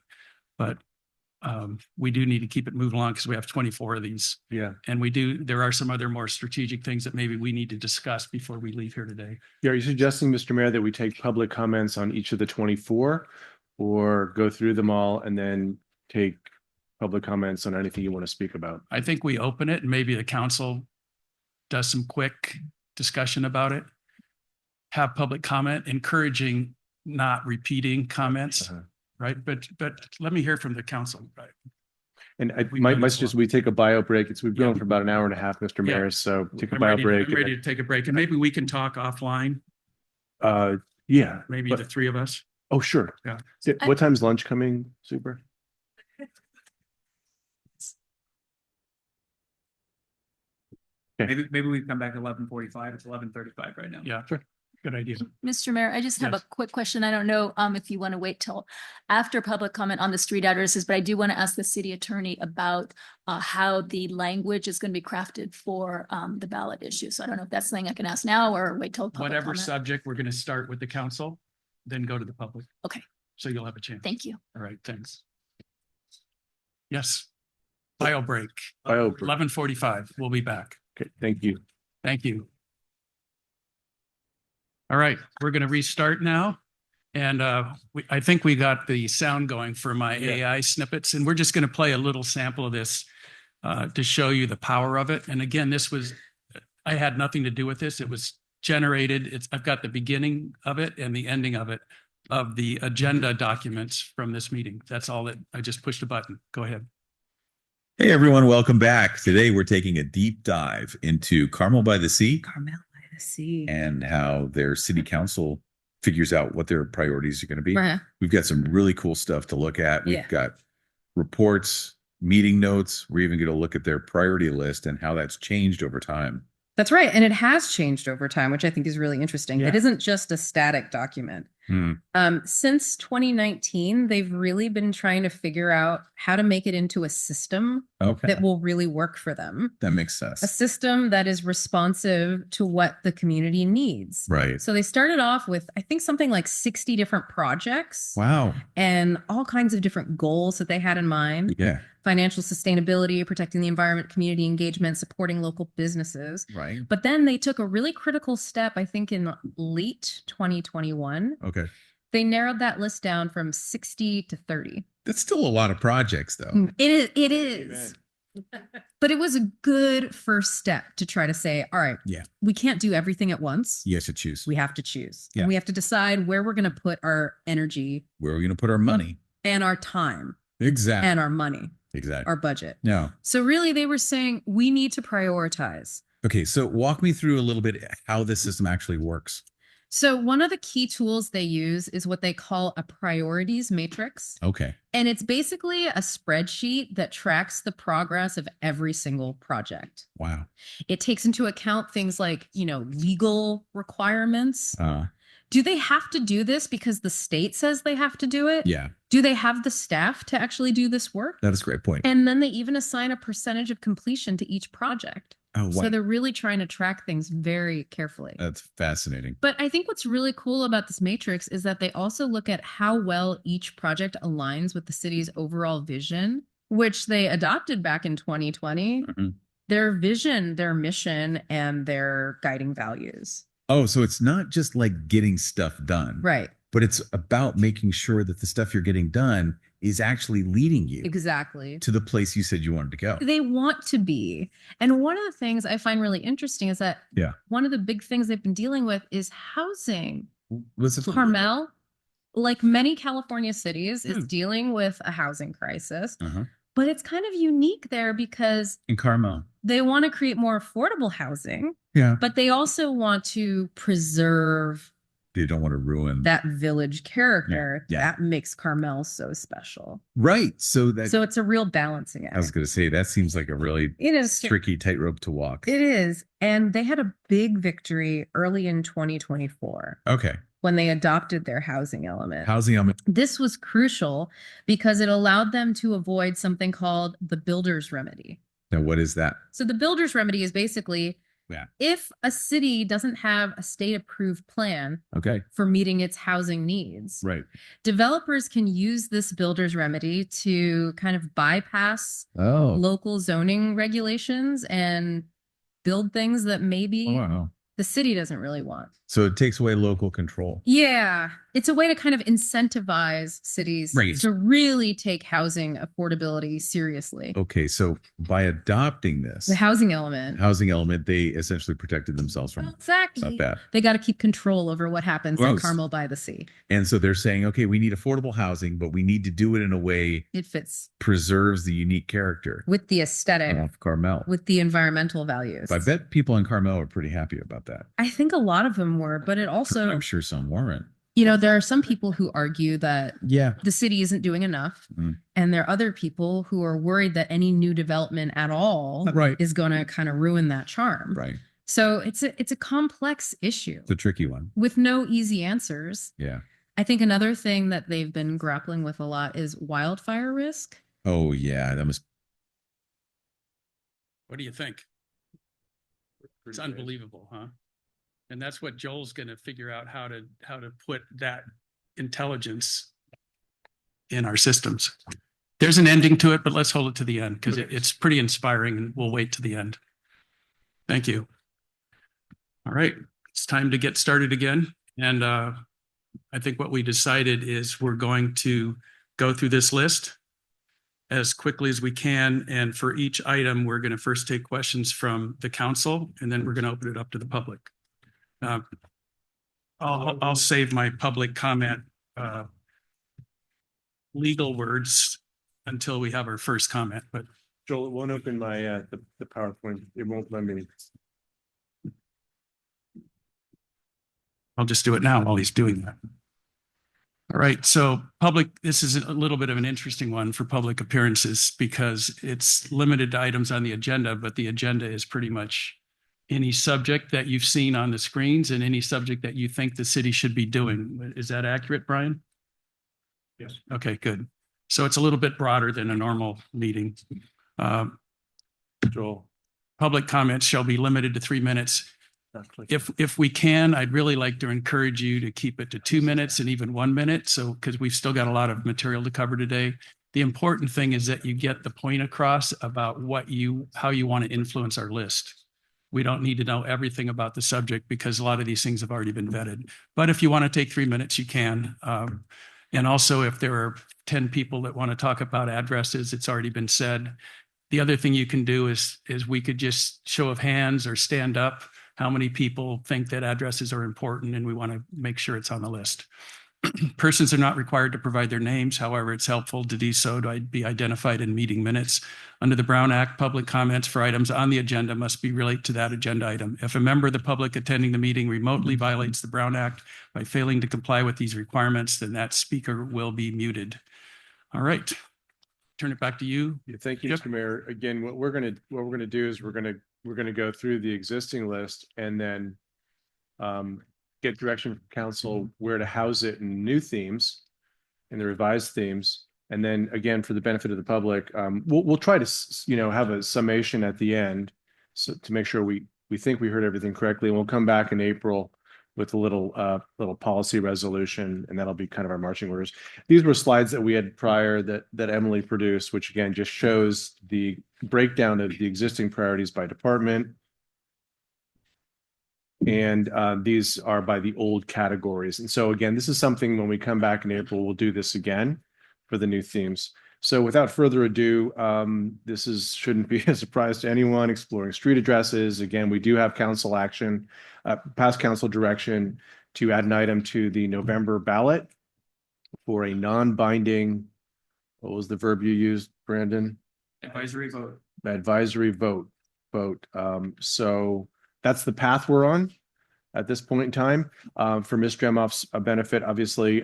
we do need to keep it moving along because we have 24 of these. Yeah. And there are some other more strategic things that maybe we need to discuss before we leave here today. Yeah. Are you suggesting, Mr. Mayor, that we take public comments on each of the 24 or go through them all and then take public comments on anything you want to speak about? I think we open it and maybe the council does some quick discussion about it. Have public comment, encouraging, not repeating comments. Right. But let me hear from the council. Right. And my suggestion, we take a bio break. We've gone for about an hour and a half, Mr. Mayor. So take a bio break. I'm ready to take a break, and maybe we can talk offline. Yeah. Maybe the three of us. Oh, sure. Yeah. What time's lunch coming? Super. Okay. Maybe we come back at 11:45. It's 11:35 right now. Yeah, sure. Good idea. Mr. Mayor, I just have a quick question. I don't know if you want to wait till after public comment on the street addresses, but I do want to ask the city attorney about how the language is going to be crafted for the ballot issue. So I don't know if that's something I can ask now or wait till public whatever comment. Subject, we're going to start with the council, then go to the public. Okay. So you'll have a chance. Thank you. All right. Thanks. Yes. Bio break. 11:45. We'll be back. Okay. Thank you. Thank you. All right, we're going to restart now. And I think we got the sound going for my AI snippets, and we're just going to play a little sample of this to show you the power of it. And again, I had nothing to do with this. It was generated. I've got the beginning of it and the ending of it, of the agenda documents from this meeting. That's all that I just pushed a button. Go ahead. Hey everyone, welcome back. Today we're taking a deep dive into Carmel-by-the-Sea. Carmel-by-the-Sea. And how their city council figures out what their priorities are going to be. Uh-huh. We've got some really cool stuff to look at. We've got reports, meeting notes. We're even going to look at their priority list and how that's changed over time. That's right. And it has changed over time, which I think is really interesting. Yeah. It isn't just a static document. Since 2019, they've really been trying to figure out how to make it into a system Okay. that will really work for them. That makes A sense. system that is responsive to what the community needs. Right. So they started off with, I think, something like 60 different projects. Wow. And all kinds of different goals that they had in mind. Yeah. Financial sustainability, protecting the environment, community engagement, supporting local businesses. Right. But then they took a really critical step, I think, in late 2021. Okay. They narrowed that list down from 60 to 30. That's still a lot of projects though. It is. But it was a good first step to try to say, all right, Yeah. we can't do everything at once. You have to choose. We have to choose. Yeah. And we have to decide where we're going to put our energy Where are we going to put our money? and our time Exactly. and our money, Exactly. our budget. No. So really they were saying we need to prioritize. Okay. So walk me through a little bit how this system actually works. So one of the key tools they use is what they call a priorities matrix. Okay. And it's basically a spreadsheet that tracks the progress of every single project. Wow. It takes into account things like, legal requirements. Do they have to do this because the state says they have to do it? Yeah. Do they have the staff to actually do this work? That is a great point. And then they even assign a percentage of completion to each project. Oh, wow. So they're really trying to track things very carefully. That's fascinating. But I think what's really cool about this matrix is that they also look at how well each project aligns with the city's overall vision, which they adopted back in 2020. Mhm. Their vision, their mission, and their guiding values. Oh, so it's not just like getting stuff done. Right. But it's about making sure that the stuff you're getting done is actually leading you Exactly. to the place you said you wanted to go. They want to be. And one of the things I find really interesting is that Yeah. one of the big things they've been dealing with is housing. Was it Carmel, like many California cities, is dealing with a housing crisis. But it's kind of unique there because in Carmel? they want to create more affordable housing, Yeah. but they also want to preserve They don't want to ruin that village character Yeah. that makes Carmel so special. Right. So that So it's a real balancing I was act. going to say that seems like a really It is tricky tightrope to walk. It is. And they had a big victory early in 2024 Okay. when they adopted their housing element. Housing element. This was crucial because it allowed them to avoid something called the builder's remedy. Now, what is that? So the builder's remedy is basically Yeah. if a city doesn't have a state approved plan Okay. for meeting its housing needs, Right. developers can use this builder's remedy to kind of bypass Oh. local zoning regulations and build things that maybe Wow. the city doesn't really want. So it takes away local control. Yeah, it's a way to kind of incentivize cities Right. to really take housing affordability seriously. Okay. So by adopting this The housing element. housing element, they essentially protected themselves from Exactly. not bad. They got to keep control over what happens in Gross. Carmel-by-the-Sea. And so they're saying, okay, we need affordable housing, but we need to do it in a way It fits preserves the unique character with the aesthetic, of Carmel. with the environmental values. I bet people in Carmel are pretty happy about that. I think a lot of them were, but it also, I'm sure some weren't. there are some people who argue that Yeah. the city isn't doing enough. Mm. And there are other people who are worried that any new development at all Right. is going to kind of ruin that charm. Right. So it's a complex issue It's a tricky one. with no easy answers. Yeah. I think another thing that they've been grappling with a lot is wildfire risk. Oh yeah. That must What do you think? It's unbelievable, huh? And that's what Joel's going to figure out how to put that intelligence in our systems. There's an ending to it, but let's hold it to the end because it's pretty inspiring and we'll wait to the end. Thank you. All right, it's time to get started again. And I think what we decided is we're going to go through this list as quickly as we can. And for each item, we're going to first take questions from the council, and then we're going to open it up to the public. I'll save my public comment legal words until we have our first comment, but Joel, it won't open my, the PowerPoint. It won't let me. I'll just do it now while he's doing that. All right, so this is a little bit of an interesting one for public appearances because it's limited to items on the agenda, but the agenda is pretty much any subject that you've seen on the screens and any subject that you think the city should be doing. Is that accurate, Brian? Yes. Okay, good. So it's a little bit broader than a normal meeting. Joel. Public comments shall be limited to 3 minutes. If we can, I'd really like to encourage you to keep it to 2 minutes and even 1 minute. So, because we've still got a lot of material to cover today. The important thing is that you get the point across about how you want to influence our list. We don't need to know everything about the subject because a lot of these things have already been vetted. But if you want to take 3 minutes, you can. And also, if there are 10 people that want to talk about addresses, it's already been said. The other thing you can do is we could just show of hands or stand up how many people think that addresses are important, and we want to make sure it's on the list. Persons are not required to provide their names. However, it's helpful to do so to be identified in meeting minutes. Under the Brown Act, public comments for items on the agenda must be related to that agenda item. If a member of the public attending the meeting remotely violates the Brown Act by failing to comply with these requirements, then that speaker will be muted. All right. Turn it back to you. Yeah, thank you, Mr. Mayor. Again, what we're gonna do is we're gonna go through the existing list and then get direction from council where to house it in new themes and the revised themes. And then again, for the benefit of the public, we'll try to have a summation at the end, so to make sure we think we heard everything correctly. And we'll come back in April with a little policy resolution, and that'll be kind of our marching orders. These were slides that we had prior that Emily produced, which again just shows the breakdown of the existing priorities by department. And these are by the old categories. And so again, this is something when we come back in April, we'll do this again for the new themes. So without further ado, this shouldn't be a surprise to anyone. Exploring street addresses. Again, we do have council action, past council direction to add an item to the November ballot for a non-binding, what was the verb you used, Brandon? Advisory vote. Advisory vote. So that's the path we're on at this point in time. For Ms. Dremoff's benefit, obviously,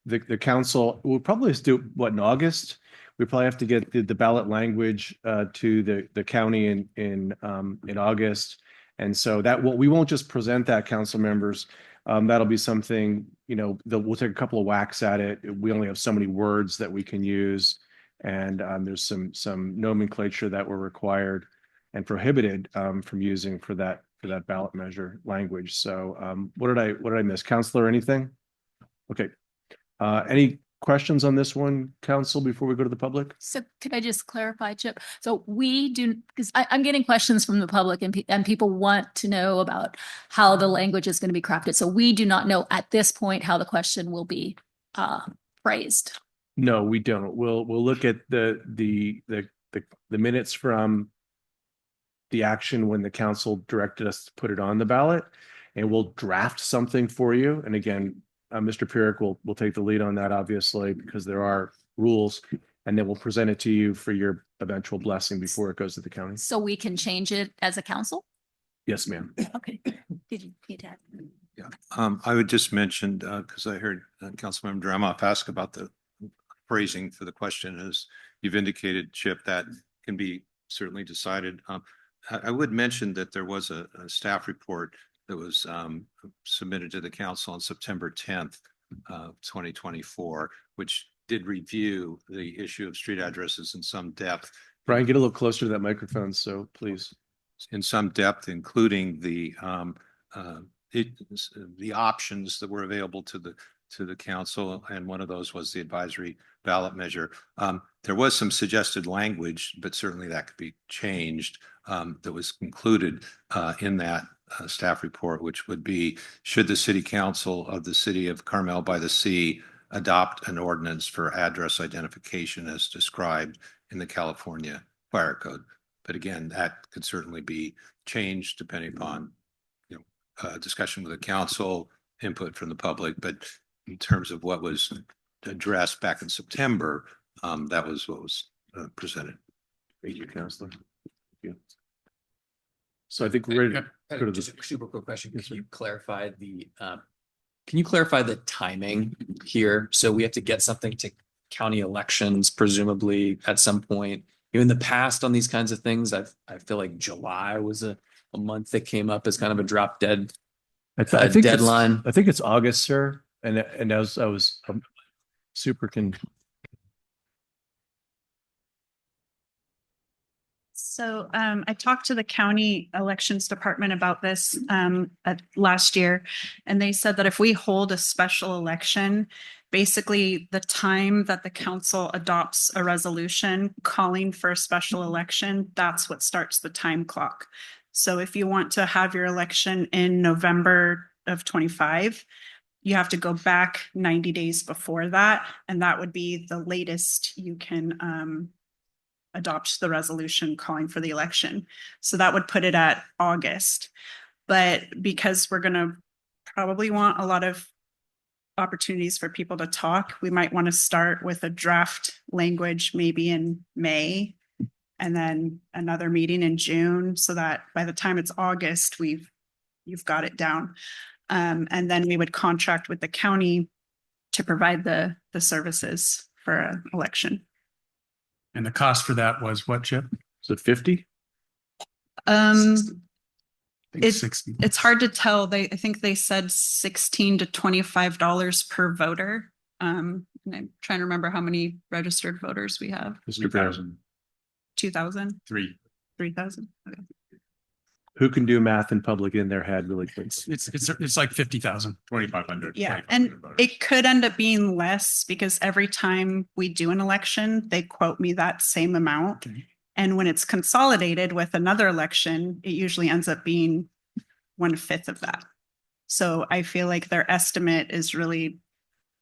the council will probably do what in August. We probably have to get the ballot language to the county in August, and so that we won't just present that, council members. That'll be something that we'll take a couple of whacks at it. We only have so many words that we can use, and there's some nomenclature that were required and prohibited from using for that ballot measure language. So what did I miss? Counselor, anything? Okay. Any questions on this one, council, before we go to the public? So could I just clarify, Chip? So we do, because I'm getting questions from the public and people want to know about how the language is going to be crafted. So we do not know at this point how the question will be phrased. No, we don't. We'll look at the minutes from the action when the council directed us to put it on the ballot, and we'll draft something for you. And again, Mr. Pierrick will take the lead on that, obviously, because there are rules, and then we'll present it to you for your eventual blessing before it goes to the county. So we can change it as a council? Yes, ma'am. Okay. Did you need to add? Yeah, I would just mention, because I heard Councilmember Dremoff ask about the phrasing for the question, as you've indicated, Chip, that can be certainly decided. I would mention that there was a staff report that was submitted to the council on September 10th, 2024, which did review the issue of street addresses in some depth. Brian, get a little closer to that microphone, so please. In some depth, including the options that were available to the council, and one of those was the advisory ballot measure. There was some suggested language, but certainly that could be changed. That was included in that staff report, which would be: should the city council of the city of Carmel-by-the-Sea adopt an ordinance for address identification as described in the California Fire Code? But again, that could certainly be changed depending upon discussion with the council, input from the public. But in terms of what was addressed back in September, that was what was presented. Thank you, Councilor. Thank you. So I think we're ready to go to Just a super quick question. Yes, Can you clarify the timing here? So we have to get something to county elections, presumably at some point in the past on these kinds of things, I feel like July was a month that came up as kind of a drop dead I think deadline. I think it's August, sir. And I was super So I talked to the county elections department about this last year, and they said that if we hold a special election, basically the time that the council adopts a resolution calling for a special election, that's what starts the time clock. So if you want to have your election in November of 25, you have to go back 90 days before that, and that would be the latest you can adopt the resolution calling for the election. So that would put it at August. But because we're going to probably want a lot of opportunities for people to talk, we might want to start with a draft language maybe in May, and then another meeting in June, so that by the time it's August, you've got it down. And then we would contract with the county to provide the services for an election. And the cost for that was what, Chip? Is it 50? It's 60. It's hard to tell. I think they said $16 to $25 per voter. And I'm trying to remember how many registered voters we have. 3,000. 2,000? 3,000. Okay. Who can do math in public in their head really quick? It's like 50,000. 2,500. Yeah, and it could end up being less because every time we do an election, they quote me that same amount. Okay. And when it's consolidated with another election, it usually ends up being 1/5 of that. So I feel like their estimate is really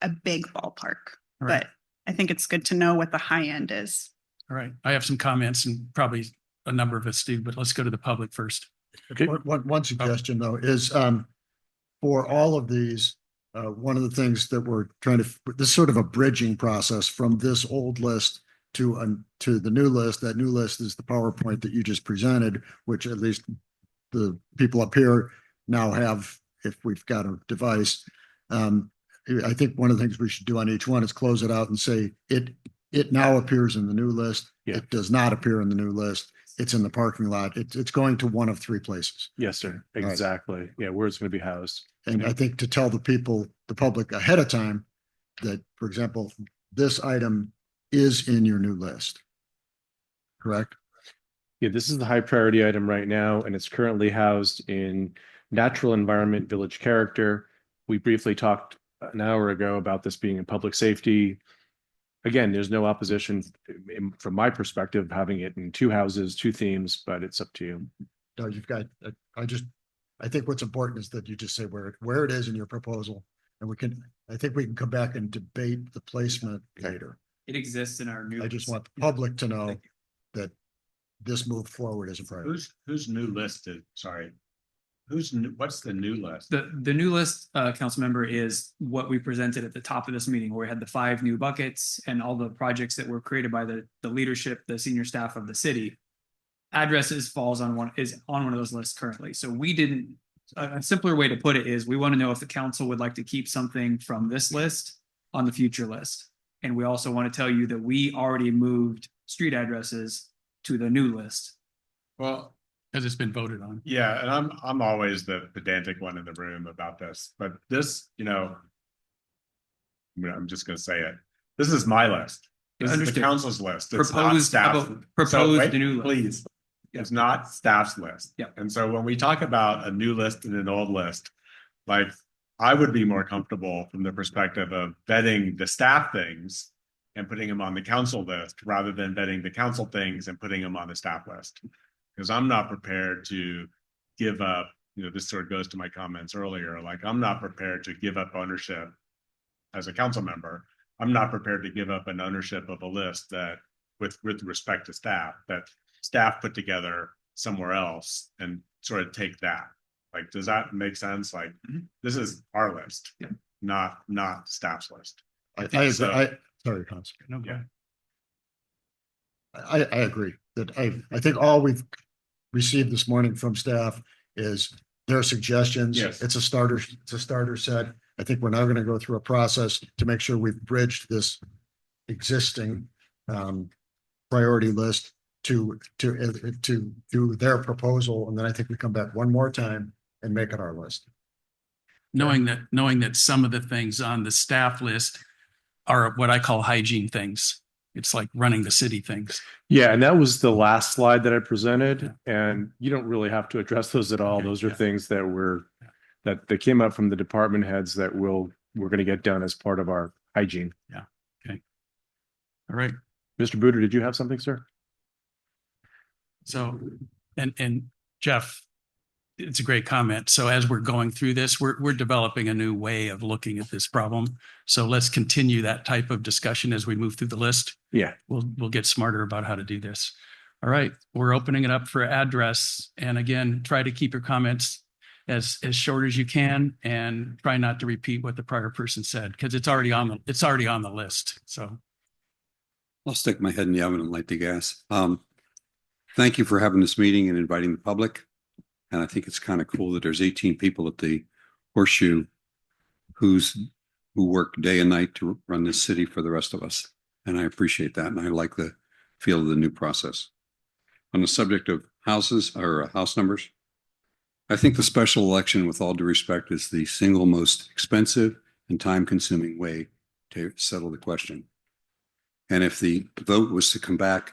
a big ballpark, Right. but I think it's good to know what the high end is. All right. I have some comments and probably a number of us do, but let's go to the public first. Okay. One suggestion though is for all of these, one of the things that we're trying to, this is sort of a bridging process from this old list to the new list. That new list is the PowerPoint that you just presented, which at least the people up here now have, if we've got a device. I think one of the things we should do on each one is close it out and say it now appears in the new list. Yeah. It does not appear in the new list. It's in the parking lot. It's going to one of 3 places. Yes, sir. Exactly. Yeah, where it's going to be housed. And I think to tell the public ahead of time that, for example, this item is in your new list. Correct? Yeah, this is the high priority item right now, and it's currently housed in natural environment, village character. We briefly talked an hour ago about this being in public safety. Again, there's no opposition from my perspective, having it in 2 houses, 2 themes, but it's up to you. No, you've got, I think what's important is that you just say where it is in your proposal. And I think we can come back and debate the placement later. It exists in our new. I just want the public to know that this moved forward as a priority. Who's new listed? Sorry. What's the new list? The new list, council member, is what we presented at the top of this meeting, where we had the 5 new buckets and all the projects that were created by the leadership, the senior staff of the city. Addresses falls on one of those lists currently. So we didn't, a simpler way to put it is we want to know if the council would like to keep something from this list on the future list. And we also want to tell you that we already moved street addresses to the new list. Well, because it's been voted on. Yeah, and I'm always the pedantic one in the room about this, but this, I'm just going to say it. This is my list. This is the council's list. It's not staff. Proposed new list. Please. It's not staff's list. Yeah. And so when we talk about a new list and an old list, like I would be more comfortable from the perspective of vetting the staff things and putting them on the council list rather than vetting the council things and putting them on the staff list. Because I'm not prepared to give up, this sort of goes to my comments earlier, like I'm not prepared to give up ownership as a council member. I'm not prepared to give up an ownership of a list that with respect to staff, that staff put together somewhere else and sort of take that. Like, does that make sense? Like, this is our list, not staff's list. Sorry, Council. No, go ahead. I agree that I think all we've received this morning from staff is their suggestions. Yes. It's a starter set. I think we're now going to go through a process to make sure we've bridged this existing priority list to do their proposal, and then I think we come back one more time and make it our list. Knowing that some of the things on the staff list are what I call hygiene things. It's like running the city things. Yeah, and that was the last slide that I presented, and you don't really have to address those at all. Okay, Those are yeah. things that came up from the department heads that we're going to get done as part of our hygiene. Yeah. Okay. All right. Mr. Booter, did you have something, sir? So, and Jeff, it's a great comment. So as we're going through this, we're developing a new way of looking at this problem. So let's continue that type of discussion as we move through the list. Yeah. We'll get smarter about how to do this. All right, we're opening it up for address. And again, try to keep your comments as short as you can and try not to repeat what the prior person said, because it's already on the list. So I'll stick my head in the oven and light the gas. Thank you for having this meeting and inviting the public. And I think it's kind of cool that there's 18 people at the Horseshoe who work day and night to run this city for the rest of us. And I appreciate that. And I like the feel of the new process. On the subject of houses or house numbers, I think the special election, with all due respect, is the single most expensive and time-consuming way to settle the question. And if the vote was to come back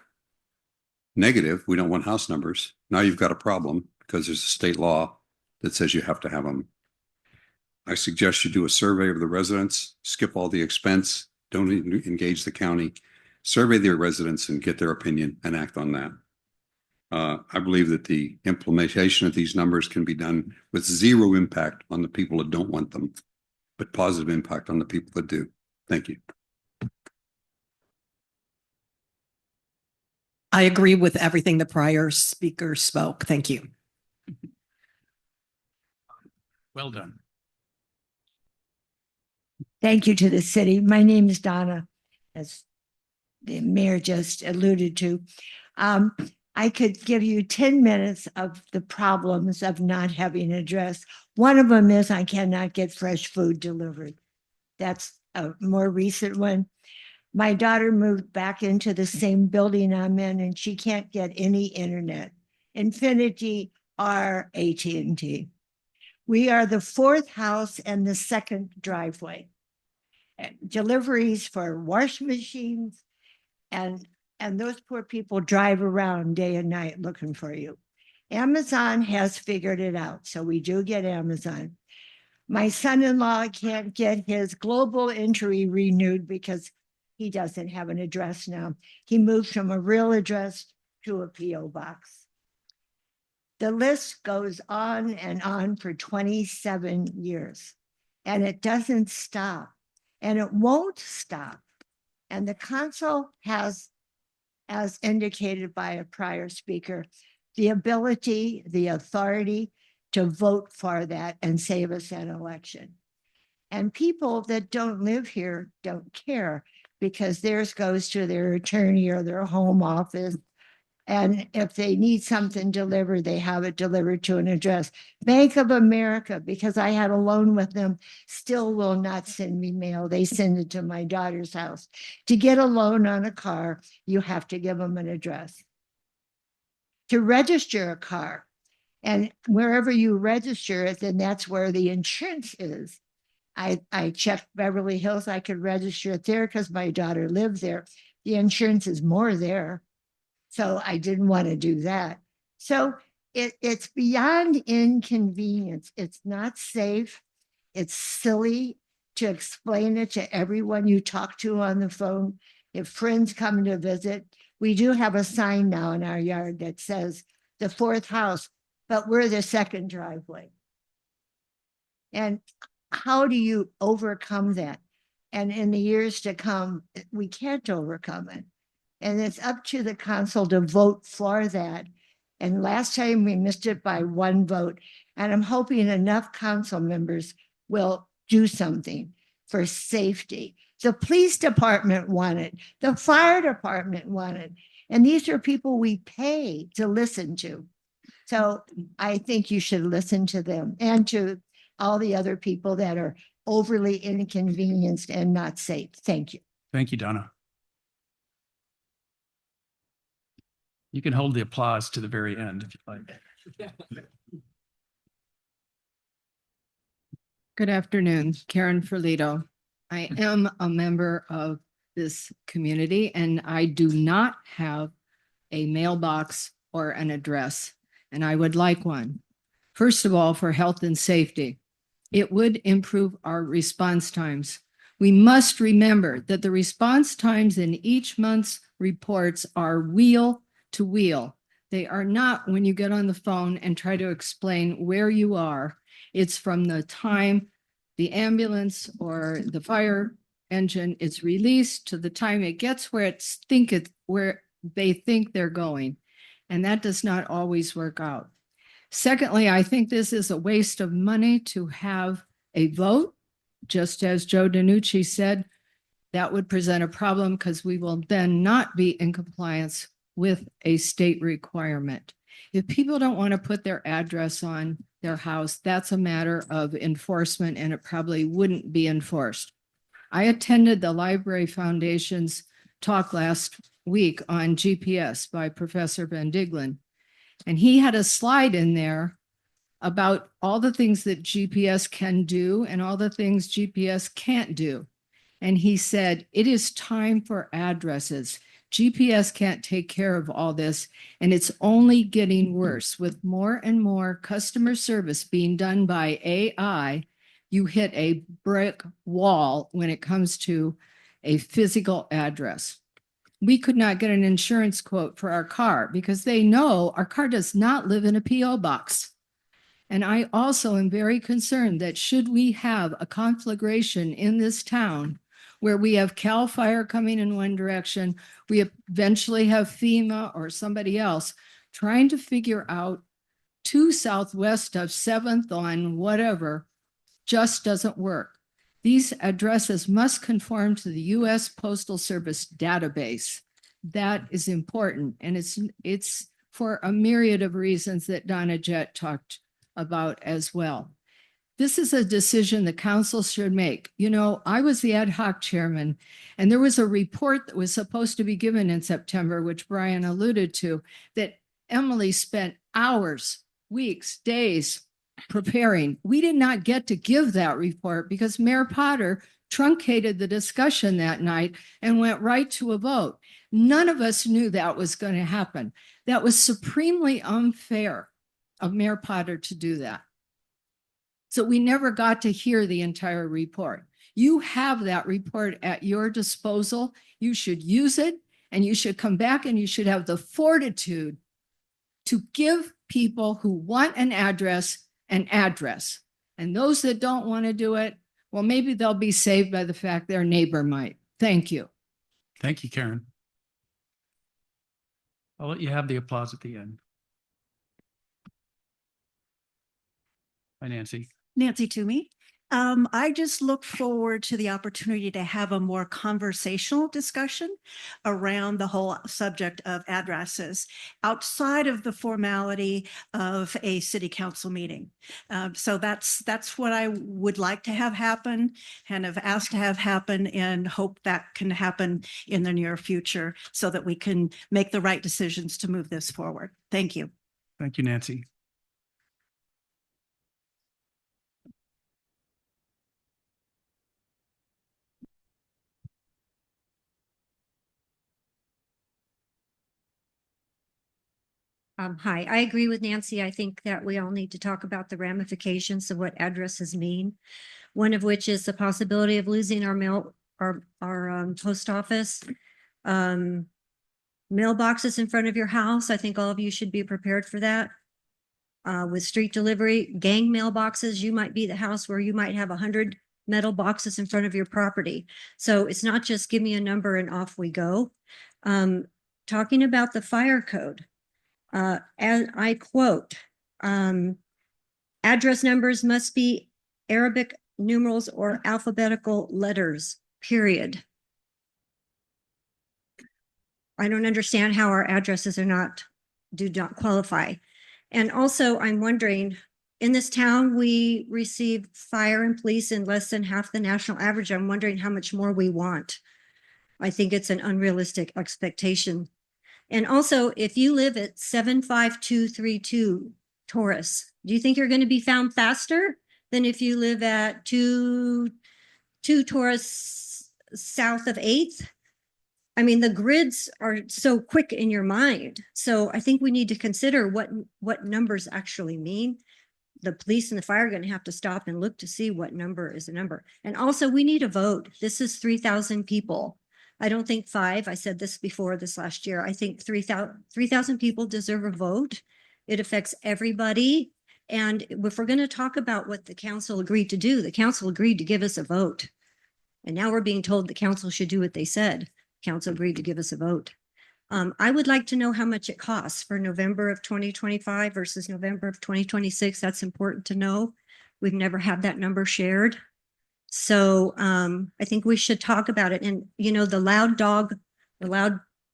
negative, we don't want house numbers, now you've got a problem because there's a state law that says you have to have them. I suggest you do a survey of the residents, skip all the expense, don't engage the county, survey their residents and get their opinion and act on that. I believe that the implementation of these numbers can be done with zero impact on the people that don't want them, but positive impact on the people that do. Thank you. I agree with everything the prior speaker spoke. Thank you. well done. Thank you to the city. My name is Donna, as the mayor just alluded to. I could give you 10 minutes of the problems of not having an address. One of them is I cannot get fresh food delivered. That's a more recent one. My daughter moved back into the same building I'm in, and she can't get any internet. Infinity or AT&T. We are the fourth house and the second driveway. Deliveries for washing machines, and those poor people drive around day and night looking for you. Amazon has figured it out, so we do get Amazon. My son-in-law can't get his global entry renewed because he doesn't have an address now. He moved from a real address to a P.O. box. The list goes on and on for 27 years, and it doesn't stop, and it won't stop. And the council has, as indicated by a prior speaker, the ability, the authority to vote for that and save us an election. And people that don't live here don't care, because theirs goes to their attorney or their home office. And if they need something delivered, they have it delivered to an address. Bank of America, because I had a loan with them, still will not send me mail. They send it to my daughter's house. To get a loan on a car, you have to give them an address. To register a car, and wherever you register it, then that's where the insurance is. I checked Beverly Hills. I could register it there because my daughter lived there. The insurance is more there. So I didn't want to do that. So it's beyond inconvenience. It's not safe. It's silly to explain it to everyone you talk to on the phone. If friends come to visit, we do have a sign now in our yard that says the fourth house, but we're the second driveway. And how do you overcome that? And in the years to come, we can't overcome it. And it's up to the council to vote for that. And last time we missed it by one vote. And I'm hoping enough council members will do something for safety. The police department wanted, the fire department wanted, and these are people we pay to listen to. So I think you should listen to them and to all the other people that are overly inconvenienced and not safe. Thank you. Thank you, Donna. You can hold the applause to the very end if you like. Good afternoon, Karen Ferlito. I am a member of this community and I do not have a mailbox or an address, and I would like one. First of all, for health and safety, it would improve our response times. We must remember that the response times in each month's reports are wheel to wheel. They are not when you get on the phone and try to explain where you are. It's from the time the ambulance or the fire engine is released to the time it gets where where they think they're going. And that does not always work out. Secondly, I think this is a waste of money to have a vote. Just as Joe DiNucci said, that would present a problem because we will then not be in compliance with a state requirement. If people don't want to put their address on their house, that's a matter of enforcement and it probably wouldn't be enforced. I attended the Library Foundation's talk last week on GPS by Professor Van Diglen, and he had a slide in there about all the things that GPS can do and all the things GPS can't do. And he said, it is time for addresses. GPS can't take care of all this, and it's only getting worse. With more and more customer service being done by AI, you hit a brick wall when it comes to a physical address. We could not get an insurance quote for our car because they know our car does not live in a PO box. And I also am very concerned that should we have a conflagration in this town where we have CAL FIRE coming in one direction, we eventually have FEMA or somebody else trying to figure out 2 southwest of 7th on whatever just doesn't work. These addresses must conform to the U.S. Postal Service database. That is important, and it's for a myriad of reasons that Donna Jett talked about as well. This is a decision the council should make. You know, I was the ad hoc chairman, and there was a report that was supposed to be given in September, which Brian alluded to, that Emily spent hours, weeks, days preparing. We did not get to give that report because Mayor Potter truncated the discussion that night and went right to a vote. None of us knew that was going to happen. That was supremely unfair of Mayor Potter to do that. So we never got to hear the entire report. You have that report at your disposal. You should use it, and you should come back and you should have the fortitude to give people who want an address. And those that don't want to do it, well, maybe they'll be saved by the fact their neighbor might. Thank you. Thank you, Karen. I'll let you have the applause at the end. Hi, Nancy. Nancy Toomey. I just look forward to the opportunity to have a more conversational discussion around the whole subject of addresses outside of the formality of a city council meeting. So that's what I would like to have happen and have asked to have happen, and hope that can happen in the near future so that we can make the right decisions to move this forward. Thank you. Thank you, Nancy. Hi, I agree with Nancy. I think that we all need to talk about the ramifications of what addresses mean. One of which is the possibility of losing our post office. Mailboxes in front of your house. I think all of you should be prepared for that. With street delivery, gang mailboxes, you might be the house where you might have 100 metal boxes in front of your property. So it's not just give me a number and off we go. Talking about the fire code. And I quote, address numbers must be Arabic numerals or alphabetical letters, period. I don't understand how our addresses do not qualify. And also I'm wondering, in this town, we receive fire and police in less than half the national average. I'm wondering how much more we want. I think it's an unrealistic expectation And also, if you live at 75232 Taurus, do you think you're going to be found faster than if you live at 2 Taurus south of 8th? I mean, the grids are so quick in your mind. So I think we need to consider what numbers actually mean. The police and the fire are going to have to stop and look to see what number is a number. And also, we need a vote. This is 3,000 people. I don't think 5. I said this before this last year. I think 3,000 people deserve a vote. It affects everybody. And if we're going to talk about what the council agreed to do, the council agreed to give us a vote. And now we're being told the council should do what they said. Council agreed to give us a vote. I would like to know how much it costs for November of 2025 versus November of 2026. That's important to know. We've never had that number shared. So I think we should talk about it. And, you know, the loud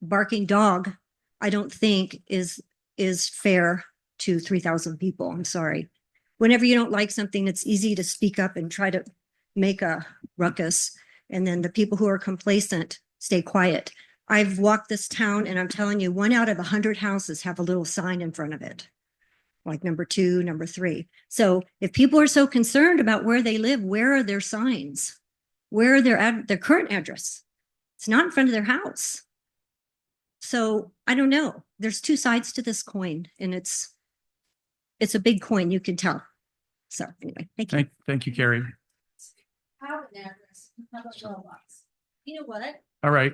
barking dog, I don't think is fair to 3,000 people. I'm sorry. Whenever you don't like something, it's easy to speak up and try to make a ruckus. And then the people who are complacent stay quiet. I've walked this town and I'm telling you, 1 out of 100 houses have a little sign in front of it, like number 2, number 3. So if people are so concerned about where they live, where are their signs? Where are their current address? It's not in front of their house. So I don't know. There's 2 sides to this coin, and it's a big coin, you can tell. So anyway, thank you. Thank you, Carrie. Have an address. How about mailbox? You know what? All right.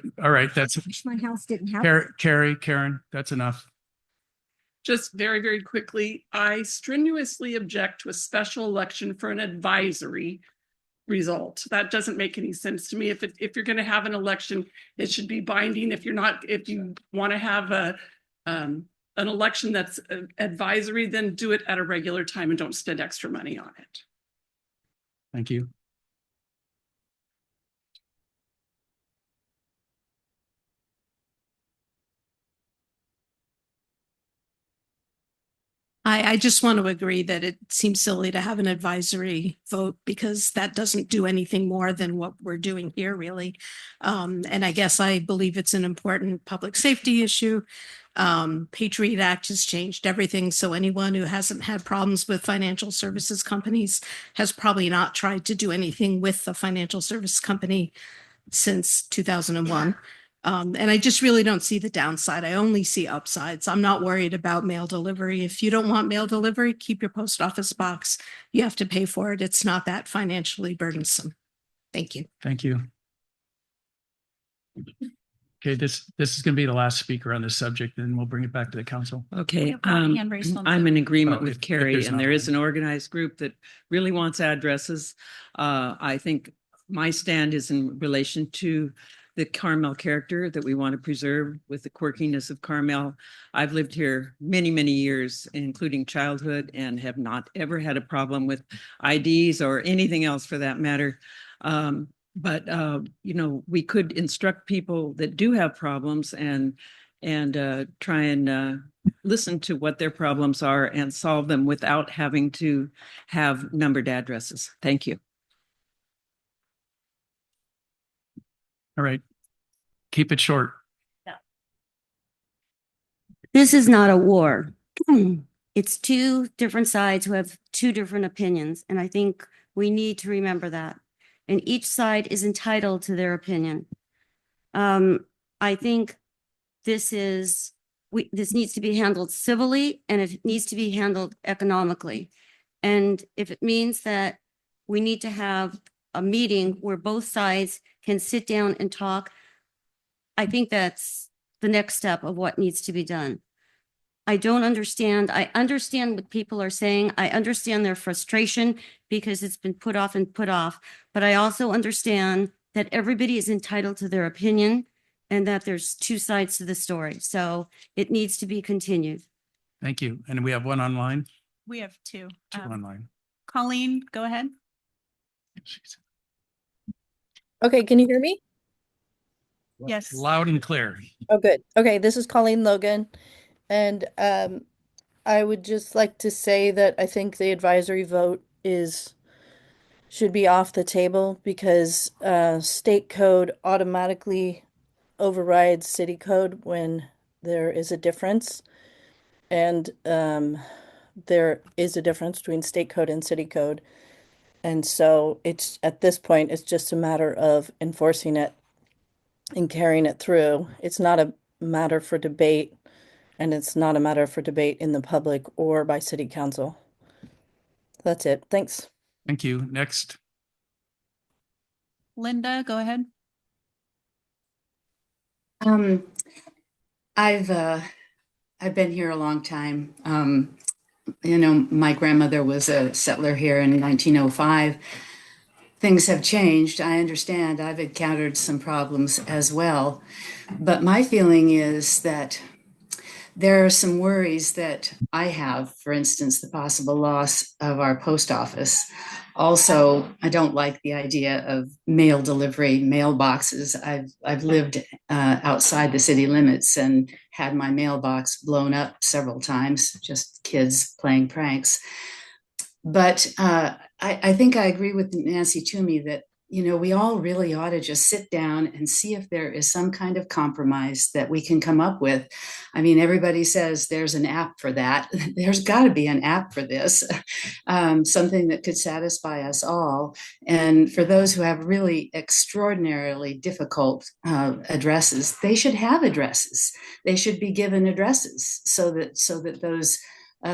That's Wish my house didn't have. Karen, that's enough. Just very, very quickly, I strenuously object to a special election for an advisory result. That doesn't make any sense to me. If you're going to have an election, it should be binding. If you want to have an election that's advisory, then do it at a regular time and don't spend extra money on it. Thank you. I just want to agree that it seems silly to have an advisory vote because that doesn't do anything more than what we're doing here, really. And I guess I believe it's an important public safety issue. Patriot Act has changed everything. So anyone who hasn't had problems with financial services companies has probably not tried to do anything with the financial service company since 2001. And I just really don't see the downside. I only see upsides. I'm not worried about mail delivery. If you don't want mail delivery, keep your post office box. You have to pay for it. It's not that financially burdensome. Thank you. Thank you. Okay, this is going to be the last speaker on this subject, and we'll bring it back to the council. Okay, hand raised on I'm in agreement Oh, with if Carrie, there's and not there is one. an organized group that really wants addresses. I think my stand is in relation to the Carmel character that we want to preserve with the quirkiness of Carmel. I've lived here many, many years, including childhood, and have not ever had a problem with IDs or anything else for that matter. But you know, we could instruct people that do have problems and try and listen to what their problems are and solve them without having to have numbered addresses. Thank you. All right. Keep it short. This is not a war. It's 2 different sides who have 2 different opinions. And I think we need to remember that. And each side is entitled to their opinion. I think this needs to be handled civilly, and it needs to be handled economically. And if it means that we need to have a meeting where both sides can sit down and talk, I think that's the next step of what needs to be done. I don't understand. I understand what people are saying. I understand their frustration because it's been put off and put off. But I also understand that everybody is entitled to their opinion and that there's 2 sides to the story. So it needs to be continued. Thank you. And we have one online. We have 2. Two online. Colleen, go ahead. Okay, can you hear me? Yes. Loud and clear. Oh, good. Okay, this is Colleen Logan. And I would just like to say that I think the advisory vote should be off the table because state code automatically overrides city code when there is a difference. And there is a difference between state code and city code. And so it's at this point, it's just a matter of enforcing it and carrying it through. It's not a matter for debate, and it's not a matter for debate in the public or by city council. That's it. Thanks. Thank you. Next. Linda, go ahead. I've been here a long time. My grandmother was a settler here in 1905. Things have changed. I understand. I've encountered some problems as well. But my feeling is that there are some worries that I have, for instance, the possible loss of our post office. Also, I don't like the idea of mail delivery, mailboxes. I've lived outside the city limits and had my mailbox blown up several times, just kids playing pranks. But I think I agree with Nancy Toomey that, we all really ought to just sit down and see if there is some kind of compromise that we can come up with. I mean, everybody says there's an app for that. There's got to be an app for this, something that could satisfy us all. And for those who have really extraordinarily difficult addresses, they should have addresses. They should be given addresses so that those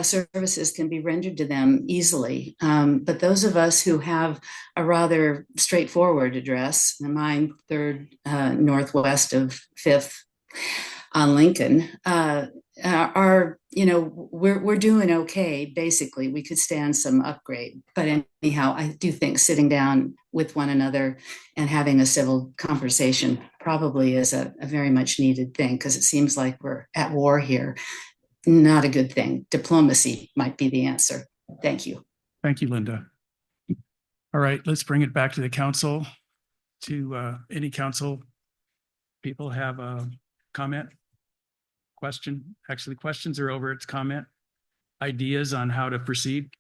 services can be rendered to them easily. But those of us who have a rather straightforward address, mine 3rd northwest of 5th on Lincoln, we're doing okay. Basically, we could stand some upgrade. But anyhow, I do think sitting down with one another and having a civil conversation probably is a very much needed thing, because it seems like we're at war here. Not a good thing. Diplomacy might be the answer. Thank you. Thank you, Linda. All right, let's bring it back to the council. To any council people have a comment, question? Actually, questions are over. It's comment, ideas on how to proceed.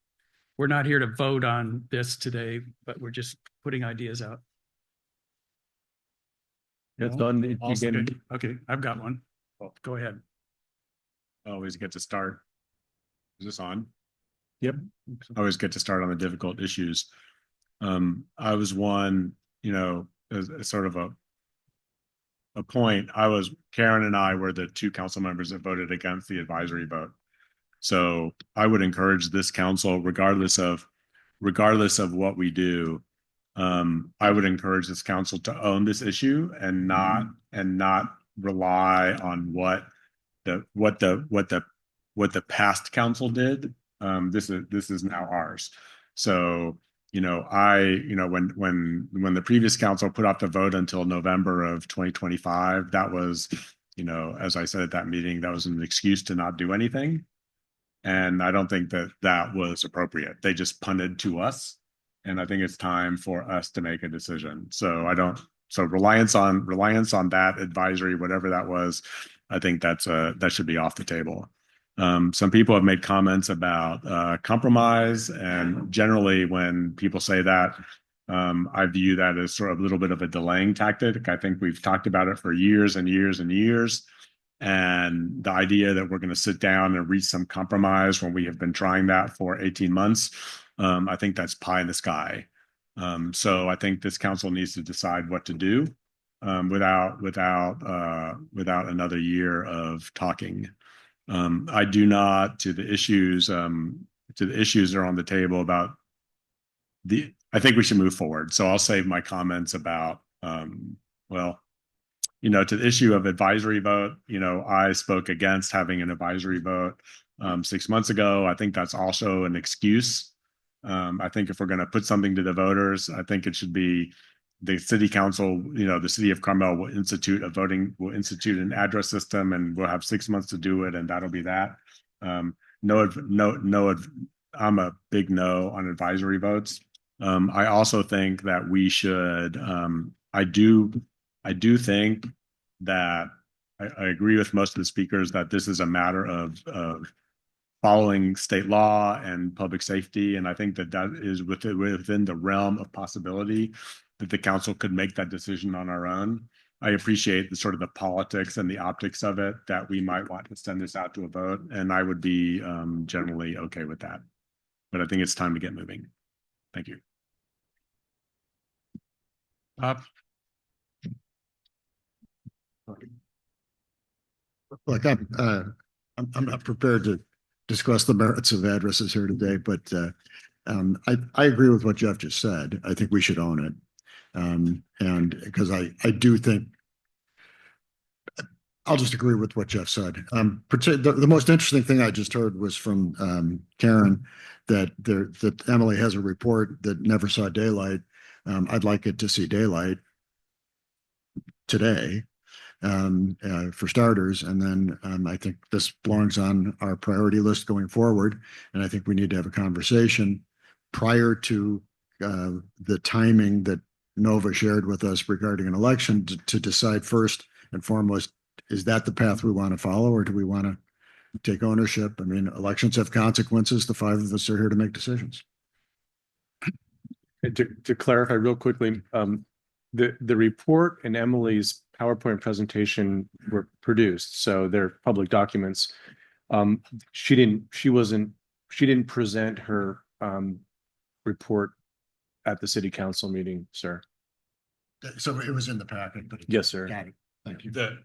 We're not here to vote on this today, but we're just putting ideas out. It's done. Okay, I've got one. Go ahead. Always get to start. Is this on? Yep. Always get to start on the difficult issues. I was one, as sort of a point. Karen and I were the 2 council members that voted against the advisory vote. So I would encourage this council, regardless of what we do, I would encourage this council to own this issue and not rely on what the past council did. This is now ours. So, when the previous council put off the vote until November of 2025, that was, as I said at that meeting, that was an excuse to not do anything. And I don't think that was appropriate. They just punted to us. And I think it's time for us to make a decision. So reliance on that advisory, whatever that was, I think that should be off the table. Some people have made comments about compromise, and generally when people say that, I view that as sort of a little bit of a delaying tactic. I think we've talked about it for years and years and years. And the idea that we're going to sit down and reach some compromise when we have been trying that for 18 months, I think that's pie in the sky. So I think this council needs to decide what to do without another year of talking. I do not to the issues that are on the table about I think we should move forward. So I'll save my comments about to the issue of advisory vote. I spoke against having an advisory vote 6 months ago. I think that's also an excuse. I think if we're going to put something to the voters, I think it should be the city council, the city of Carmel will institute an address system, and we'll have 6 months to do it. And that'll be that. No, I'm a big no on advisory votes. I also think that we should, I do think that I agree with most of the speakers that this is a matter of following state law and public safety. And I think that is within the realm of possibility that the council could make that decision on our own. I appreciate the sort of the politics and the optics of it, that we might want to send this out to a vote, and I would be generally okay with that. But I think it's time to get moving. Thank you. Look, I'm not prepared to discuss the merits of addresses here today, but I agree with what Jeff just said. I think we should own it. And because I do think, I'll just agree with what Jeff said. The most interesting thing I just heard was from Karen, that Emily has a report that never saw daylight. I'd like it to see daylight today, for starters. And then I think this belongs on our priority list going forward. And I think we need to have a conversation prior to the timing that Nova shared with us regarding an election to decide first and foremost, is that the path we want to follow, or do we want to take ownership? I mean, elections have consequences. The five of us are here to make decisions. To clarify real quickly, the report and Emily's PowerPoint presentation were produced, so they're public documents. She didn't present her report at the city council meeting, sir. So it was in the packet, but yes, sir. Thank you. The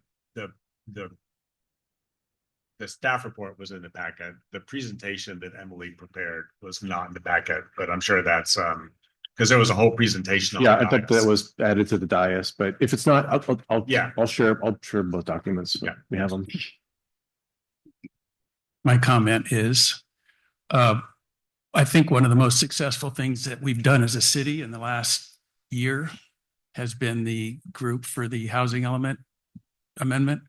staff report was in the packet. The presentation that Emily prepared was not in the packet, but I'm sure that's because there was a whole presentation on Yeah, the I think dais. that was added to the dais, but if it's not, Yeah. I'll share both documents. Yeah. We have them. My comment is, I think one of the most successful things that we've done as a city in the last year has been the group for the housing element amendment.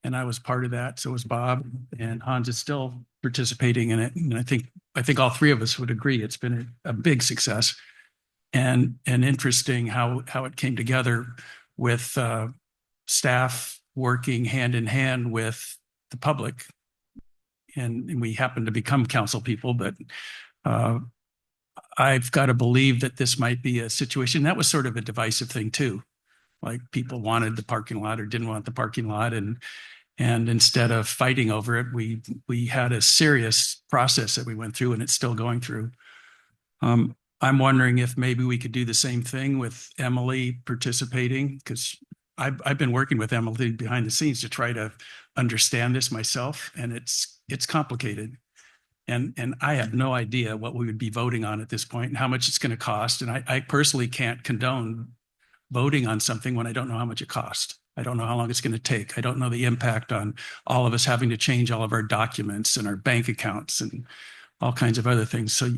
And I was part of that. So was Bob, and Hans is still participating in it. And I think all three of us would agree it's been a big success, and interesting how it came together with staff working hand in hand with the public. And we happen to become council people, but I've got to believe that this might be a situation that was sort of a divisive thing too. Like people wanted the parking lot or didn't want the parking lot, and instead of fighting over it, we had a serious process that we went through, and it's still going through. I'm wondering if maybe we could do the same thing with Emily participating, because I've been working with Emily behind the scenes to try to understand this myself, and it's complicated. And I have no idea what we would be voting on at this point and how much it's going to cost. And I personally can't condone voting on something when I don't know how much it costs. I don't know how long it's going to take. I don't know the impact on all of us having to change all of our documents and our bank accounts and all kinds of other things. So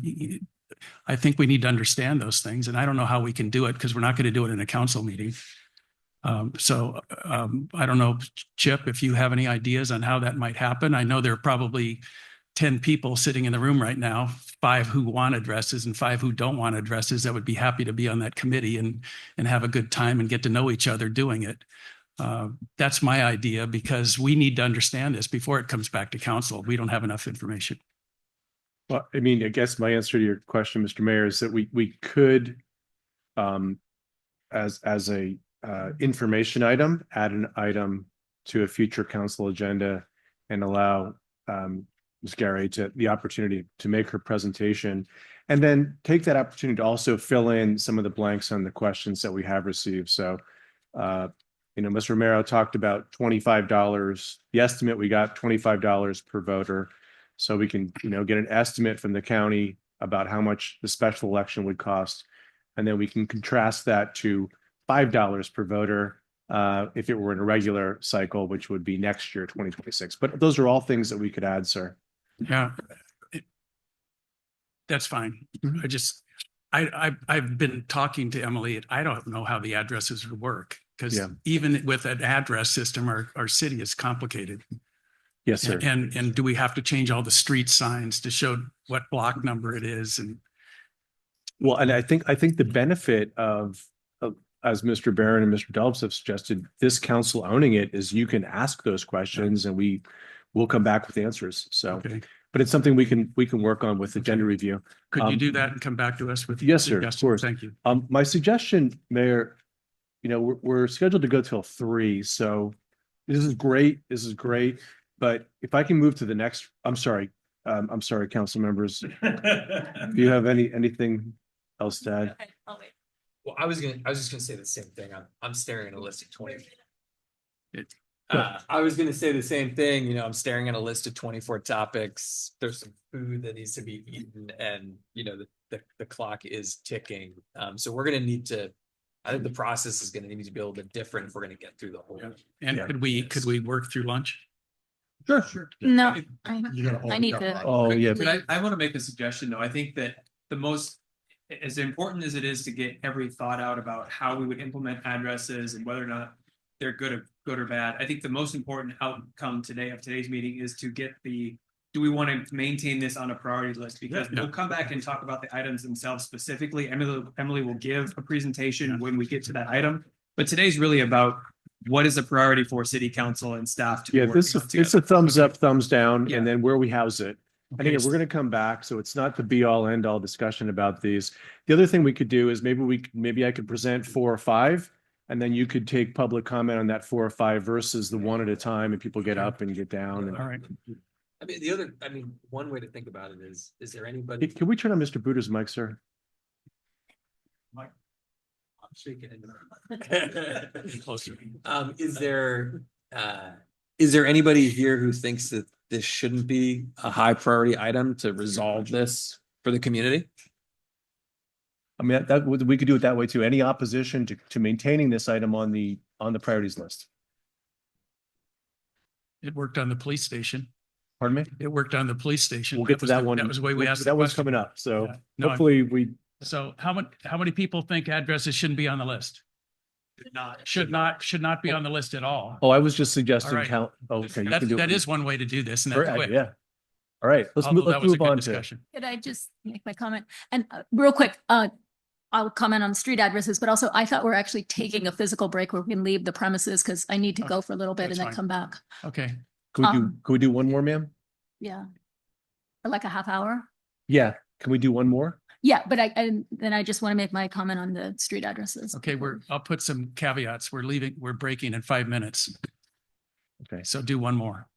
I think we need to understand those things. And I don't know how we can do it, because we're not going to do it in a council meeting. I don't know, Chip, if you have any ideas on how that might happen. I know there are probably 10 people sitting in the room right now, 5 who want addresses and 5 who don't want addresses, that would be happy to be on that committee and have a good time and get to know each other doing it. That's my idea, because we need to understand this before it comes back to council. We don't have enough information. Well, I mean, I guess my answer to your question, Mr. Mayor, is that we could, as a information item, add an item to a future council agenda and allow Ms. Gary the opportunity to make her presentation, and then take that opportunity to also fill in some of the blanks on the questions that we have received. So, Ms. Romero talked about $25. The estimate we got $25 per voter. So we can, get an estimate from the county about how much the special election would cost. And then we can contrast that to $5 per voter if it were in a regular cycle, which would be next year, 2026. But those are all things that we could add, sir. Yeah, that's fine. I've been talking to Emily. I don't know how the addresses would work, because even with an address system, our city is complicated. Yes, sir. And do we have to change all the street signs to show what block number it is? And well, and I think the benefit of as Mr. Barron and Mr. Delps have suggested, this council owning it is you can ask those questions and we'll come back with answers. So, but it's something we can work on with agenda review. Could you do that and come back to us with? Yes, sir. Of course. Thank you. My suggestion, Mayor, we're scheduled to go till 3, so this is great. This is great. But if I can move to the next, I'm sorry, council members. If you have anything else to add? Well, I was just gonna say the same thing. I'm staring at a list of 20. I was gonna say the same thing. I'm staring at a list of 24 topics. There's some food that needs to be eaten, and the clock is ticking. So we're gonna need to. I think the process is gonna need to be a little bit different if we're gonna get through the whole. And could we work through lunch? Sure. No, I need to. Oh, yeah. But I want to make a suggestion, though. I think that the most, as important as it is to get every thought out about how we would implement addresses and whether or not they're good or bad, I think the most important outcome of today's meeting is to get do we want to maintain this on a priority list? Because we'll come back and talk about the items themselves specifically. Emily will give a presentation when we get to that item. But today's really about what is a priority for city council and staff to. Yeah, it's a thumbs up, thumbs down, Yeah. and then where we house it. I think Okay. we're going to come back, so it's not the be all end all discussion about these. The other thing we could do is maybe I could present 4 or 5, and then you could take public comment on that 4 or 5 versus the one at a time, and people get up and get down. And All right. One way to think about it is there anybody? Can we turn on Mr. Buda's mic, sir? I'm shaking. Closer. Is there anybody here who thinks that this shouldn't be a high priority item to resolve this for the community? I mean, we could do it that way too. Any opposition to maintaining this item on the priorities list? It worked on the police station. Pardon me? It worked on the police station. We'll get to that one. That was the way we asked. That one's coming up. So Yeah. No, hopefully So how many people think addresses shouldn't be on the list? Should not be on the list at all. Oh, I was just suggesting All right. count. Oh, okay. You can do That it. is one way to do this, and that's Correct, quick. yeah. All right, let's Although that was a move good on to. discussion. Could I just make my comment? And real quick, I'll comment on street addresses, but also I thought we're actually taking a physical break where we can leave the premises because I need to go for a little bit and that's then fine. come back. Okay. Can we do one more, ma'am? Yeah. Like a half hour. Yeah. Can we do one more? Yeah, but then I just want to make my comment on the street addresses. Okay, I'll put some caveats. We're breaking in 5 minutes. Okay. So do one more.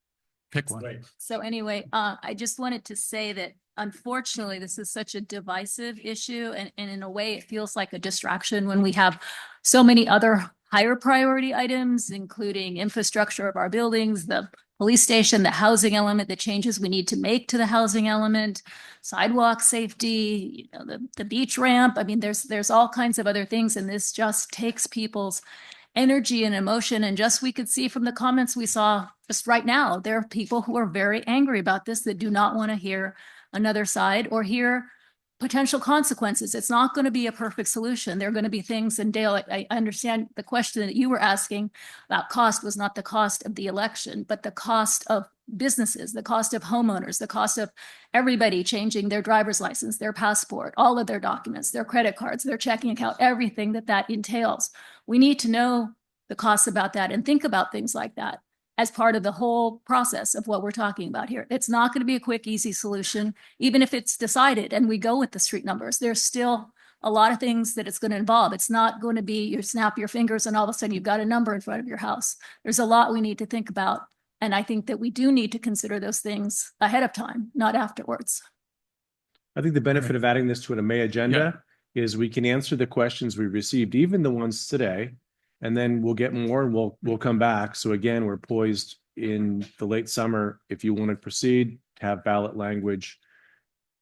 Pick one. So anyway, I just wanted to say that unfortunately, this is such a divisive issue and in a way it feels like a distraction when we have so many other higher priority items, including infrastructure of our buildings, the police station, the housing element, the changes we need to make to the housing element, sidewalk safety, the beach ramp. I mean, there's all kinds of other things, and this just takes people's energy and emotion. And just we could see from the comments we saw just right now, there are people who are very angry about this that do not want to hear another side or hear potential consequences. It's not going to be a perfect solution. There are going to be things, and Dale, I understand the question that you were asking about cost was not the cost of the election, but the cost of businesses, the cost of homeowners, the cost of everybody changing their driver's license, their passport, all of their documents, their credit cards, their checking account, everything that entails. We need to know the costs about that and think about things like that as part of the whole process of what we're talking about here. It's not going to be a quick, easy solution, even if it's decided and we go with the street numbers. There's still a lot of things that it's going to involve. It's not going to be you snap your fingers and all of a sudden you've got a number in front of your house. There's a lot we need to think about. And I think that we do need to consider those things ahead of time, not afterwards. I think the benefit of adding this to an May agenda is we can answer the questions we received, even the ones today, and then we'll get more and we'll come back. So again, we're poised in the late summer, if you want to proceed, to have ballot language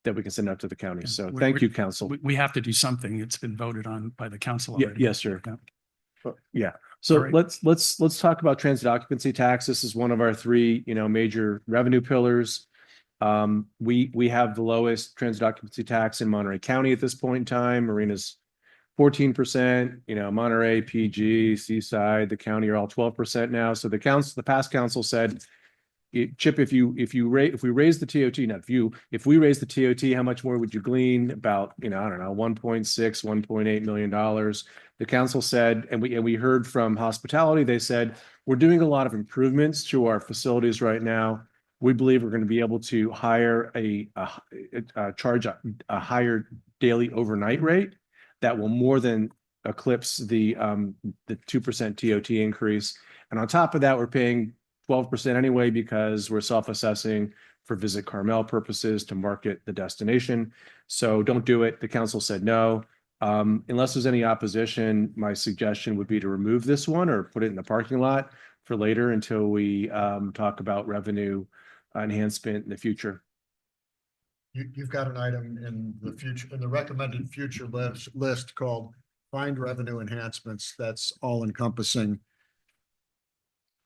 that we can send out to the county. So thank you, council. We have to do something. It's been voted on by the council Yeah, already. yes, sir. Yeah. So let's talk about transit occupancy tax. This is one of our 3, major revenue pillars. We have the lowest transit occupancy tax in Monterey County at this point in time. Marina's 14%, Monterey, PG, Seaside, the county are all 12% now. So the past council said, Chip, if we raise the TOT, if we raise the TOT, how much more would you glean? About, I don't know, $1.6-1.8 million. The council said, and we heard from hospitality, they said, we're doing a lot of improvements to our facilities right now. We believe we're going to be able to hire charge a higher daily overnight rate that will more than eclipse the 2% TOT increase. And on top of that, we're paying 12% anyway because we're self-assessing for Visit Carmel purposes to market the destination. So don't do it. The council said no. Unless there's any opposition, my suggestion would be to remove this one or put it in the parking lot for later until we talk about revenue enhancement in the future. You've got an item in the future, in the recommended future list called find revenue enhancements. That's all encompassing.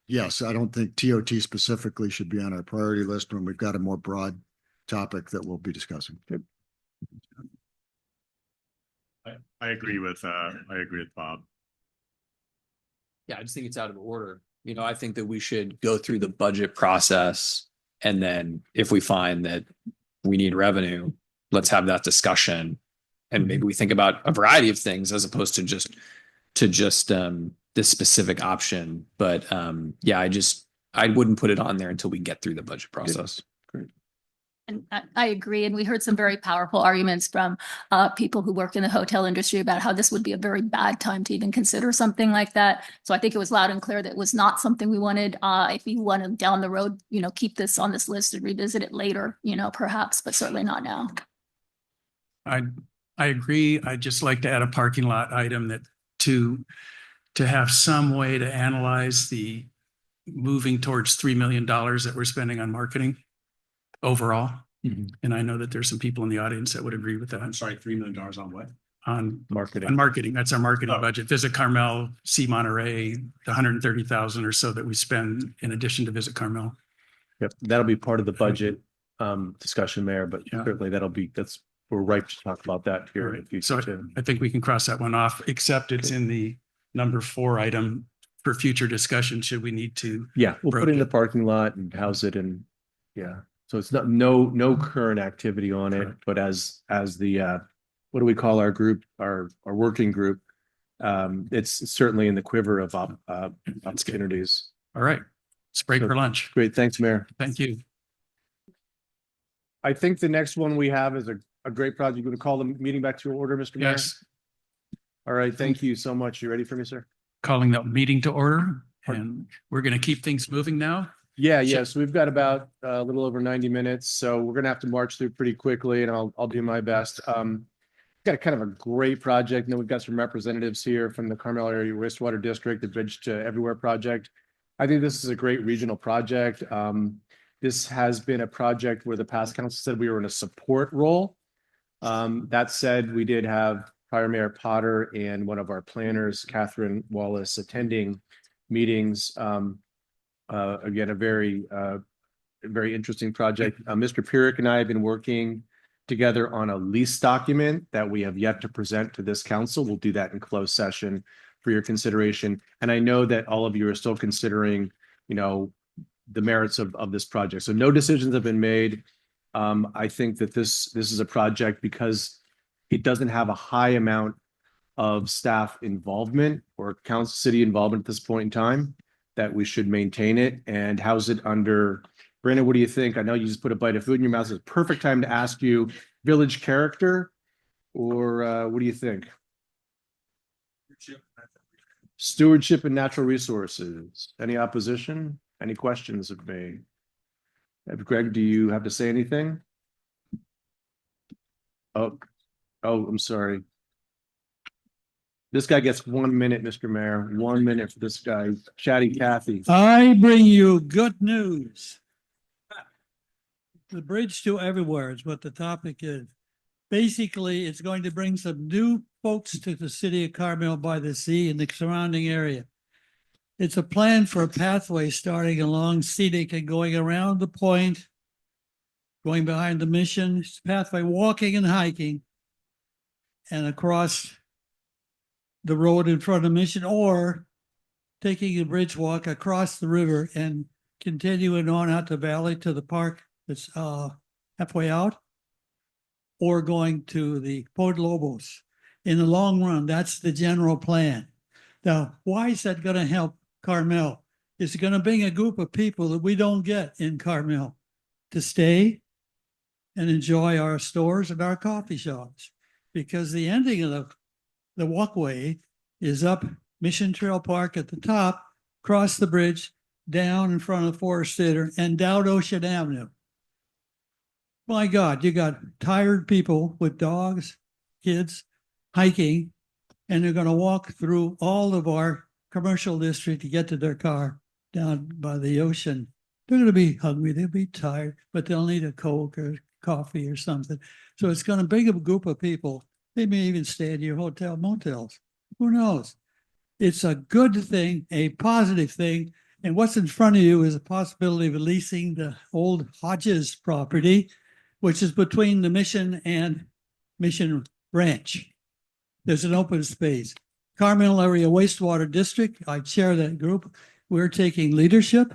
Yes, I don't think TOT specifically should be on our priority list when we've got a more broad topic that we'll be discussing. I agree with Bob. Yeah, I just think it's out of order. You know, I think that we should go through the budget process, and then if we find that we need revenue, let's have that discussion. And maybe we think about a variety of things as opposed to just this specific option. But yeah, I wouldn't put it on there until we get through the budget process. Great. And I agree. And we heard some very powerful arguments from people who work in the hotel industry about how this would be a very bad time to even consider something like that. So I think it was loud and clear that it was not something we wanted. If we want to down the road, you know, keep this on this list and revisit it later, you know, perhaps, but certainly not now. I agree. I'd just like to add a parking lot item that to have some way to analyze the moving towards $3 million that we're spending on marketing overall. And I know that there's some people in the audience that would agree with that. I'm sorry, $3 million on what? On marketing. On marketing. That's our marketing budget. Visit Carmel-by-the-Sea Monterey, the 130,000 or so that we spend in addition to Visit Carmel. Yep, that'll be part of the budget discussion, Mayor, but Yeah. certainly we're ripe to talk about that here in the future. So too. I think we can cross that one off, except it's in the number 4 item for future discussion, should we need to. Yeah, we'll put it in the broach parking lot and house it, and yeah. So it's not no current activity on it, Correct. but as the what do we call our group, our working group? It's certainly in the quiver of opportunities. All right, let's break for lunch. Great, thanks, Mayor. Thank you. I think the next one we have is a great project. You're going to call the meeting back to order, Mr. Mayor? Yes, All right, thank you so much. You ready for me, sir? calling the meeting to order, and we're going to keep things moving now. Yeah. So we've got about a little over 90 minutes, so we're gonna have to march through pretty quickly, and I'll do my best. Got kind of a great project. And then we've got some representatives here from the Carmel Area Wastewater District, the Bridge to Everywhere project. I think this is a great regional project. This has been a project where the past council said we were in a support role. That said, we did have prior Mayor Potter and one of our planners, Catherine Wallace, attending meetings. Again, a very interesting project. Mr. Pyrrhic and I have been working together on a lease document that we have yet to present to this council. We'll do that in closed session for your consideration. And I know that all of you are still considering, the merits of this project. So no decisions have been made. I think that this is a project because it doesn't have a high amount of staff involvement or council city involvement at this point in time, that we should maintain it and house it under. Brandon, what do you think? I know you just put a bite of food in your mouth. It's a perfect time to ask you village character, or what do you think? Stewardship and natural resources. Any opposition? Any questions of me? Greg, do you have to say anything? Oh, I'm sorry. This guy gets 1 minute, Mr. Mayor. 1 minute for this guy. Chatty Cathy. I bring you good news. The bridge to everywhere is what the topic is. Basically, it's going to bring some new folks to the city of Carmel-by-the-Sea and the surrounding area. It's a plan for a pathway starting along scenic and going around the point, going behind the mission. It's a pathway walking and hiking and across the road in front of Mission, or taking a bridge walk across the river and continuing on out the valley to the park that's halfway out, or going to the Point Lobos. In the long run, that's the general plan. Now, why is that going to help Carmel? It's going to bring a group of people that we don't get in Carmel to stay and enjoy our stores and our coffee shops, because the ending of the walkway is up Mission Trail Park at the top, cross the bridge, down in front of the Forest Theater and down Ocean Avenue. My God, you got tired people with dogs, kids, hiking, and they're going to walk through all of our commercial district to get to their car down by the ocean. They're going to be hungry, they'll be tired, but they'll need a Coke or coffee or something. So it's going to bring a group of people. They may even stay at your hotel motels. Who knows? It's a good thing, a positive thing. And what's in front of you is a possibility of leasing the old Hodges property, which is between the Mission and Mission Ranch. There's an open space. Carmel Area Wastewater District, I chair that group. We're taking leadership.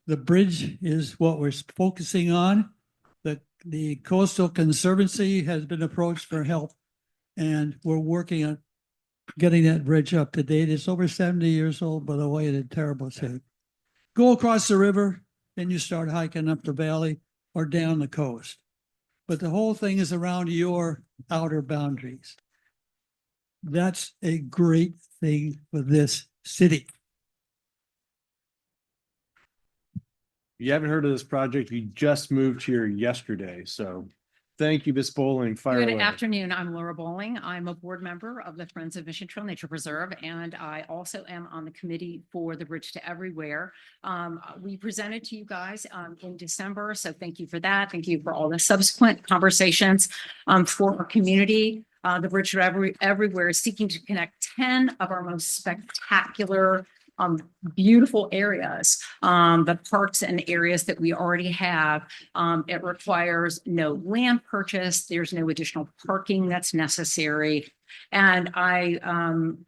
The bridge is what we're focusing on. The Coastal Conservancy has been approached for help, and we're working on getting that bridge up to date. It's over 70 years old, by the way, in terrible shape. Go across the river, then you start hiking up the valley or down the coast. But the whole thing is around your outer boundaries. That's a great thing for this city. You haven't heard of this project, you just moved here yesterday, so thank you, Ms. Bowling. Fire Good away. afternoon. I'm Laura Bowling. I'm a board member of the Friends of Mission Trail Nature Preserve, and I also am on the committee for the Bridge to Everywhere. We presented to you guys in December, so thank you for that. Thank you for all the subsequent conversations for our community. The Bridge to Everywhere is seeking to connect 10 of our most spectacular beautiful areas, the parks and areas that we already have. It requires no land purchase. There's no additional parking that's necessary. And I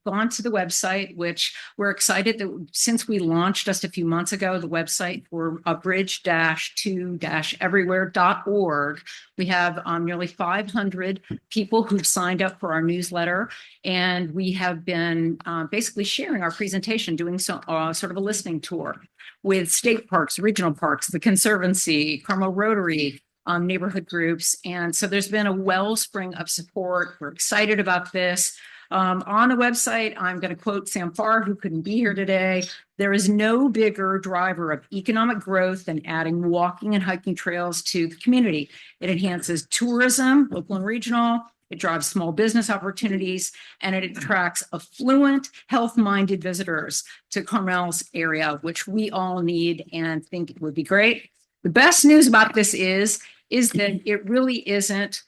gone to the website, which we're excited that since we launched just a few months ago, the website for bridge-to-everywhere.org, we have nearly 500 people who've signed up for our newsletter. And we have been basically sharing our presentation, doing so, sort of a listening tour with state parks, regional parks, the Conservancy, Carmel Rotary, neighborhood groups. And so there's been a wellspring of support. We're excited about this. On the website, I'm going to quote Sam Farr, who couldn't be here today. There is no bigger driver of economic growth than adding walking and hiking trails to the community. It enhances tourism, local and regional. It drives small business opportunities, and it attracts affluent, health-minded visitors to Carmel's area, which we all need and think it would be great. The best news about this is that it really isn't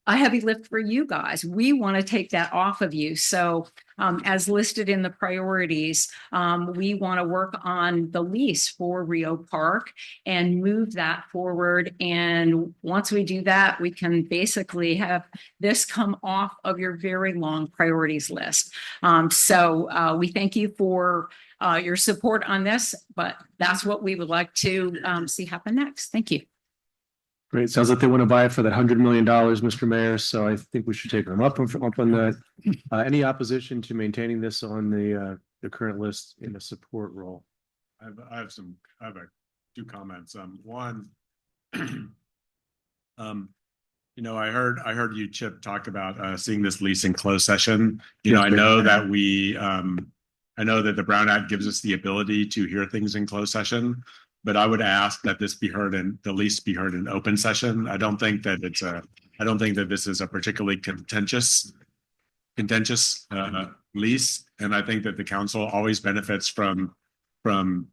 a heavy lift for you guys. We want to take that off of you. So as listed in the priorities, we want to work on the lease for Rio Park and move that forward. And once we do that, we can basically have this come off of your very long priorities list. So we thank you for your support on this, but that's what we would like to see happen next. Thank you. Great. Sounds like they want to buy it for that $100 million, Mr. Mayor. So I think we should take them up on that. Any opposition to maintaining this on the current list in a support role? I have two comments. One, I heard you, Chip, talk about seeing this lease in closed session. I know that the Brown Act gives us the ability to hear things in closed session, but I would ask that the lease be heard in open session. I don't think that this is a particularly contentious lease, and I think that the council always benefits from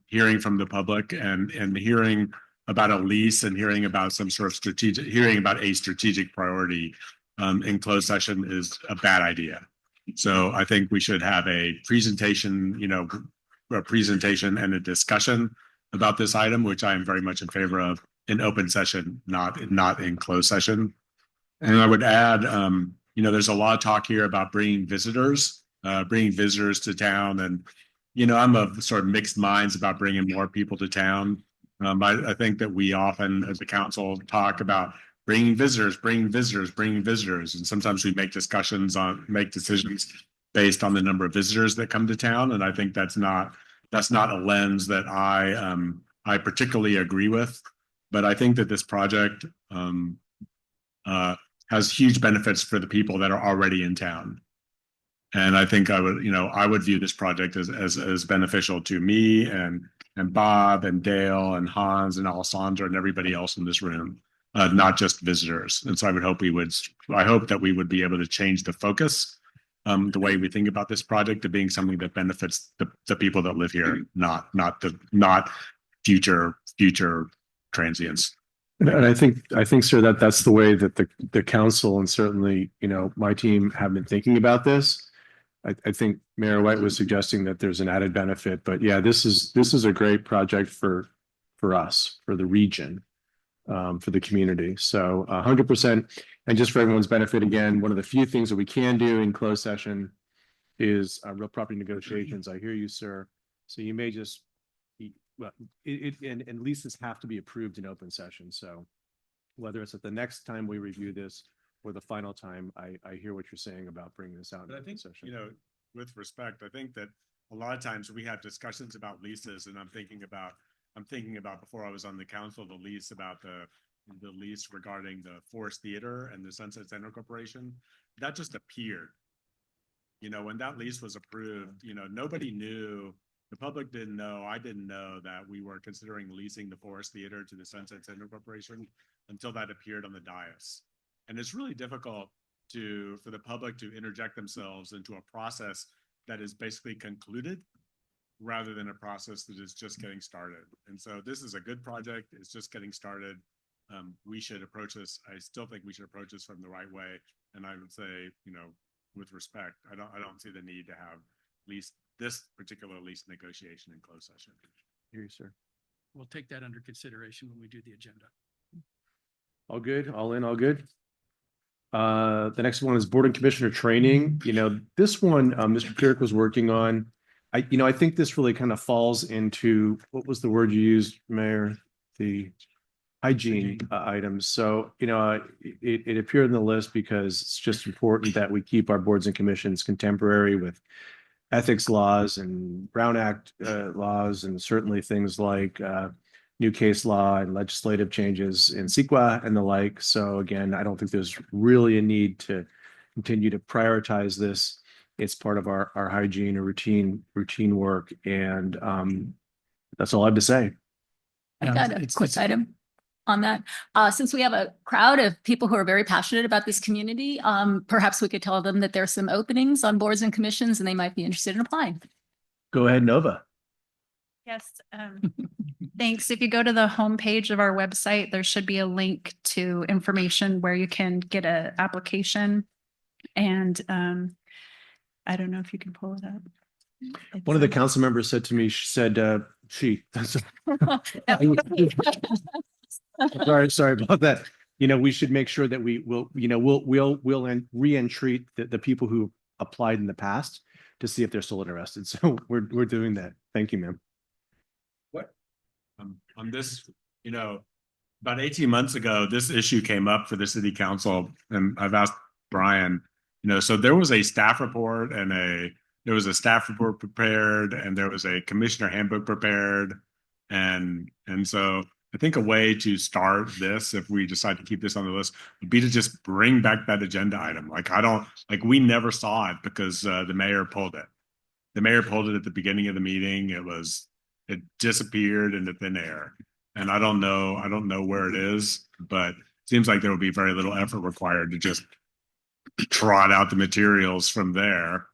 hearing from the public and hearing about a lease and hearing about a strategic priority in closed session is a bad idea. So I think we should have a presentation and a discussion about this item, which I am very much in favor of, in open session, not in closed session. And I would add, there's a lot of talk here about bringing visitors to town. And, I'm of sort of mixed minds about bringing more people to town. I think that we often, as a council, talk about bringing visitors. And sometimes we make decisions based on the number of visitors that come to town. And I think that's not a lens that I particularly agree with, but I think that this project has huge benefits for the people that are already in town. And I think I would view this project as beneficial to me and Bob and Dale and Hans and Alessandra and everybody else in this room, not just visitors. And so I hope that we would be able to change the focus, the way we think about this project to being something that benefits the people that live here, not future transients. And I think, sir, that's the way that the council and certainly, my team have been thinking about this. I think Mayor White was suggesting that there's an added benefit, but yeah, this is a great project for us, for the region, for the community. So 100%. And just for everyone's benefit, again, one of the few things that we can do in closed session is real property negotiations. I hear you, sir. So you may just, well, and leases have to be approved in open session. So whether it's at the next time we review this or the final time, I hear what you're saying about bringing this out. But I think, with respect, I think that a lot of times we have discussions about leases, and I'm thinking about before I was on the council, the lease regarding the Forest Theater and the Sunset Center Corporation. That just appeared. When that lease was approved, nobody knew. The public didn't know. I didn't know that we were considering leasing the Forest Theater to the Sunset Center Corporation until that appeared on the dais. And it's really difficult for the public to interject themselves into a process that is basically concluded rather than a process that is just getting started. And so this is a good project. It's just getting started. We should approach this. I still think we should approach this from the right way. And I would say, with respect, I don't see the need to have this particular lease negotiation in closed session. Here, sir. We'll take that under consideration when we do the agenda. All good, all in, all good. The next one is board and commissioner training. This one, Mr. Kirk was working on. I think this really kind of falls into, what was the word you used, Mayor? The hygiene items. So, it appeared in the list because it's just important that we keep our boards and commissions contemporary with ethics laws and Brown Act laws, and certainly things like new case law and legislative changes in CEQA and the like. So again, I don't think there's really a need to continue to prioritize this. It's part of our hygiene or routine work. And that's all I have to say. I got a quick item on that. Since we have a crowd of people who are very passionate about this community, perhaps we could tell them that there's some openings on boards and commissions and they might be interested in applying. Go ahead, Nova. Yes, thanks. If you go to the homepage of our website, there should be a link to information where you can get an application. And I don't know if you can pull it up. One of the council members said to me, sorry about that. We should make sure that we'll re-entreat the people who applied in the past to see if they're still interested. So we're doing that. Thank you, ma'am. What? On this, about 18 months ago, this issue came up for the city council, and I've asked Brian, so there was a staff report and there was a staff report prepared, and there was a commissioner handbook prepared. And so I think a way to start this, if we decide to keep this on the list, would be to just bring back that agenda item. We never saw it because the mayor pulled it. The mayor pulled it at the beginning of the meeting. It disappeared into thin air. And I don't know where it is, but it seems like there will be very little effort required to just trot out the materials from there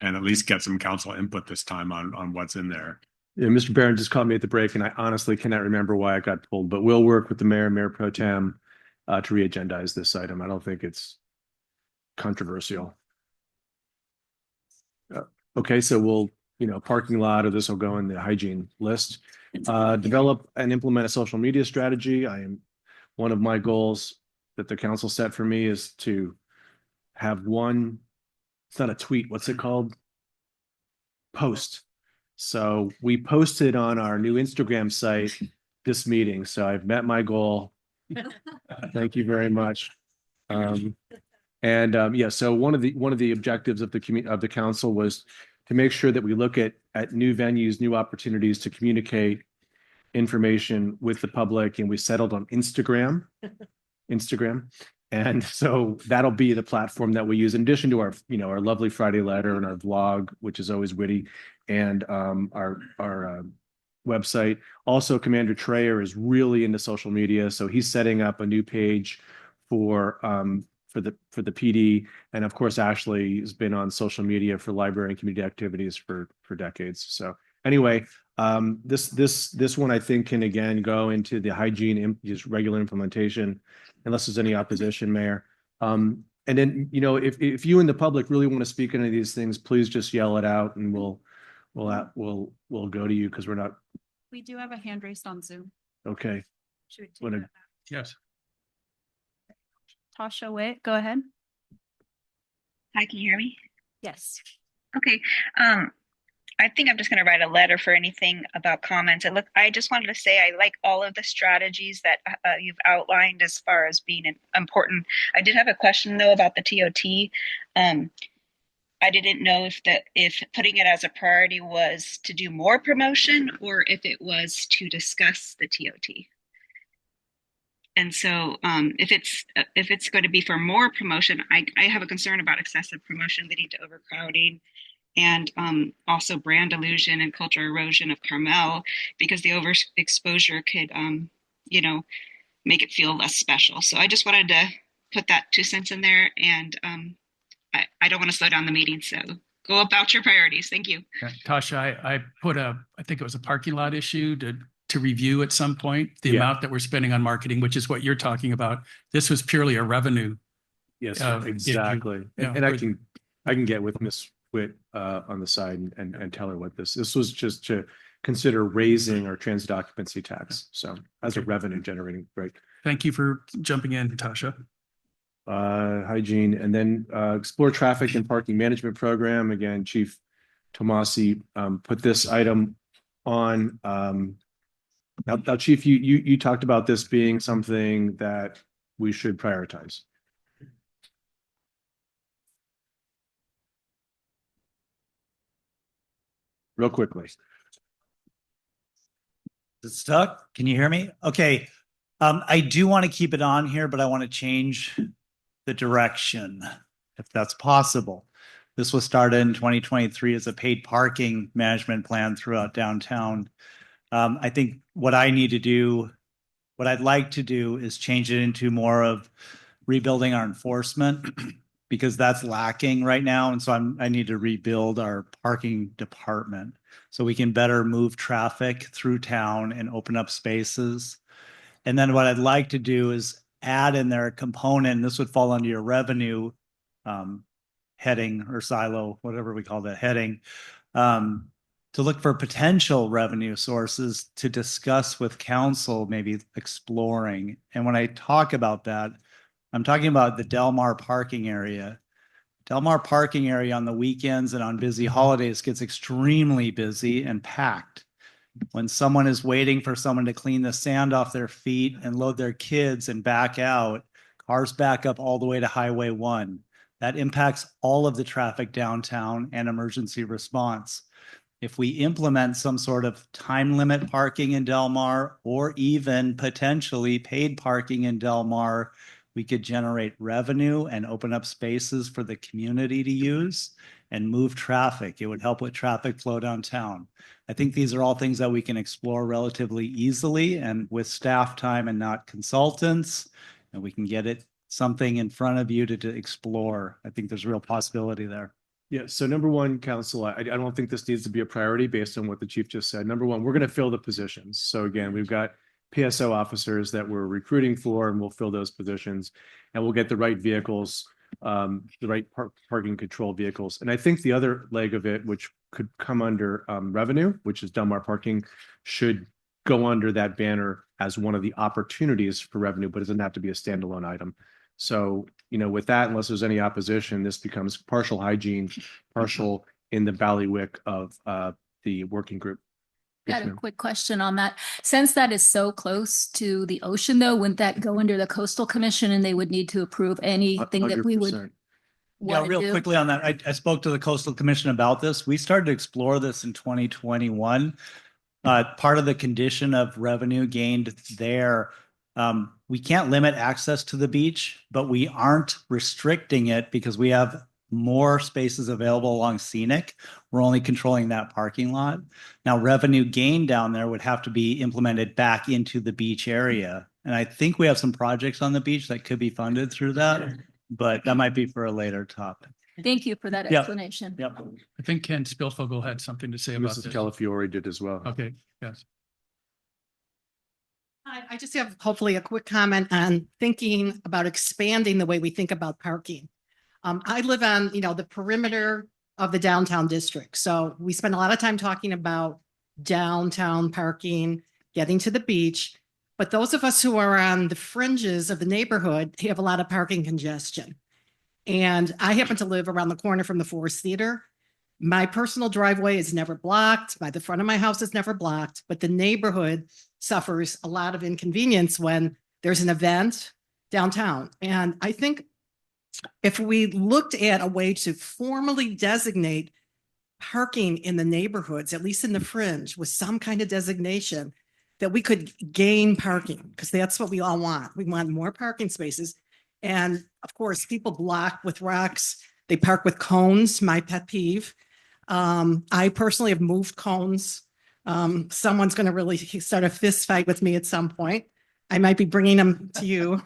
and at least get some council input this time on what's in there. Yeah, Mr. Barron just caught me at the break, and I honestly cannot remember why it got pulled, but we'll work with the mayor pro tem to re-agendize this item. I don't think it's controversial. Okay, so we'll, parking lot, or this will go in the hygiene list. Develop and implement a social media strategy. One of my goals that the council set for me is to have one, it's not a tweet, what's it called? Post. So we posted on our new Instagram site this meeting. So I've met my goal. Thank you very much. So one of the objectives of the council was to make sure that we look at new venues, new opportunities to communicate information with the public, and we settled on Instagram. And so that'll be the platform that we use in addition to our, our lovely Friday letter and our vlog, which is always witty, and our website. Also, Commander Trayer is really into social media, so he's setting up a new page for the PD, and of course Ashley has been on social media for library and community activities for decades. So anyway, this one I think can again go into the hygiene just regular implementation, unless there's any opposition, Mayor. And then if you and the public really want to speak into these things, please just yell it out, and we'll go to you because we're not. We do have a hand raised on Zoom. Okay. Should we take Wanna- that? Yes. Tasha Witt, go ahead. Hi, can you hear me? Yes. Okay. I think I'm just going to write a letter for anything about comments. And look, I just wanted to say I like all of the strategies that you've outlined as far as being important. I did have a question though about the TOT. I didn't know if putting it as a priority was to do more promotion or if it was to discuss the TOT. And so if it's going to be for more promotion, I have a concern about excessive promotion leading to overcrowding and also brand illusion and cultural erosion of Carmel, because the overexposure could, make it feel less special. So I just wanted to put that 2 cents in there, and I don't want to slow down the meeting. So go about your priorities. Thank you. Yeah, Tasha, I put I think it was a parking lot issue to review at some point, the amount that we're spending on marketing, which is what you're talking about. This was purely a revenue. Yes, exactly. And I can get with Ms. Witt on the side and tell her what this was just to consider raising our transit occupancy tax. So as a revenue generating, right? Thank you for jumping in, Tasha. Hygiene, and then explore traffic and parking management program. Again, Chief Tomasi put this item on. Now, Chief, you talked about this being something that we should prioritize. Real quickly. Is it stuck? Can you hear me? Okay. I do want to keep it on here, but I want to change the direction if that's possible. This was started in 2023 as a paid parking management plan throughout downtown. I think what I'd like to do is change it into more of rebuilding our enforcement because that's lacking right now. And so I need to rebuild our parking department so we can better move traffic through town and open up spaces. And then what I'd like to do is add in there a component, this would fall under your revenue heading or silo, whatever we call that heading, to look for potential revenue sources to discuss with council, maybe exploring. And when I talk about that, I'm talking about the Del Mar parking area. Del Mar parking area on the weekends and on busy holidays gets extremely busy and packed. When someone is waiting for someone to clean the sand off their feet and load their kids and back out, cars back up all the way to Highway 1. That impacts all of the traffic downtown and emergency response. If we implement some sort of time limit parking in Del Mar or even potentially paid parking in Del Mar, we could generate revenue and open up spaces for the community to use and move traffic. It would help with traffic flow downtown. I think these are all things that we can explore relatively easily and with staff time and not consultants, and we can get something in front of you to explore. I think there's a real possibility there. Yeah. So number one, council, I don't think this needs to be a priority based on what the chief just said. Number one, we're going to fill the positions. So again, we've got PSO officers that we're recruiting for, and we'll fill those positions, and we'll get the right vehicles, the right parking control vehicles. And I think the other leg of it, which could come under revenue, which is Del Mar parking, should go under that banner as one of the opportunities for revenue, but it doesn't have to be a standalone item. So, with that, unless there's any opposition, this becomes partial hygiene, partial in the bailiwick of the working group. Got a quick question on that. Since that is so close to the ocean, though, wouldn't that go under the Coastal Commission and they would need to approve anything that we would? 100%. Yeah, real quickly on that, I spoke to the Coastal Commission about this. We started to explore this in 2021. Part of the condition of revenue gained there We can't limit access to the beach, but we aren't restricting it because we have more spaces available along scenic. We're only controlling that parking lot. Now, revenue gain down there would have to be implemented back into the beach area. And I think we have some projects on the beach that could be funded through that, but that might be for a later topic. Thank you for that Yep. explanation. Yep. I think Ken Spilfogel had something to say about Mrs. this. Calafiore did as well. Okay, yes. I just have hopefully a quick comment on thinking about expanding the way we think about parking. I live on, the perimeter of the downtown district. So we spend a lot of time talking about downtown parking, getting to the beach. But those of us who are on the fringes of the neighborhood have a lot of parking congestion. And I happen to live around the corner from the Forest Theater. My personal driveway is never blocked. The front of my house is never blocked, but the neighborhood suffers a lot of inconvenience when there's an event downtown. And I think if we looked at a way to formally designate parking in the neighborhoods, at least in the fringe, with some kind of designation, that we could gain parking, because that's what we all want. We want more parking spaces. And of course, people block with rocks. They park with cones, my pet peeve. I personally have moved cones. Someone's going to really start a fist fight with me at some point. I might be bringing them to you.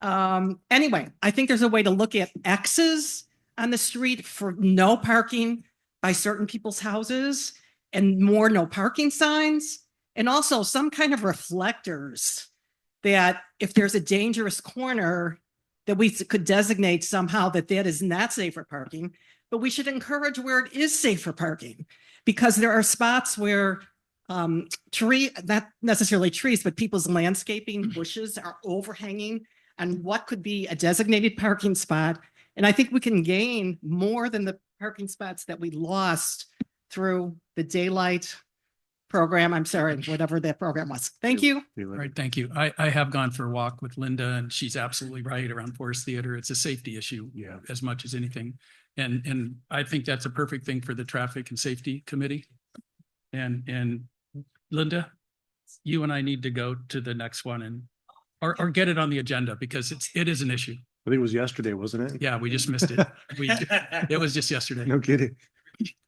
Anyway, I think there's a way to look at X's on the street for no parking by certain people's houses and more no parking signs, and also some kind of reflectors that if there's a dangerous corner that we could designate somehow that is not safe for parking, but we should encourage where it is safe for parking, because there are spots where not necessarily trees, but people's landscaping bushes are overhanging and what could be a designated parking spot. And I think we can gain more than the parking spots that we lost through the daylight program. I'm sorry, whatever that program was. Thank you. All right, thank you. I have gone for a walk with Linda, and she's absolutely right around Forest Theater. It's a safety issue, as much as anything. And I think that's a perfect thing for the Traffic and Safety Committee. And Linda, you and I need to go to the next one and or get it on the agenda, because it is an issue. I think it was yesterday, wasn't it? Yeah, we just missed it. It was just yesterday. No kidding.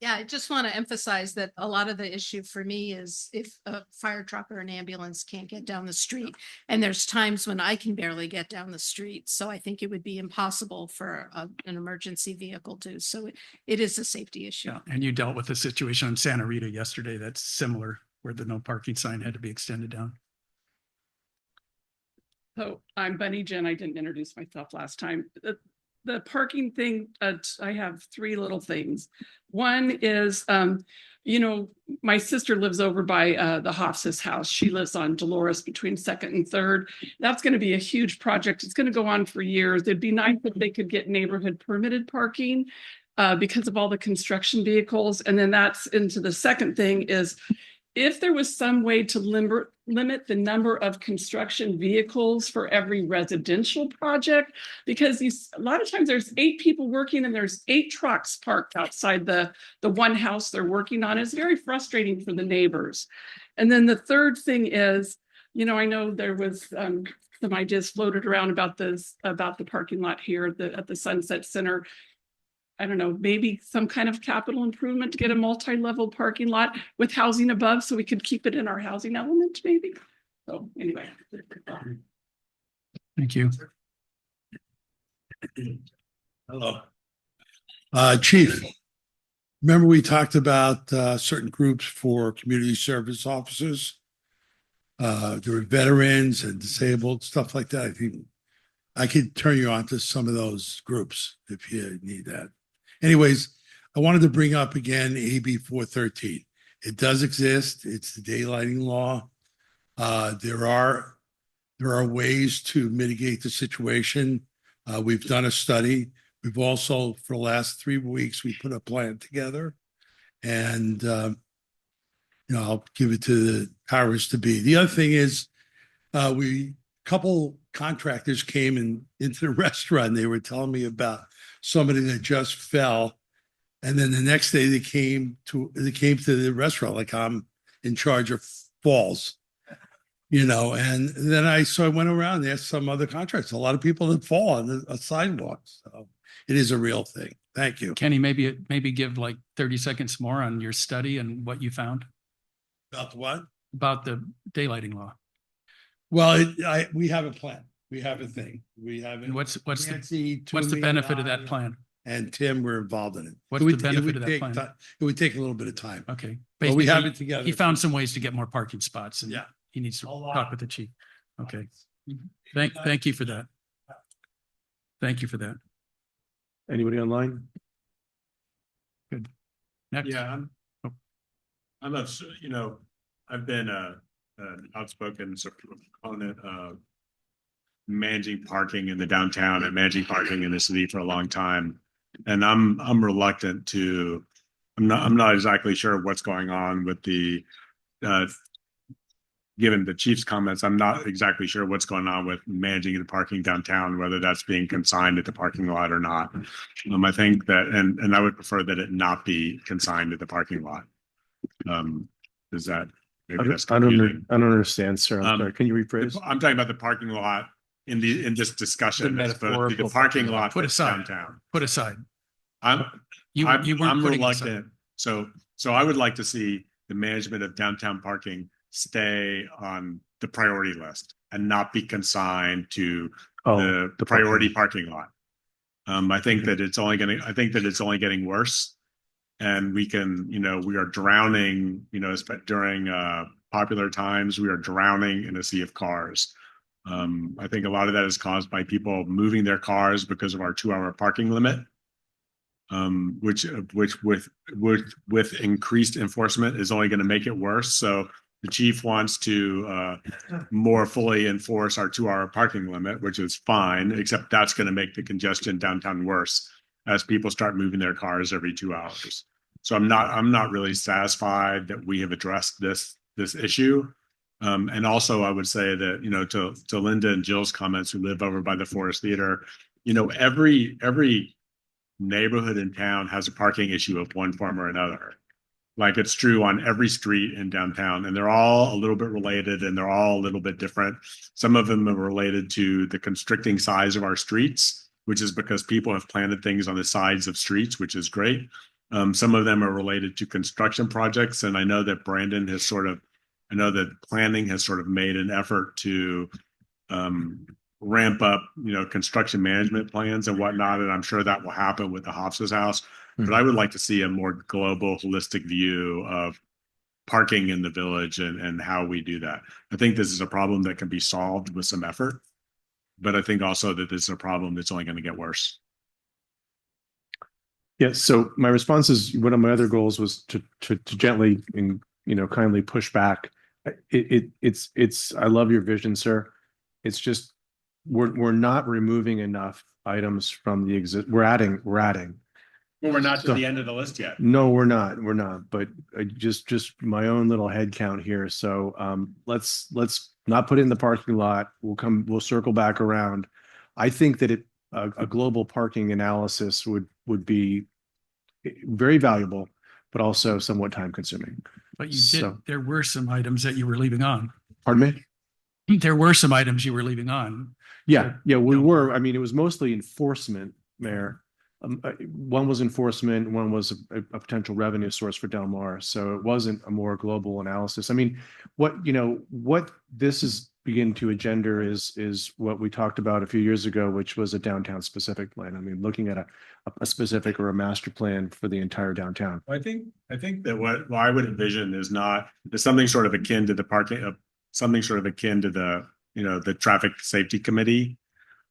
Yeah, I just want to emphasize that a lot of the issue for me is if a fire truck or an ambulance can't get down the street. And there's times when I can barely get down the street. So I think it would be impossible for an emergency vehicle to. So it is a safety issue. Yeah, and you dealt with a situation in Santa Rita yesterday that's similar, where the no parking sign had to be extended down. So I'm Bunny Jen. I didn't introduce myself last time. The parking thing, I have three little things. One is, my sister lives over by the Hoffs's house. She lives on Dolores between 2nd and 3rd. That's going to be a huge project. It's going to go on for years. It'd be nice if they could get neighborhood permitted parking because of all the construction vehicles. And then that's into the second thing is, if there was some way to limit the number of construction vehicles for every residential project, because a lot of times there's 8 people working and there's 8 trucks parked outside the one house they're working on. It's very frustrating for the neighbors. And then the third thing is, I know there was some ideas floated around about the parking lot here at the Sunset Center. I don't know, maybe some kind of capital improvement to get a multi-level parking lot with housing above so we could keep it in our housing element, maybe. So anyway. Thank you. Hello. Chief, remember we talked about certain groups for community service officers? There were veterans and disabled, stuff like that. I think I could turn you on to some of those groups if you need that. Anyways, I wanted to bring up again AB 413. It does exist. It's the daylighting law. There are ways to mitigate the situation. We've done a study. We've also, for the last 3 weeks, we put a plan together, and I'll give it to the powers to be. The other thing is, couple contractors came into the restaurant. And they were telling me about somebody that just fell, and then the next day they came to the restaurant like I'm in charge of falls. And then so I went around and asked some other contractors, a lot of people that fall on the sidewalks. So it is a real thing. Thank you. Kenny, maybe give like 30 seconds more on your study and what you found About what? about the daylighting law. Well, we have a plan. We have a thing. We have. And what's Nancy, the benefit of that I, plan? And Tim were involved in it. What's the benefit of that plan? It would take a little bit of time. Okay. But we have it together. He found some ways to get more parking spots and Yeah. he needs to talk with the chief. Okay. Thank you for that. Thank you for that. Anybody online? Good. Next. Yeah, I'm a, I've been an outspoken proponent of managing parking in the downtown and managing parking in the city for a long time. And I'm reluctant to, I'm not exactly sure what's going on with the, given the chief's comments, I'm not exactly sure what's going on with managing the parking downtown, whether that's being consigned at the parking lot or not. I think that, and I would prefer that it not be consigned at the parking lot. Is that, maybe that's confusing. I don't understand, sir. I'm sorry. Can you rephrase? I'm talking about the parking lot in this discussion. The parking lot put aside downtown. Put aside. I'm reluctant. So I would like to see the management of downtown parking stay on the priority list and not be consigned to the priority parking lot. I think that it's only getting worse. And we can, we are drowning, during popular times, we are drowning in a sea of cars. I think a lot of that is caused by people moving their cars because of our 2-hour parking limit, which with increased enforcement is only going to make it worse. So the chief wants to more fully enforce our 2-hour parking limit, which is fine, except that's going to make the congestion downtown worse as people start moving their cars every 2 hours. So I'm not really satisfied that we have addressed this issue. And also I would say that, to Linda and Jill's comments, who live over by the Forest Theater, every neighborhood in town has a parking issue of one form or another. Like it's true on every street in downtown, and they're all a little bit related and they're all a little bit different. Some of them are related to the constricting size of our streets, which is because people have planted things on the sides of streets, which is great. Some of them are related to construction projects. And I know that planning has sort of made an effort to ramp up, construction management plans and whatnot. And I'm sure that will happen with the Hofs's house. But I would like to see a more global, holistic view of parking in the village and how we do that. I think this is a problem that can be solved with some effort, but I think also that this is a problem that's only going to get worse. Yes. So my response is, one of my other goals was to gently and kindly push back. It's I love your vision, sir. It's just we're not removing enough items from the exist. We're adding. Well, we're not to the end of the list yet. No, we're not. But just my own little head count here. So let's not put it in the parking lot. We'll circle back around. I think that a global parking analysis would be very valuable, but also somewhat time consuming. But there were some items that you were leaving on. Pardon me? There were some items you were leaving on. Yeah, we were. I mean, it was mostly enforcement, Mayor. One was enforcement, one was a potential revenue source for Del Mar. So it wasn't a more global analysis. I mean, what this is beginning to engender is what we talked about a few years ago, which was a downtown specific plan. I mean, looking at a specific or a master plan for the entire downtown. I think that what I would envision is something sort of akin to the parking, something sort of akin to the traffic safety committee.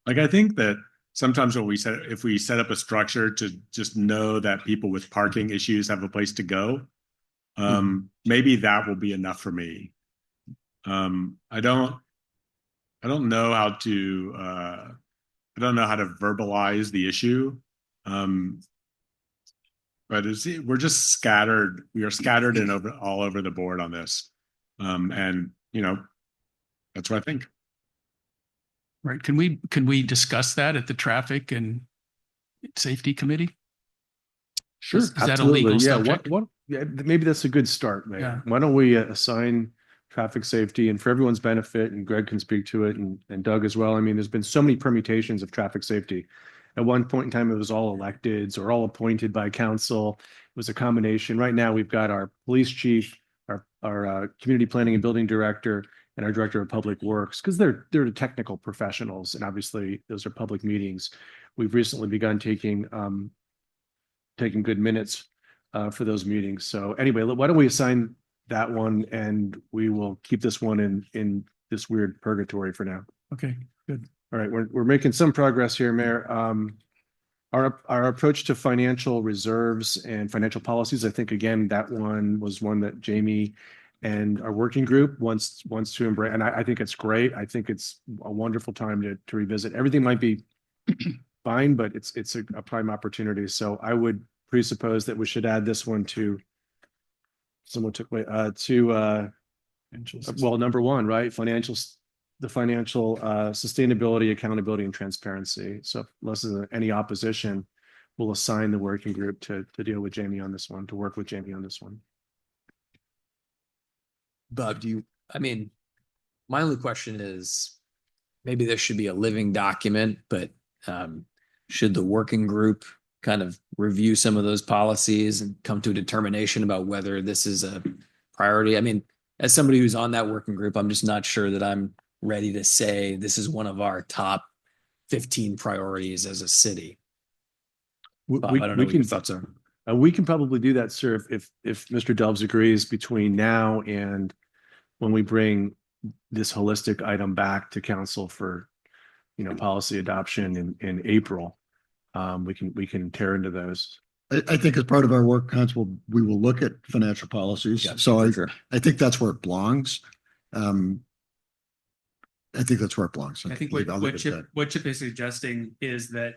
Like, I think that sometimes if we set up a structure to just know that people with parking issues have a place to go, maybe that will be enough for me. I don't know how to verbalize the issue. But we're just scattered. We are scattered all over the board on this. And that's what I think. Right. Can we discuss that at the traffic and safety committee? Sure. Is that a legal subject? Yeah, maybe that's a good start, Mayor. Yeah. Why don't we assign traffic safety, and for everyone's benefit, and Greg can speak to it, and Doug as well. I mean, there's been so many permutations of traffic safety. At one point in time, it was all electeds or all appointed by council. It was a combination. Right now, we've got our police chief, our community planning and building director, and our director of public works, because they're the technical professionals, and obviously those are public meetings. We've recently begun taking good minutes for those meetings. So anyway, why don't we assign that one, and we will keep this one in this weird purgatory for now. Okay, good. All right, we're making some progress here, Mayor. Our approach to financial reserves and financial policies, I think, again, that one was one that Jamie and our working group wants to embrace, and I think it's great. I think it's a wonderful time to revisit. Everything might be fine, but it's a prime opportunity. So I would presuppose that we should add this one to. Someone took away well, number one, right? The financial sustainability, accountability, and transparency. So unless there's any opposition, we'll assign the working group to deal with Jamie on this one, to work with Jamie on this one. Bob, my only question is, maybe this should be a living document, but should the working group kind of review some of those policies and come to a determination about whether this is a priority? I mean, as somebody who's on that working group, I'm just not sure that I'm ready to say this is one of our top 15 priorities as a city. Bob, I don't know what your thoughts are. We can probably do that, sir, if Mr. Delves agrees, between now and when we bring this holistic item back to council for, policy adoption in April. We can tear into those. I think as part of our work, council, we will look at financial policies. Yeah, so I think that's where it belongs. I think that's where it belongs. I think what Chip is suggesting is that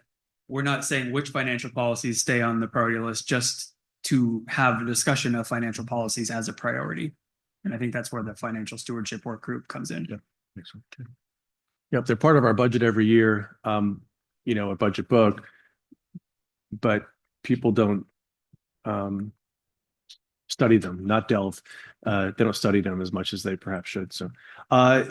we're not saying which financial policies stay on the priority list, just to have a discussion of financial policies as a priority. And I think that's where the financial stewardship work group comes in. Yeah. Yep, they're part of our budget every year, a budget book, but people don't study them, not delve. They don't study them as much as they perhaps should. So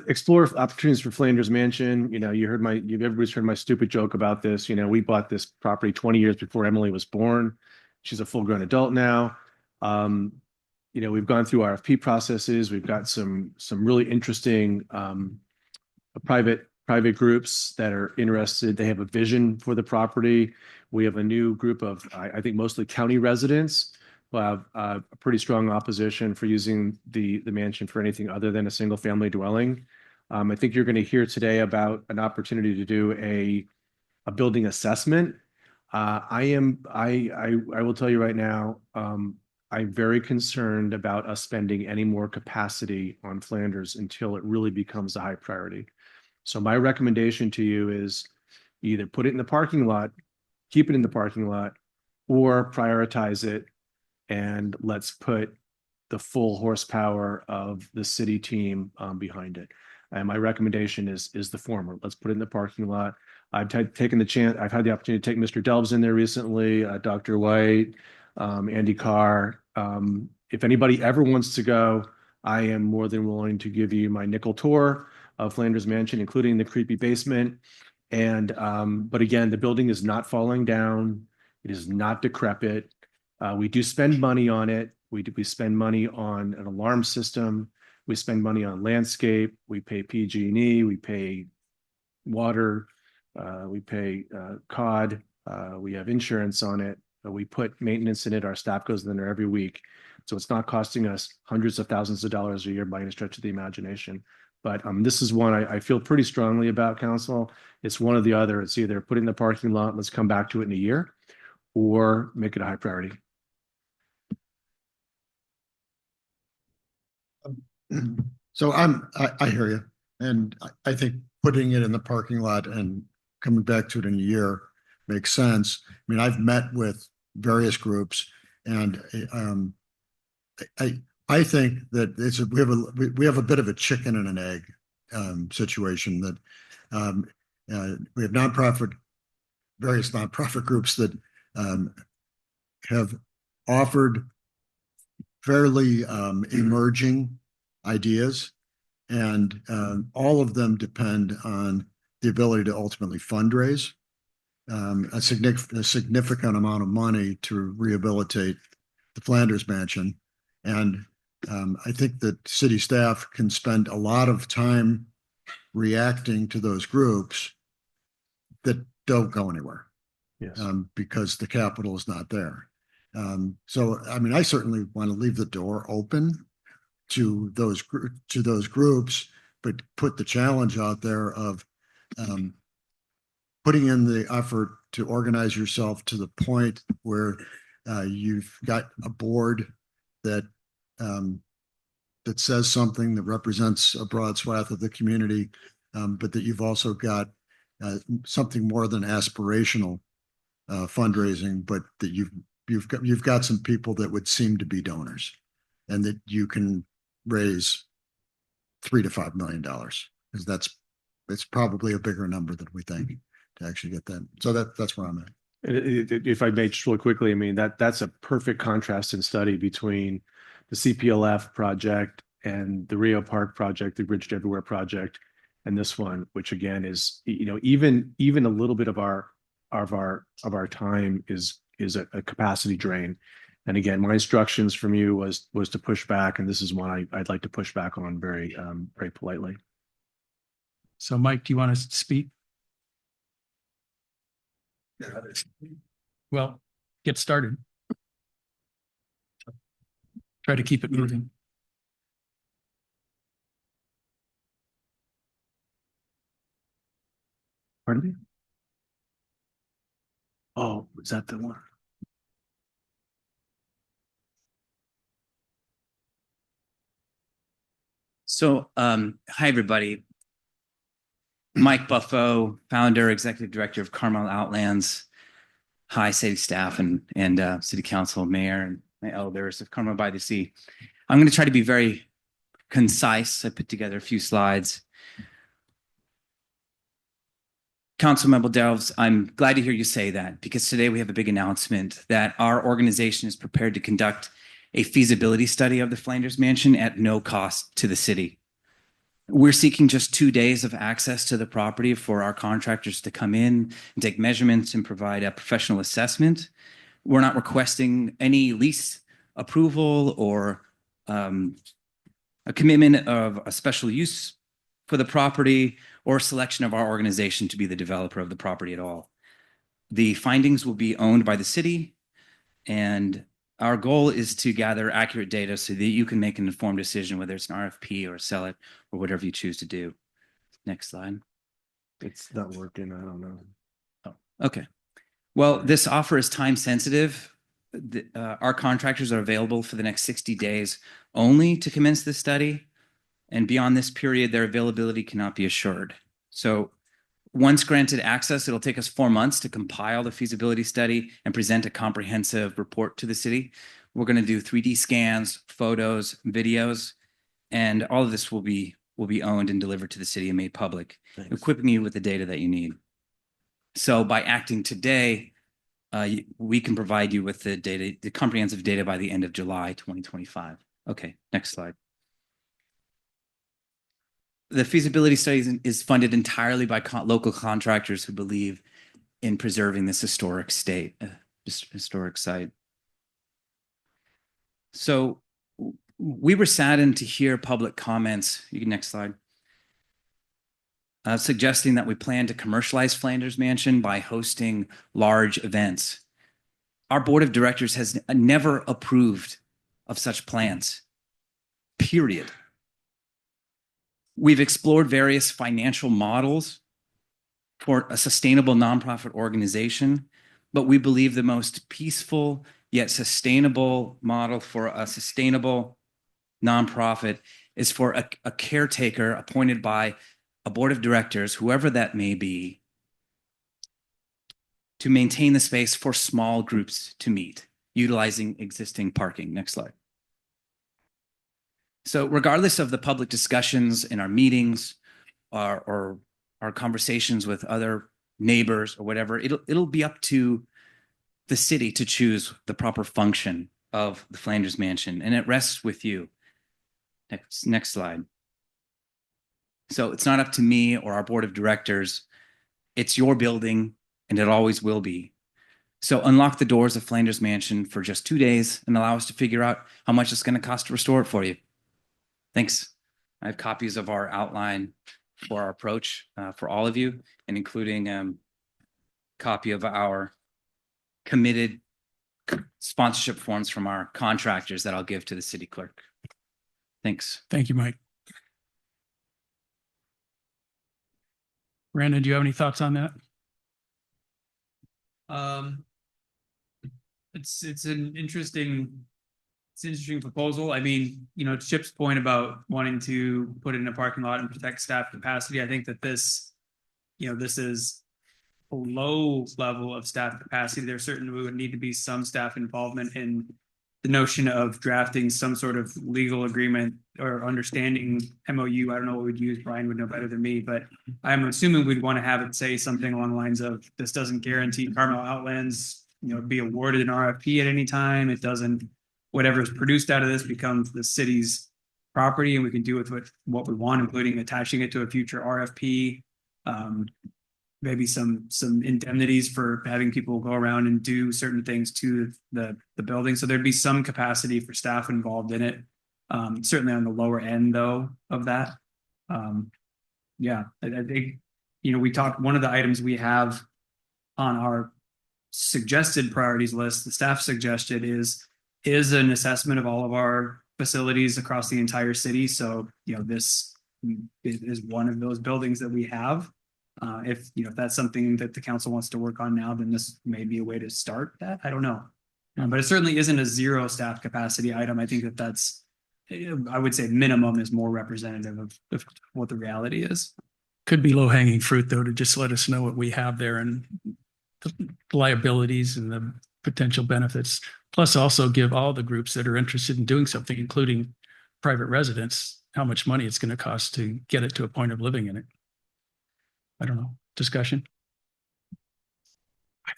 explore opportunities for Flanders Mansion. Everybody's heard my stupid joke about this. We bought this property 20 years before Emily was born. She's a full-grown adult now. We've gone through RFP processes. We've got some really interesting private groups that are interested. They have a vision for the property. We have a new group of, I think, mostly county residents who have a pretty strong opposition for using the mansion for anything other than a single family dwelling. I think you're going to hear today about an opportunity to do a building assessment. I will tell you right now, I'm very concerned about us spending any more capacity on Flanders until it really becomes a high priority. So my recommendation to you is either put it in the parking lot, keep it in the parking lot, or prioritize it, and let's put the full horsepower of the city team behind it. And my recommendation is the former. Let's put it in the parking lot. I've taken the chance. I've had the opportunity to take Mr. Delves in there recently, Dr. White, Andy Carr. If anybody ever wants to go, I am more than willing to give you my nickel tour of Flanders Mansion, including the creepy basement. And but again, the building is not falling down. It is not decrepit. We do spend money on it. We spend money on an alarm system. We spend money on landscape. We pay PG&E. We pay water. We pay COD. We have insurance on it. We put maintenance in it. Our staff goes in there every week. So it's not costing us hundreds of thousands of dollars a year by any stretch of the imagination. But this is one I feel pretty strongly about, council. It's one or the other. It's either put it in the parking lot, let's come back to it in a year, or make it a high priority. So I hear you. And I think putting it in the parking lot and coming back to it in a year makes sense. I mean, I've met with various groups, and I think that we have a bit of a chicken and an egg situation, that we have various nonprofit groups that have offered fairly emerging ideas And all of them depend on the ability to ultimately fundraise a significant amount of money to rehabilitate the Flanders Mansion. And I think that city staff can spend a lot of time reacting to those groups that don't go anywhere. Yes. Because the capital is not there. So, I mean, I certainly want to leave the door open to those groups, but put the challenge out there of putting in the effort to organize yourself to the point where you've got a board that that says something that represents a broad swath of the community, but that you've also got something more than aspirational fundraising, but that you've got some people that would seem to be donors, and that you can raise $3 to $5 million, because it's probably a bigger number than we think to actually get that. So that's where I'm at. If I may just really quickly, I mean, that's a perfect contrast and study between the CPLF project and the Rio Park project, the Bridge to Everywhere project, and this one, which again is, you know, even a little bit of our time is a capacity drain. And again, my instructions from you was to push back, and this is one I'd like to push back on very politely. So Mike, do you want to speak? Well, get started. Try to keep it moving. Pardon me? Oh, is that the one? So, hi, everybody. Mike Buffo, founder, executive director of Carmel Outlands. Hi, city staff and city council, mayor, and my elders of Carmel-by-the-Sea. I'm going to try to be very concise. I put together a few slides. Councilmember Delves, I'm glad to hear you say that, because today we have a big announcement that our organization is prepared to conduct a feasibility study of the Flanders Mansion at no cost to the city. We're seeking just 2 days of access to the property for our contractors to come in and take measurements and provide a professional assessment. We're not requesting any lease approval or a commitment of a special use for the property or selection of our organization to be the developer of the property at all. The findings will be owned by the city, and our goal is to gather accurate data so that you can make an informed decision whether it's an RFP or sell it or whatever you choose to do. Next slide. It's not working. I don't know. Oh, okay. Well, this offer is time sensitive. Our contractors are available for the next 60 days only to commence this study. And beyond this period, their availability cannot be assured. So once granted access, it'll take us 4 months to compile the feasibility study and present a comprehensive report to the city. We're going to do 3D scans, photos, videos, and all of this will be owned and delivered to the city and made public, equipping you with the data that you need. So by acting today, we can provide you with the data, the comprehensive data, by the end of July 2025. Okay, next slide. The feasibility study is funded entirely by local contractors who believe in preserving this historic site. So we were saddened to hear public comments, next slide, suggesting that we plan to commercialize Flanders Mansion by hosting large events. Our board of directors has never approved of such plans, period. We've explored various financial models for a sustainable nonprofit organization, but we believe the most peaceful yet sustainable model for a sustainable nonprofit is for a caretaker appointed by a board of directors, whoever that may be, to maintain the space for small groups to meet, utilizing existing parking. Next slide. So regardless of the public discussions in our meetings or our conversations with other neighbors or whatever, it'll be up to the city to choose the proper function of the Flanders Mansion, and it rests with you. Next slide. So it's not up to me or our board of directors. It's your building and it always will be. So unlock the doors of Flanders Mansion for just 2 days and allow us to figure out how much it's going to cost to restore it for you. Thanks. I have copies of our outline for our approach for all of you, and including copy of our committed sponsorship forms from our contractors that I'll give to the city clerk. Thanks. Thank you, Mike. Brandon, do you have any thoughts on that? It's an interesting proposal. I mean, you know, to Chip's point about wanting to put it in a parking lot and protect staff capacity, I think that this is a low level of staff capacity. There certainly would need to be some staff involvement in the notion of drafting some sort of legal agreement or understanding MOU. I don't know what we'd use. Brian would know better than me, but I'm assuming we'd want to have it say something along the lines of, this doesn't guarantee Carmel Outlands, be awarded an RFP at any time. It doesn't, whatever is produced out of this becomes the city's property and we can do with what we want, including attaching it to a future RFP. Maybe some indemnities for having people go around and do certain things to the building. So there'd be some capacity for staff involved in it. Certainly on the lower end though of that. Yeah, I think, we talked, one of the items we have on our suggested priorities list, the staff suggested is an assessment of all of our facilities across the entire city. So, this is one of those buildings that we have. If that's something that the council wants to work on now, then this may be a way to start that. I don't know. But it certainly isn't a zero staff capacity item. I think that's, I would say minimum is more representative of what the reality is. Could be low hanging fruit though, to just let us know what we have there and the liabilities and the potential benefits. Plus also give all the groups that are interested in doing something, including private residents, how much money it's going to cost to get it to a point of living in it. I don't know. Discussion. I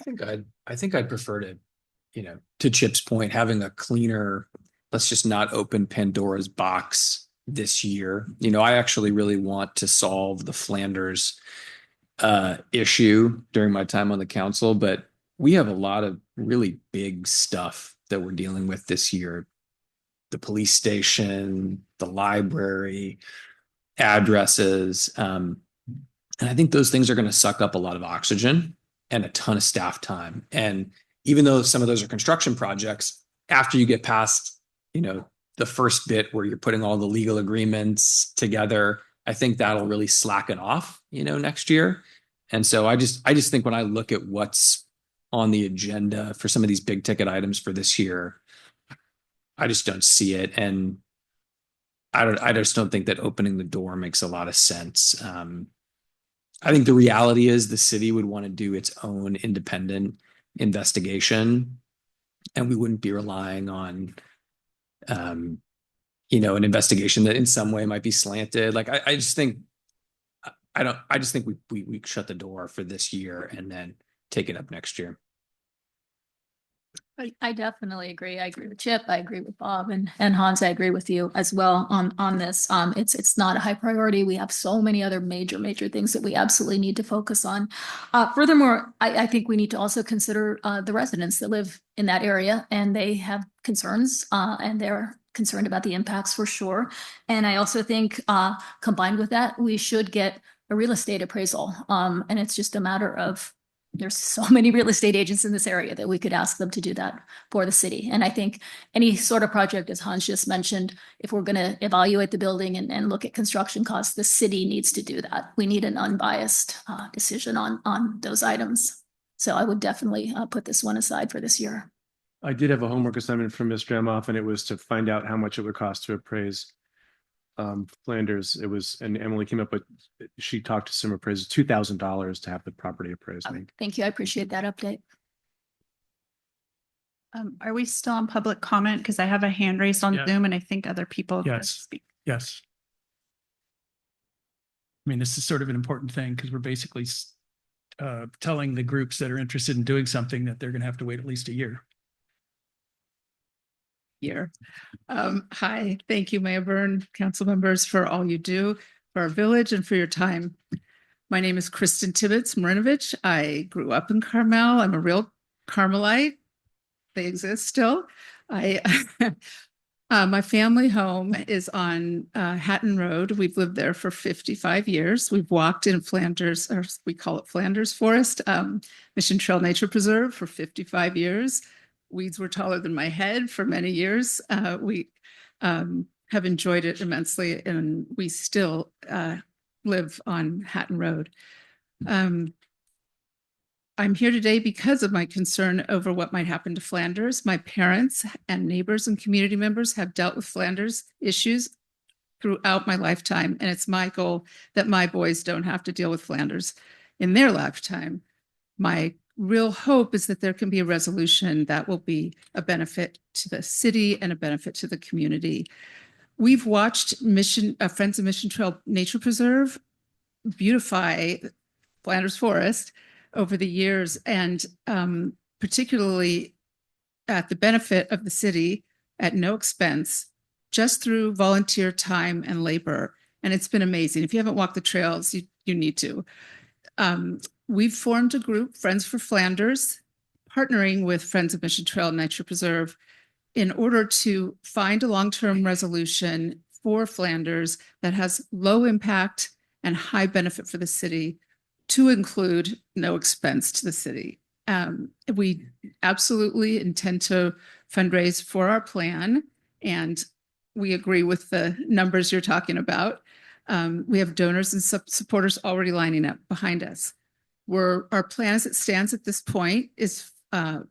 think I'd prefer to Chip's point, having a cleaner, let's just not open Pandora's box this year. I actually really want to solve the Flanders issue during my time on the council, but we have a lot of really big stuff that we're dealing with this year. The police station, the library, addresses, and I think those things are going to suck up a lot of oxygen and a ton of staff time. And even though some of those are construction projects, after you get past, the first bit where you're putting all the legal agreements together, I think that'll really slacken off, next year. And so I just think when I look at what's on the agenda for some of these big ticket items for this year, I just don't see it. And I just don't think that opening the door makes a lot of sense. I think the reality is the city would want to do its own independent investigation, and we wouldn't be relying on, an investigation that in some way might be slanted. Like I just think we shut the door for this year and then take it up next year. I definitely agree. I agree with Chip. I agree with Bob and Hans. I agree with you as well on this. It's not a high priority. We have so many other major things that we absolutely need to focus on. Furthermore, I think we need to also consider the residents that live in that area, and they have concerns and they're concerned about the impacts for sure. And I also think combined with that, we should get a real estate appraisal. And it's just a matter of, there's so many real estate agents in this area that we could ask them to do that for the city. And I think any sort of project, as Hans just mentioned, if we're going to evaluate the building and look at construction costs, the city needs to do that. We need an unbiased decision on those items. So I would definitely put this one aside for this year. I did have a homework assignment from Ms. Dramoff, and it was to find out how much it would cost to appraise Flanders. It was, and Emily came up with, she talked to some appraisers, $2,000 to have the property appraised. Thank you. I appreciate that update. Are we still on public comment? Because I have a hand raised on Zoom and I think other people. Yes. Yes. I mean, this is sort of an important thing because we're basically telling the groups that are interested in doing something that they're going to have to wait at least a year. Hi, thank you, Mayor Byrne, council members, for all you do. for our village and for your time. My name is Kristen Tibbetts Marinovich. I grew up in Carmel. I'm a real Carmelite. They exist still. My family home is on Hatton Road. We've lived there for 55 years. We've walked in Flanders, or we call it Flanders Forest, Mission Trail Nature Preserve for 55 years. Weeds were taller than my head for many years. We have enjoyed it immensely, and we still live on Hatton Road. I'm here today because of my concern over what might happen to Flanders. My parents and neighbors and community members have dealt with Flanders issues throughout my lifetime, and it's my goal that my boys don't have to deal with Flanders in their lifetime. My real hope is that there can be a resolution that will be a benefit to the city and a benefit to the community. We've watched Friends of Mission Trail Nature Preserve beautify Flanders Forest over the years, and particularly at the benefit of the city at no expense, just through volunteer time and labor. And it's been amazing. If you haven't walked the trails, you need to. We've formed a group, Friends for Flanders, partnering with Friends of Mission Trail Nature Preserve in order to find a long-term resolution for Flanders that has low impact and high benefit for the city, to include no expense to the city. We absolutely intend to fundraise for our plan, and we agree with the numbers you're talking about. We have donors and supporters already lining up behind us. Our plan as it stands at this point is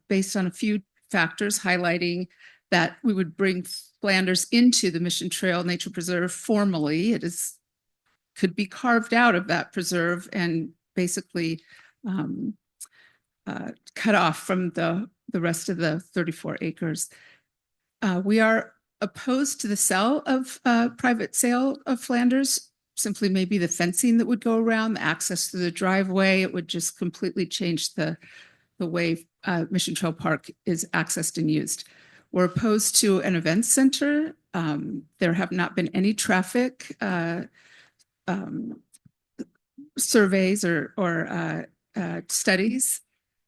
based on a few factors highlighting that we would bring Flanders into the Mission Trail Nature Preserve formally. It could be carved out of that preserve and basically cut off from the rest of the 34 acres. We are opposed to the private sale of Flanders, simply maybe the fencing that would go around, the access to the driveway. It would just completely change the way Mission Trail Park is accessed and used. We're opposed to an event center. There have not been any traffic surveys or studies.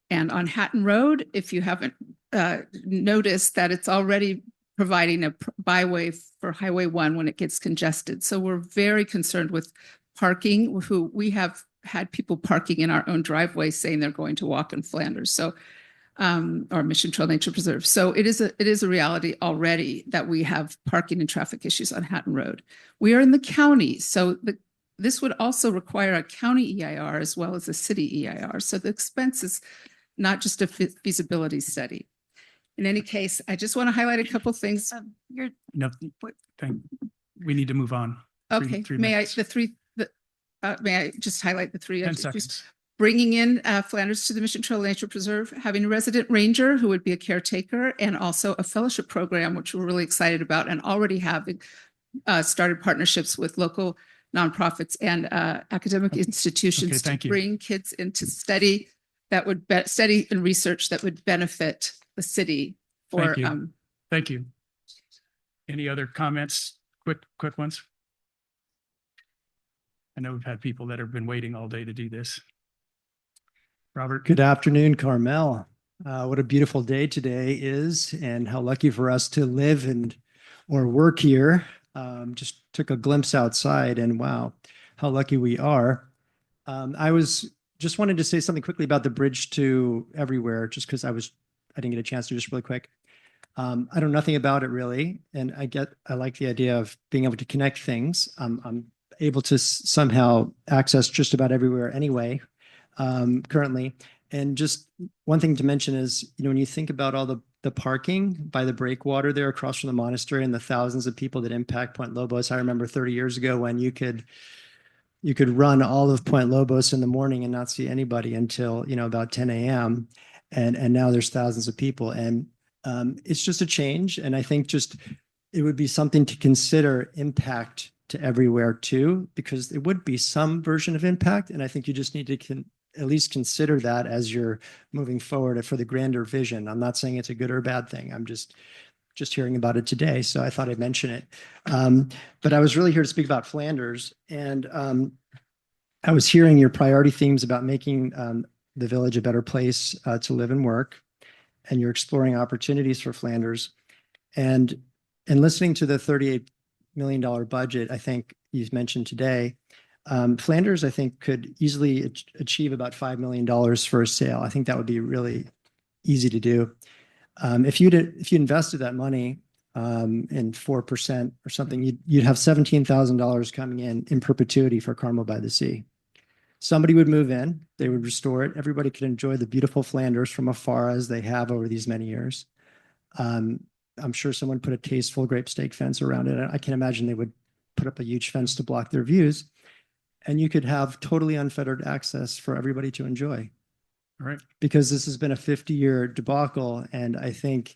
And on Hatton Road, if you haven't noticed, that it's already providing a byway for Highway 1 when it gets congested. So we're very concerned with parking. We have had people parking in our own driveway saying they're going to walk in Flanders. So or Mission Trail Nature Preserve. So it is a reality already that we have parking and traffic issues on Hatton Road. We are in the county, so this would also require a county EIR as well as a city EIR. So the expense is not just a feasibility study. In any case, I just want to highlight a couple things. No, we need to move on. Okay, may I just highlight the three? 10 seconds. Bringing in Flanders to the Mission Trail Nature Preserve, having a resident ranger who would be a caretaker, and also a fellowship program, which we're really excited about, and already having started partnerships with local nonprofits and academic institutions to bring kids into study and research that would benefit the city. Thank you. Any other comments? Quick ones. I know we've had people that have been waiting all day to do this. Robert. Good afternoon, Carmel. What a beautiful day today is, and how lucky for us to live or work here. Just took a glimpse outside, and wow, how lucky we are. I just wanted to say something quickly about the bridge to everywhere, just because I didn't get a chance to, just really quick. I know nothing about it really, and I like the idea of being able to connect things. I'm able to somehow access just about everywhere anyway. Currently. And just one thing to mention is, when you think about all the parking by the breakwater there across from the monastery and the thousands of people that impact Point Lobos. I remember 30 years ago when you could run all of Point Lobos in the morning and not see anybody until, about 10 a.m. And now there's thousands of people. And it's just a change. And I think it would be something to consider impact to everywhere too, because there would be some version of impact. And I think you just need to at least consider that as you're moving forward for the grander vision. I'm not saying it's a good or bad thing. I'm just just hearing about it today, so I thought I'd mention it. But I was really here to speak about Flanders, and I was hearing your priority themes about making the village a better place to live and work, and you're exploring opportunities for Flanders. And listening to the $38 million budget, I think you've mentioned today, Flanders, I think, could easily achieve about $5 million for a sale. I think that would be really easy to do. If you invested that money in 4% or something, you'd have $17,000 coming in perpetuity for Carmel-by-the-Sea. Somebody would move in, they would restore it. Everybody could enjoy the beautiful Flanders from afar as they have over these many years. I'm sure someone put a tasteful grape stake fence around it. I can imagine they would put up a huge fence to block their views. And you could have totally unfettered access for everybody to enjoy. All right. Because this has been a 50-year debacle. And I think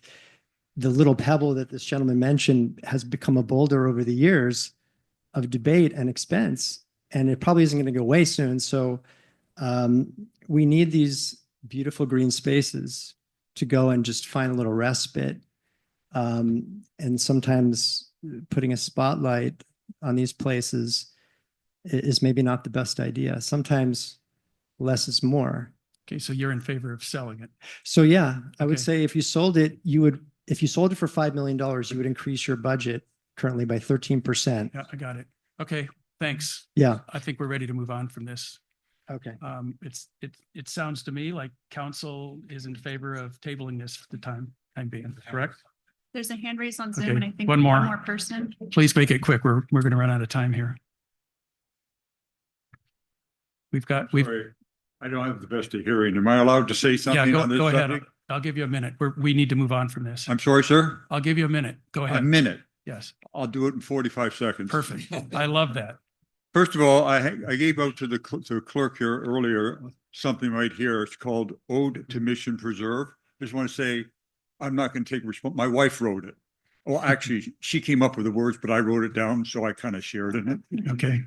the little pebble that this gentleman mentioned has become a boulder over the years of debate and expense. And it probably isn't going to go away soon. So we need these beautiful green spaces to go and just find a little respite. And sometimes putting a spotlight on these places is maybe not the best idea. Sometimes less is more. Okay, so you're in favor of selling it. So yeah, I would Okay. say if you sold it for $5 million, you would increase your budget currently by 13%. Yeah, I got it. Okay, thanks. Yeah. I think we're ready to move on from this. Okay. It sounds to me like council is in favor of tabling this for the time being, correct? There's a hand raised on Zoom Okay, and I think one more. one more person. Please make it quick. We're going to run out of time here. Sorry, I don't have the best of hearing. Am I allowed to say Yeah, something on this go ahead. subject? I'll give you a minute. We need to move on from this. I'm sorry, sir? I'll give you a minute. Go ahead. A minute. Yes. I'll do it in 45 seconds. Perfect. I love that. First of all, I gave out to the clerk here earlier something right here. It's called Ode to Mission Preserve. I just want to say, I'm not going to take responsibility. My wife wrote it. Well, actually, she came up with the words, but I wrote it down, so I kind of shared in it. Okay.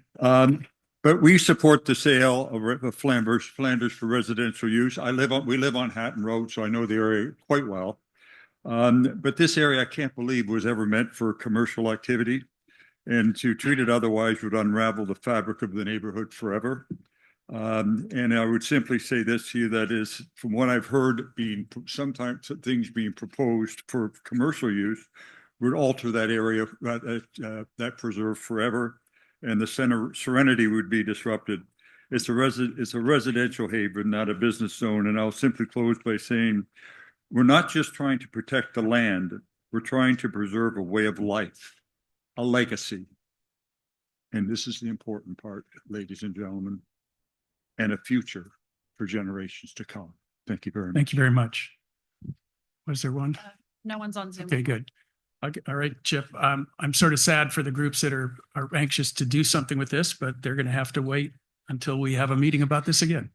But we support the sale of Flanders for residential use. We live on Hatton Road, so I know the area quite well. But this area, I can't believe, was ever meant for commercial activity. And to treat it otherwise would unravel the fabric of the neighborhood forever. And I would simply say this to you, that is, from what I've heard, sometimes things being proposed for commercial use would alter that area, that preserve forever. And the serenity would be disrupted. It's a residential haven, not a business zone. And I'll simply close by saying, we're not just trying to protect the land, we're trying to preserve a way of life, a legacy. And this is the important part, ladies and gentlemen, and a future for generations to come. Thank you very much. Thank you very much. Was there one? No one's on Zoom. Okay, good. Okay, all right, Chip. I'm sort of sad for the groups that are anxious to do something with this, but they're going to have to wait until we have a meeting about this again.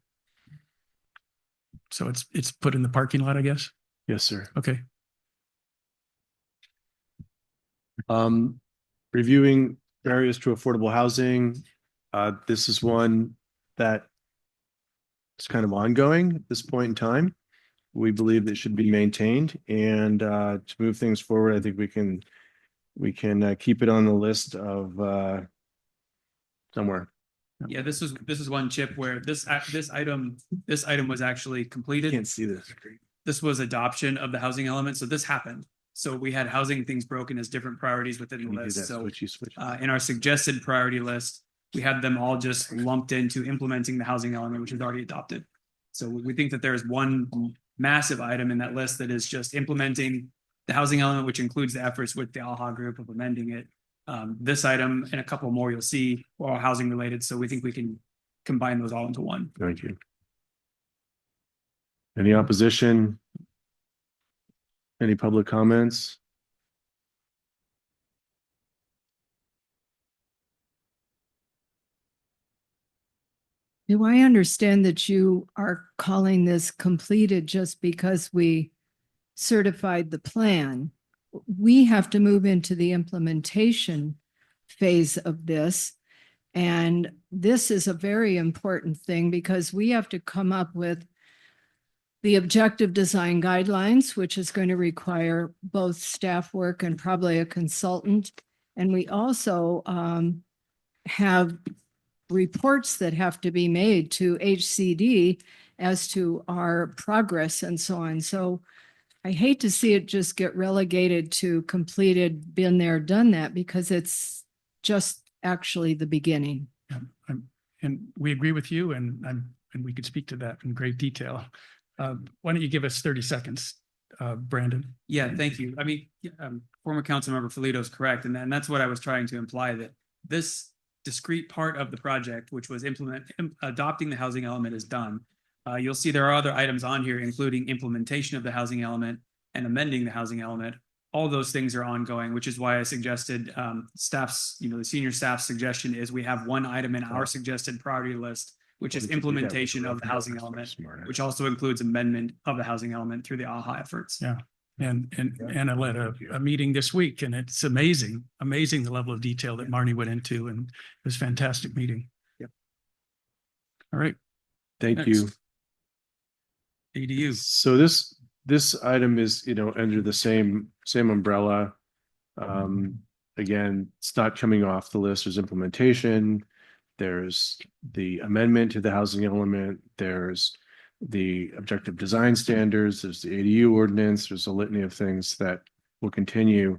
So it's put in the parking lot, I guess. Yes, sir. Okay. Reviewing barriers to affordable housing. This is one that is kind of ongoing at this point in time. We believe that should be maintained, and to move things forward, I think we can keep it on the list of somewhere. Yeah, this is one, Chip, where this item was actually completed. Can't see this. This was adoption of the housing element. So this happened. So we had housing things broken as different priorities within the list. So in our suggested priority list, we had them all just lumped into implementing the housing element, which was already adopted. So we think that there's one massive item in that list that is just implementing the housing element, which includes the efforts with the AHA group of amending it. This item and a couple more you'll see are all housing related. So we think we can combine those all into one. Thank you. Any opposition? Any public comments? Do I understand that you are calling this completed just because we certified the plan? We have to move into the implementation phase of this. And this is a very important thing because we have to come up with the objective design guidelines, which is going to require both staff work and probably a consultant. And we also have reports that have to be made to HCD as to our progress and so on. So I hate to see it just get relegated to completed, been there, done that, because it's just actually the beginning. And we agree with you, and we could speak to that in great detail. Why don't you give us 30 seconds, Brandon? Yeah, thank you. I mean, former Councilmember Filito is correct, and that's what I was trying to imply, that this discrete part of the project, which was adopting the housing element, is done. You'll see there are other items on here, including implementation of the housing element and amending the housing element. All those things are ongoing, which is why I suggested staff's, the senior staff's suggestion is we have one item in our suggested priority list, which is implementation of the housing element, which also includes amendment of the housing element through the AHA efforts. Yeah. And Anna led a meeting this week, and it's amazing the level of detail that Marnie went into, and it was a fantastic meeting. Yep. All right. Thank you. ADU. So this item is, under the same umbrella. Again, it's not coming off the list. There's implementation. There's the amendment to the housing element. There's the objective design standards. There's the ADU ordinance. There's a litany of things that will continue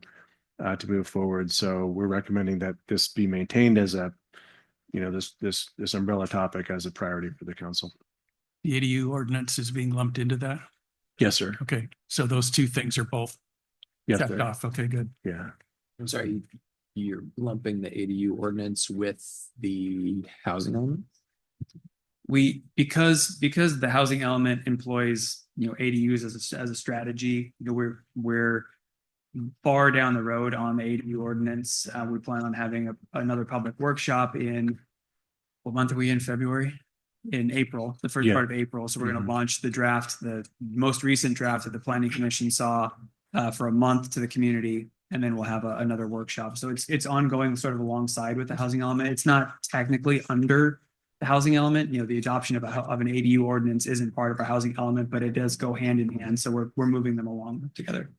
to move forward. So we're recommending that this be maintained as a, this umbrella topic as a priority for the council. The ADU ordinance is being lumped into that? Yes, sir. Okay, so those two things are both checked off. Okay, good. Yeah. I'm sorry, you're lumping the ADU ordinance with the housing element? Because the housing element employs, ADUs as a strategy, we're far down the road on the ADU ordinance. We plan on having another public workshop in, what month are we in? February? In April, the first part of April. So we're going to launch the draft, the most recent draft that the Planning Commission saw for a month to the community, and then we'll have another workshop. So it's ongoing sort of alongside with the housing element. It's not technically under the housing element. The adoption of an ADU ordinance isn't part of our housing element, but it does go hand in hand. So we're moving them along together.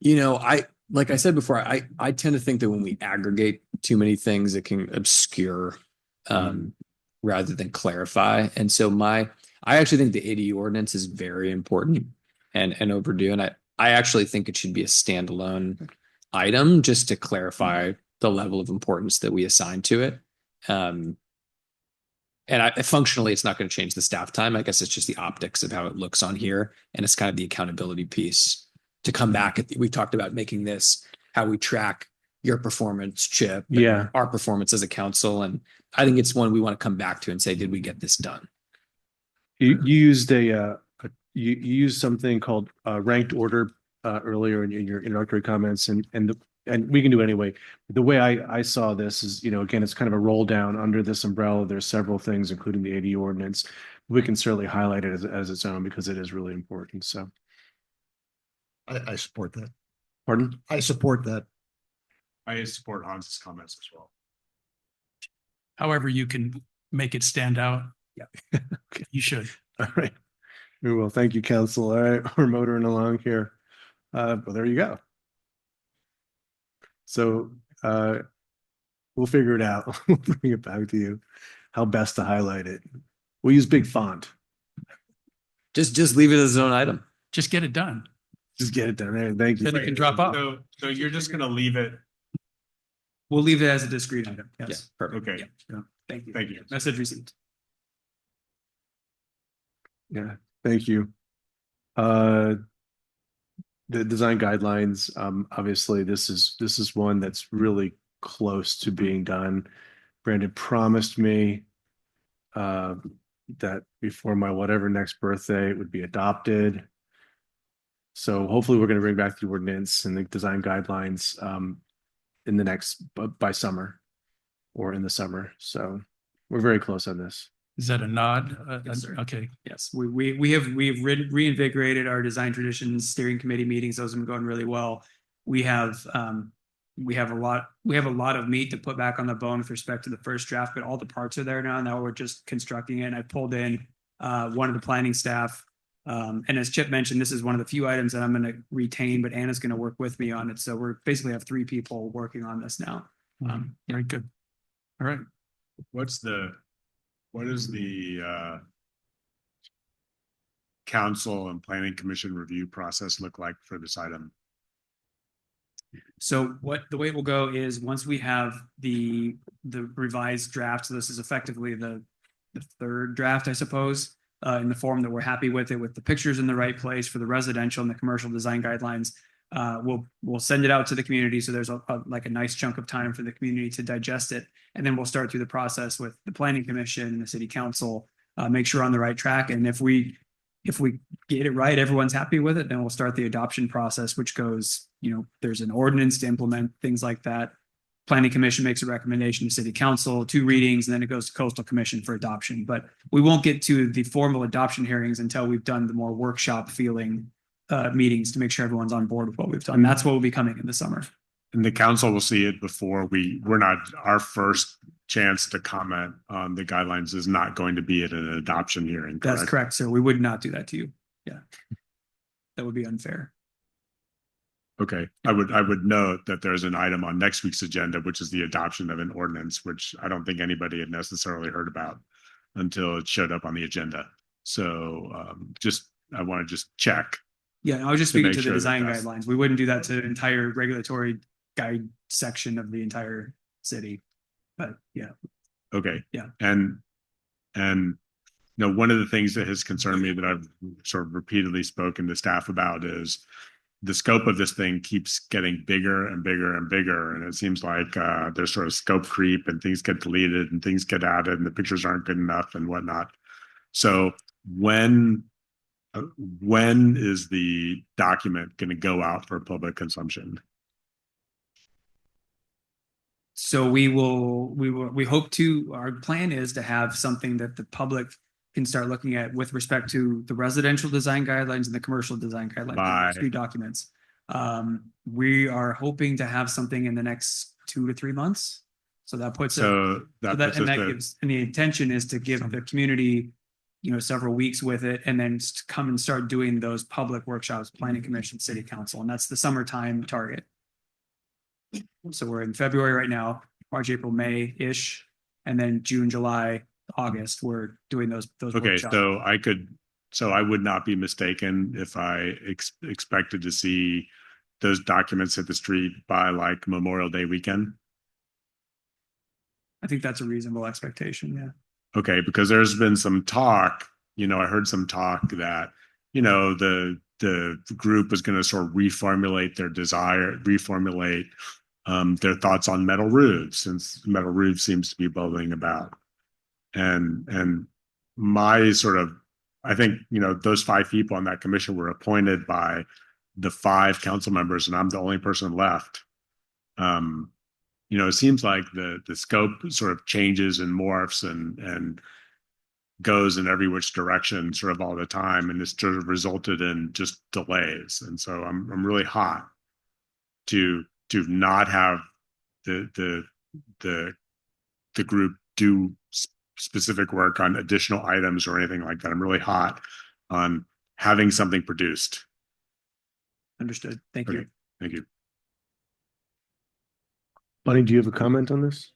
Like I said before, I tend to think that when we aggregate too many things, it can obscure rather than clarify. And so I actually think the ADU ordinance is very important and overdue. And I actually think it should be a standalone item just to clarify the level of importance that we assign to it. And functionally, it's not going to change the staff time. I guess it's just the optics of how it looks on here. And it's kind of the accountability piece to come back. We talked about making this how we track your performance, Chip, our performance as a council. And I think it's one we want to come back to and say, did we get this done? You used you used something called ranked order earlier in your introductory comments, and we can do it anyway. The way I saw this is, again, it's kind of a roll down under this umbrella. There's several things, including the ADU ordinance. We can certainly highlight it as its own because it is really important. So I support that. Pardon? I support that. I support Hans's comments as well. However you can make it stand out. Yeah, okay. You should. All right. Well, thank you, council. All right, we're motoring along here. Well, there you go. So we'll figure it out. We'll bring it back to you. How best to highlight it. We'll use big font. Just leave it as its own item. Just get it done. Just get it done. Hey, thank you. Then it can drop off. So you're just going to leave it. We'll leave it as a discrete item. Yes. Yeah, perfect. Okay. Yeah. Thank you. Thank you. Message received. Yeah, thank you. The design guidelines, obviously this is one that's really close to being done. Brandon promised me that before my whatever next birthday it would be adopted. So hopefully we're going to bring back the ordinance and the design guidelines in the next by summer or in the summer. So we're very close on this. Is that a nod? Yes, okay. Yes, we've reinvigorated our design traditions steering committee meetings. Those have been going really well. We have a lot of meat to put back on the bone with respect to the first draft, but all the parts are there now. Now we're just constructing it. And I pulled in one of the planning staff And as Chip mentioned, this is one of the few items that I'm going to retain, but Anna's going to work with me on it. So we're basically have 3 people working on this now. Very good. All right. What is the council and planning commission review process look like for this item? So the way it will go is once we have the revised draft, so this is effectively the 3rd draft, I suppose, in the form that we're happy with it, with the pictures in the right place for the residential and the commercial design guidelines. We'll send it out to the community. So there's like a nice chunk of time for the community to digest it. And then we'll start through the process with the planning commission and the city council, make sure we're on the right track. And if we get it right, everyone's happy with it, then we'll start the adoption process, which goes, there's an ordinance to implement things like that. Planning commission makes a recommendation to city council, 2 readings, and then it goes to coastal commission for adoption. But we won't get to the formal adoption hearings until we've done the more workshop feeling meetings to make sure everyone's on board with what we've done. That's what will be coming in the summer. And the council will see it before we're not, our first chance to comment on the guidelines is not going to be at an adoption hearing. Correct? That's correct. So we would not do that to you. Yeah. That would be unfair. Okay. I would note that there's an item on next week's agenda, which is the adoption of an ordinance, which I don't think anybody had necessarily heard about until it showed up on the agenda. So I want to just check. Yeah, I was just speaking to the design guidelines. We wouldn't do that to the entire regulatory guide section of the entire city. But yeah. Okay. Yeah. And one of the things that has concerned me that I've sort of repeatedly spoken to staff about is the scope of this thing keeps getting bigger and bigger and bigger. And it seems like there's sort of scope creep and things get deleted and things get added and the pictures aren't good enough and whatnot. So when is the document going to go out for public consumption? So our plan is to have something that the public can start looking at with respect to the residential design guidelines and the commercial design guidelines, those 2 documents. We are hoping to have something in the next 2 to 3 months. So that puts and the intention is to give the community, several weeks with it, and then come and start doing those public workshops, planning commission, city council, and that's the summertime target. So we're in February right now, March, April, May-ish, and then June, July, August, we're doing those okay, workshops. So I would not be mistaken if I expected to see those documents hit the street by like Memorial Day weekend. I think that's a reasonable expectation. Yeah. Okay, because there's been some talk, I heard some talk that, the group was going to sort of reformulate their thoughts on metal roofs, since metal roofs seems to be bubbling about. And my sort of, I think, those 5 people on that commission were appointed by the 5 council members, and I'm the only person left. It seems like the scope sort of changes and morphs and goes in every which direction sort of all the time, and it's sort of resulted in just delays. And so I'm really hot to not have the group do specific work on additional items or anything like that. I'm really hot on having something produced. Understood. Thank you. Thank you. Bonnie, do you have a comment on this?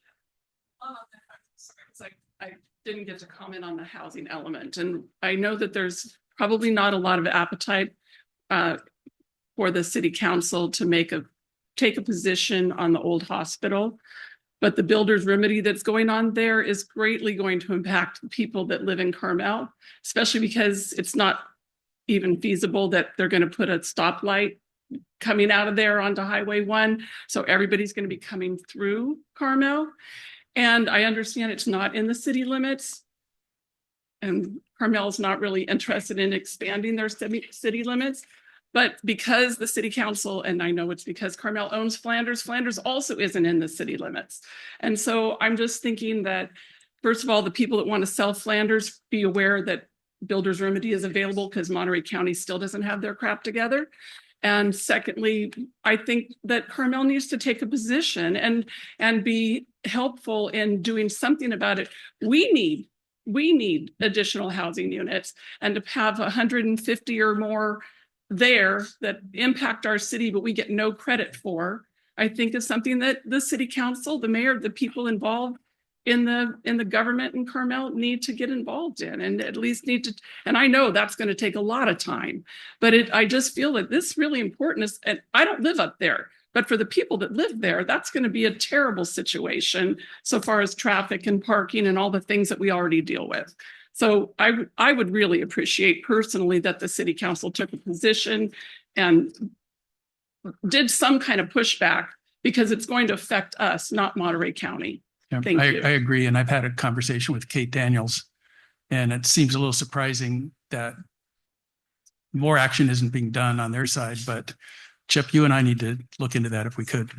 I didn't get to comment on the housing element, and I know that there's probably not a lot of appetite for the city council to take a position on the old hospital. But the builder's remedy that's going on there is greatly going to impact the people that live in Carmel, especially because it's not even feasible that they're going to put a stoplight coming out of there onto Highway 1. So everybody's going to be coming through Carmel. And I understand it's not in the city limits. And Carmel's not really interested in expanding their city limits. But because the city council, and I know it's because Carmel owns Flanders, Flanders also isn't in the city limits. And so I'm just thinking that, first of all, the people that want to sell Flanders be aware that builder's remedy is available because Monterey County still doesn't have their crap together. And secondly, I think that Carmel needs to take a position and be helpful in doing something about it. We need we need additional housing units, and to have 150 or more there that impact our city, but we get no credit for, I think is something that the city council, the mayor, the people involved in the government in Carmel need to get involved in, and at least need to, and I know that's going to take a lot of time, but I just feel that this is really important is, and I don't live up there, but for the people that live there, that's going to be a terrible situation so far as traffic and parking and all the things that we already deal with. So I would really appreciate personally that the city council took a position and did some kind of pushback, because it's going to affect us, not Monterey County. Yeah, Thank you. I agree. And I've had a conversation with Kate Daniels, and it seems a little surprising that more action isn't being done on their side. But Chip, you and I need to look into that if we could.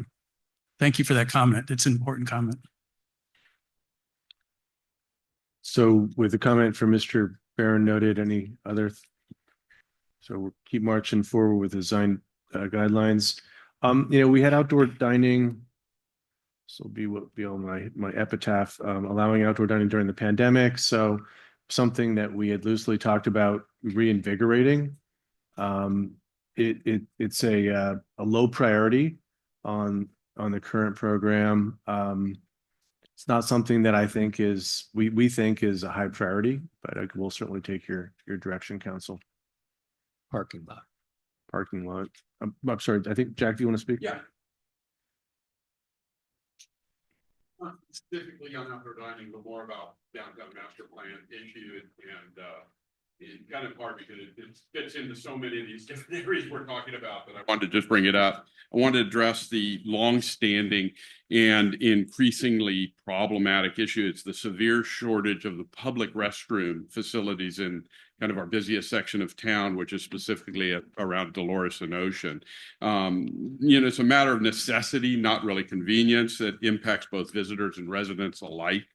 Thank you for that comment. It's an important comment. So with the comment from Mr. Barron noted, any other? So we'll keep marching forward with design guidelines. We had outdoor dining. This will be on my epitaph, allowing outdoor dining during the pandemic. So something that we had loosely talked about reinvigorating. It's a low priority on the current program. It's not something that I think we think is a high priority, but we'll certainly take your direction, council. Parking lot. I'm sorry. I think Jack, do you want to speak? Yeah. Not specifically on outdoor dining, but more about downtown master plan issue and it kind of hard because it fits into so many of these different areas we're talking about that I wanted to just bring it up. I wanted to address the longstanding and increasingly problematic issue. It's the severe shortage of the public restroom facilities in kind of our busiest section of town, which is specifically around Dolores and Ocean. It's a matter of necessity, not really convenience, that impacts both visitors and residents alike.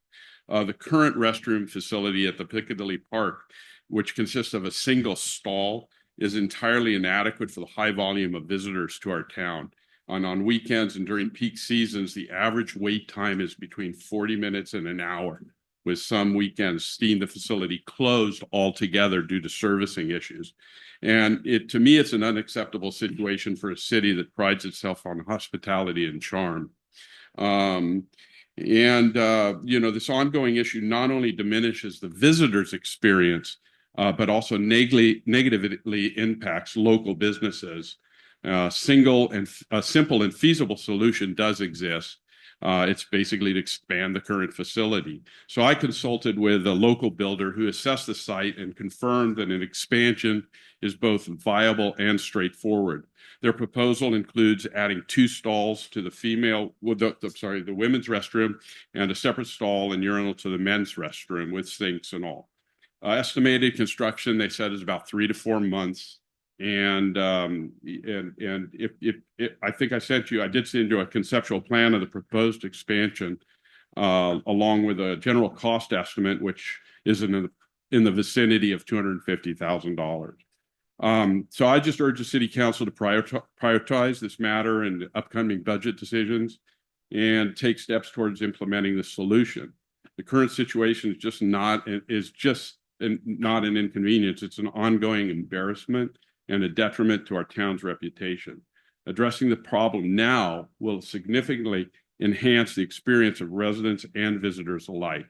The current restroom facility at the Piccadilly Park, which consists of a single stall, is entirely inadequate for the high volume of visitors to our town. And on weekends and during peak seasons, the average wait time is between 40 minutes and an hour, with some weekends seeing the facility closed altogether due to servicing issues. And to me, it's an unacceptable situation for a city that prides itself on hospitality and charm. This ongoing issue not only diminishes the visitor's experience, but also negatively impacts local businesses. A simple and feasible solution does exist. It's basically to expand the current facility. So I consulted with a local builder who assessed the site and confirmed that an expansion is both viable and straightforward. Their proposal includes adding 2 stalls to the women's restroom and a separate stall and urinal to the men's restroom with sinks and all. Estimated construction, they said, is about 3 to 4 months. And if I think I did send you a conceptual plan of the proposed expansion, along with a general cost estimate, which is in the vicinity of $250,000. So I just urge the city council to prioritize this matter in upcoming budget decisions and take steps towards implementing the solution. The current situation is just not an inconvenience. It's an ongoing embarrassment and a detriment to our town's reputation. Addressing the problem now will significantly enhance the experience of residents and visitors alike.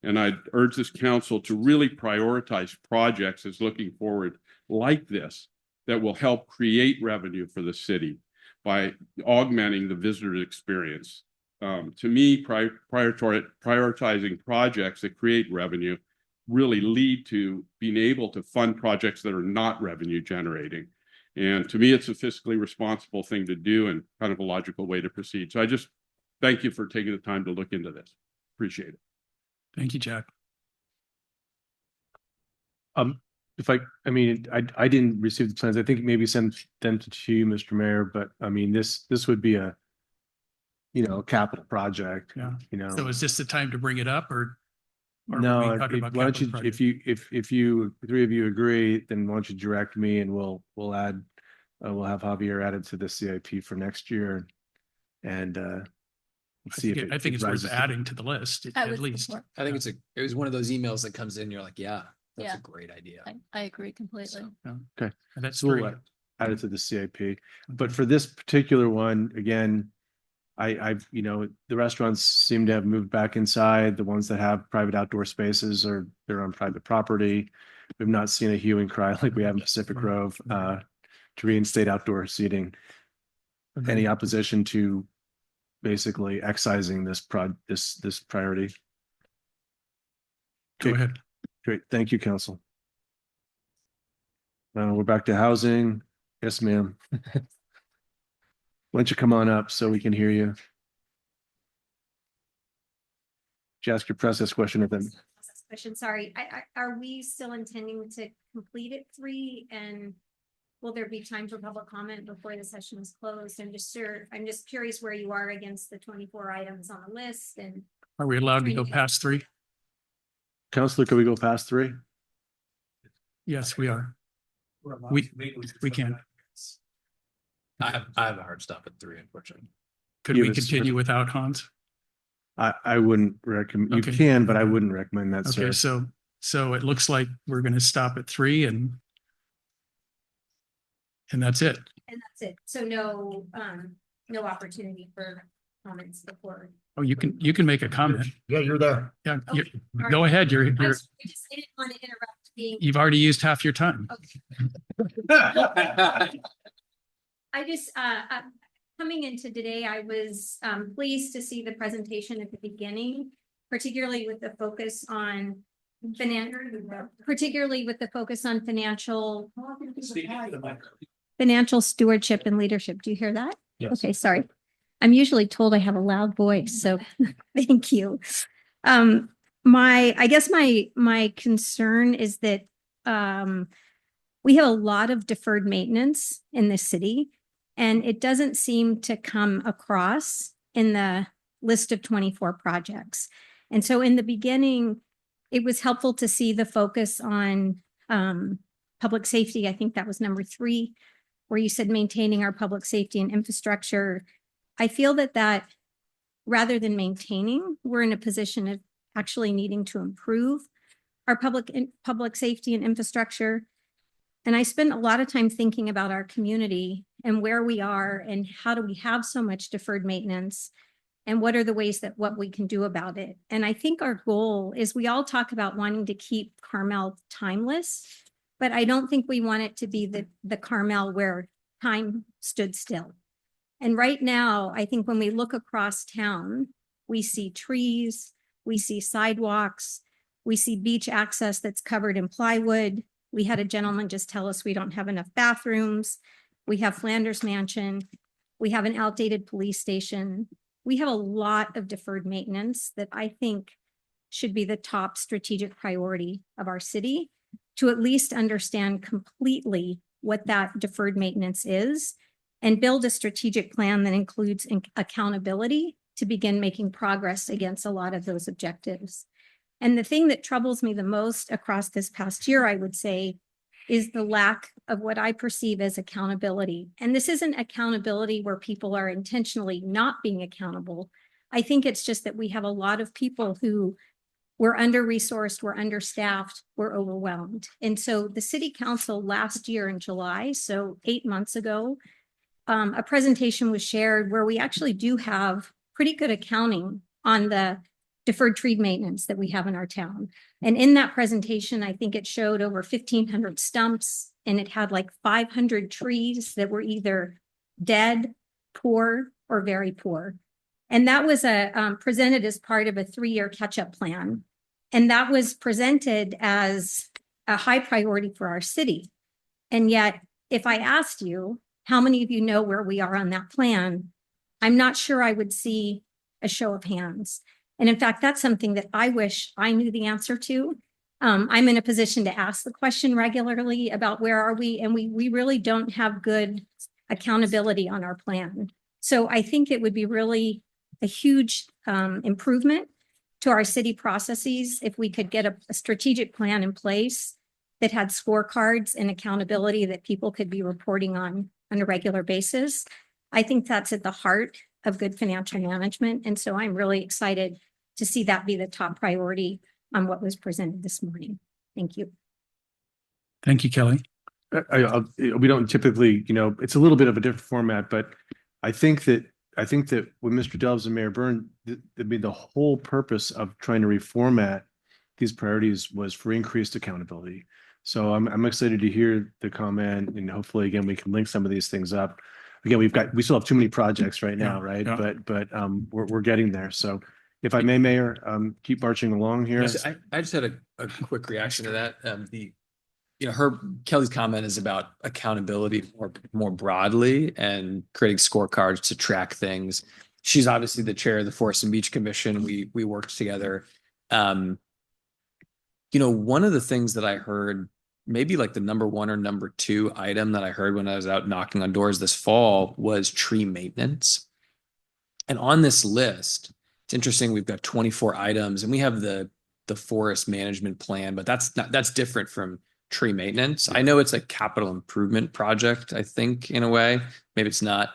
And I urge this council to really prioritize projects as looking forward like this that will help create revenue for the city by augmenting the visitor experience. To me, prioritizing projects that create revenue really lead to being able to fund projects that are not revenue generating. And to me, it's a fiscally responsible thing to do and kind of a logical way to proceed. So I just thank you for taking the time to look into this. Appreciate it. Thank you, Jack. I didn't receive the plans. I think maybe send them to you, Mr. Mayor, but I mean, this would be a capital project. Yeah. So is this the time to bring it up or no, why don't you, if you three of you agree, then why don't you direct me and we'll have Javier added to the CIP for next year, and See if I think it's worth rises to- adding to the list I at would least. support. I think it was one of those emails that comes in, you're like, yeah, that's Yeah. a great idea. I agree completely. Okay. And that's So we'll three. add it to the CIP. But for this particular one, again, I've, the restaurants seem to have moved back inside. The ones that have private outdoor spaces they're on private property. We've not seen a hue and cry like we have in Pacific Grove to reinstate outdoor seating. Any opposition to basically excising this priority? Go Okay, ahead. great. Thank you, council. We're back to housing. Yes, ma'am. Why don't you come on up so we can hear you? Just ask your process question of them. Question, sorry. Are we still intending to complete at 3? And will there be time for public comment before the session is closed? I'm just curious where you are against the 24 items on the list. And Are we allowed to go past 3? Counselor, can we go past 3? Yes, we are. We can. I have a hard stop at 3, unfortunately. Could we continue without Hans? I wouldn't recommend, you Okay. can, but I wouldn't recommend that, sir. Okay, so it looks like we're going to stop at 3 and that's it. that's it. So no opportunity for comments before. Oh, you can make a comment. Yeah, you're there. Yeah, Okay. All go right. ahead. I just didn't want to interrupt being. You've already used half your time. I just, coming into today, I was pleased to see the presentation at the beginning, particularly with the focus on financial stewardship and leadership. Do you hear that? Yes. Okay, sorry. I'm usually told I have a loud voice, so thank you. I guess my concern is that we have a lot of deferred maintenance in this city, and it doesn't seem to come across in the list of 24 projects. And so in the beginning, it was helpful to see the focus on public safety. I think that was number 3, where you said maintaining our public safety and infrastructure. I feel that rather than maintaining, we're in a position of actually needing to improve our public safety and infrastructure. And I spend a lot of time thinking about our community and where we are and how do we have so much deferred maintenance and what are the ways that what we can do about it. And I think our goal is we all talk about wanting to keep Carmel timeless, but I don't think we want it to be the Carmel where time stood still. And right now, I think when we look across town, we see trees, we see sidewalks, we see beach access that's covered in plywood. We had a gentleman just tell us we don't have enough bathrooms. We have Flanders Mansion. We have an outdated police station. We have a lot of deferred maintenance that I think should be the top strategic priority of our city, to at least understand completely what that deferred maintenance is and build a strategic plan that includes accountability to begin making progress against a lot of those objectives. And the thing that troubles me the most across this past year, I would say, is the lack of what I perceive as accountability. And this isn't accountability where people are intentionally not being accountable. I think it's just that we have a lot of people who were under-resourced, were understaffed, were overwhelmed. And so the city council last year in July, so 8 months ago, a presentation was shared where we actually do have pretty good accounting on the deferred tree maintenance that we have in our town. And in that presentation, I think it showed over 1,500 stumps, and it had like 500 trees that were either dead, poor, or very poor. And that was presented as part of a 3-year catch-up plan. And that was presented as a high priority for our city. And yet, if I asked you, how many of you know where we are on that plan? I'm not sure I would see a show of hands. And in fact, that's something that I wish I knew the answer to. I'm in a position to ask the question regularly about where are we, and we really don't have good accountability on our plan. So I think it would be really a huge improvement to our city processes if we could get a strategic plan in place that had scorecards and accountability that people could be reporting on a regular basis. I think that's at the heart of good financial management. And so I'm really excited to see that be the top priority on what was presented this morning. Thank you. Thank you, Kelly. We don't typically, it's a little bit of a different format, but I think that when Mr. Delves and Mayor Byrne, the whole purpose of trying to reformat these priorities was for increased accountability. So I'm excited to hear the comment, and hopefully again we can link some of these things up. Again, we still have too many projects right now, right? Yeah. But we're getting there. So if I may, Mayor, keep marching along here. Yes, I just had a quick reaction to that. Kelly's comment is about accountability more broadly and creating scorecards to track things. She's obviously the chair of the Forest and Beach Commission. We worked together. One of the things that I heard, maybe like the number one or number two item that I heard when I was out knocking on doors this fall, was tree maintenance. And on this list, it's interesting, we've got 24 items, and we have the forest management plan, but that's different from tree maintenance. I know it's a capital improvement project, I think, in a way. Maybe it's not.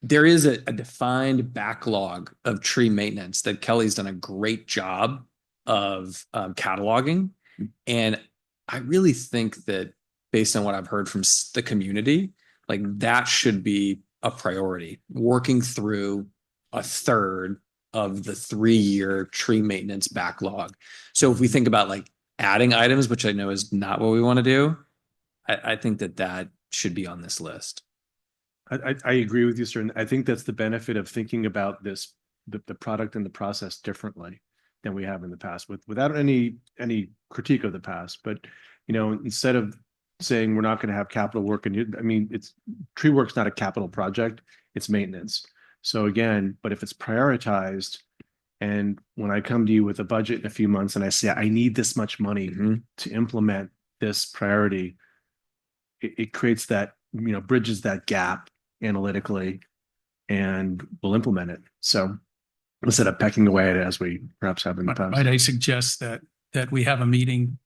There is a defined backlog of tree maintenance that Kelly's done a great job of cataloging. And I really think that, based on what I've heard from the community, like that should be a priority, working through a third of the 3-year tree maintenance backlog. So if we think about like adding items, which I know is not what we want to do, I think that should be on this list. I agree with you, sir. And I think that's the benefit of thinking about the product and the process differently than we have in the past, without any critique of the past. But instead of saying we're not going to have capital work, it's tree work's not a capital project, it's maintenance. So again, but if it's prioritized, and when I come to you with a budget in a few months and I say I need this much money to implement this priority, it creates that, bridges that gap analytically, and we'll implement it. So instead of pecking away at it as we perhaps have in the past. Might I suggest that we have a meeting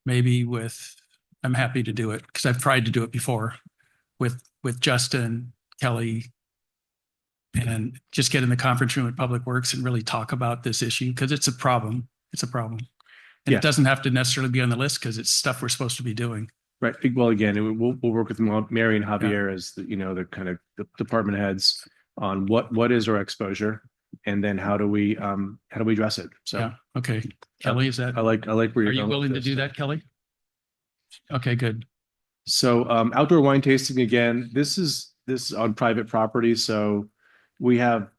maybe I'm happy to do it because I've tried to do it before with Justin, Kelly, and just get in the conference room at Public Works and really talk about this issue, because it's a problem. It's a problem. And It doesn't have to necessarily be on the list because it's stuff we're supposed to be doing. Right. Well, again, we'll work with Mary and Javier as the kind of the department heads on what is our exposure, and then how do we address it. So yeah. Okay. Kelly, is that? I like where you're going. Are you willing to do that, Kelly? Okay, good. So outdoor wine tasting, again, this is on private property. So we have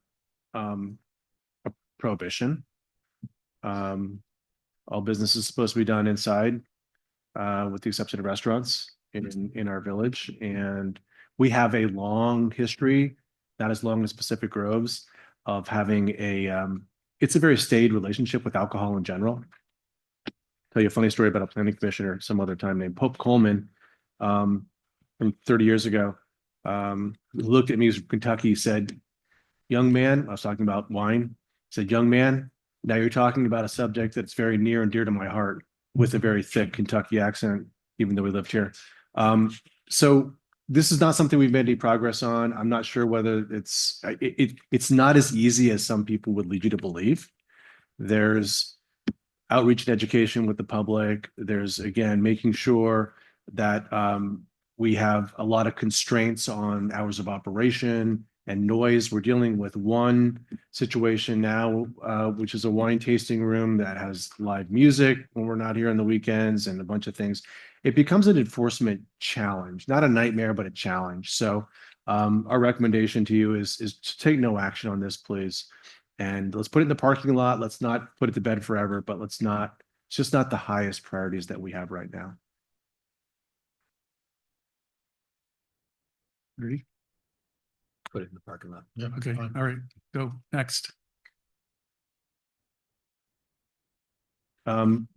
a prohibition. All business is supposed to be done inside, with the exception of restaurants in our village. And we have a long history, not as long as Pacific Groves, of having it's a very staid relationship with alcohol in general. Tell you a funny story about a planning commissioner some other time named Pope Coleman, from 30 years ago, who looked at me as from Kentucky, said, "Young man," I was talking about wine, said, "Young man, now you're talking about a subject that's very near and dear to my heart," with a very thick Kentucky accent, even though we lived here. So this is not something we've made any progress on. I'm not sure whether it's not as easy as some people would lead you to believe. There's outreach and education with the public. There's, again, making sure that we have a lot of constraints on hours of operation and noise. We're dealing with one situation now, which is a wine tasting room that has live music when we're not here on the weekends and a bunch of things. It becomes an enforcement challenge, not a nightmare, but a challenge. So our recommendation to you is to take no action on this, please. And let's put it in the parking lot. Let's not put it to bed forever, but it's just not the highest priorities that we have right now. Ready? Put it in the parking lot. Yeah. Okay. Fine. All right. Go next.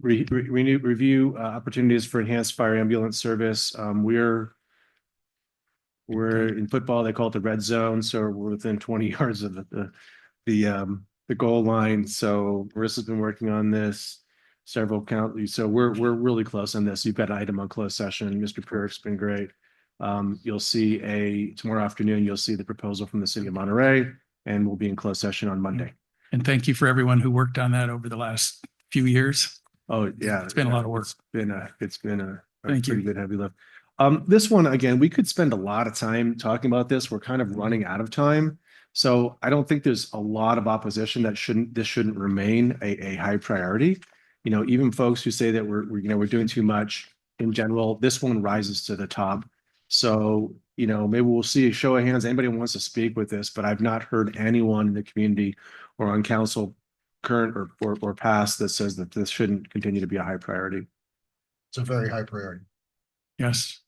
Review opportunities for enhanced fire ambulance service. We're in football, they call it the red zone, so we're within 20 yards of the goal line. So Marissa's been working on this, several counties. So we're really close on this. You've got an item on closed session. Mr. Purick's been great. You'll see tomorrow afternoon, you'll see the proposal from the city of Monterey and we'll be in closed session on Monday. And thank you for everyone who worked on that over the last few years. Oh, yeah. It's been a lot of work. It's been a Thank you. pretty good heavy lift. This one, again, we could spend a lot of time talking about this. We're kind of running out of time. So I don't think there's a lot of opposition that this shouldn't remain a high priority. You know, even folks who say that we're doing too much in general, this one rises to the top. So, you know, maybe we'll see a show of hands. Anybody who wants to speak with this, but I've not heard anyone in the community or on council, current or past, that says that this shouldn't continue to be a high priority. It's a very high priority. Yes.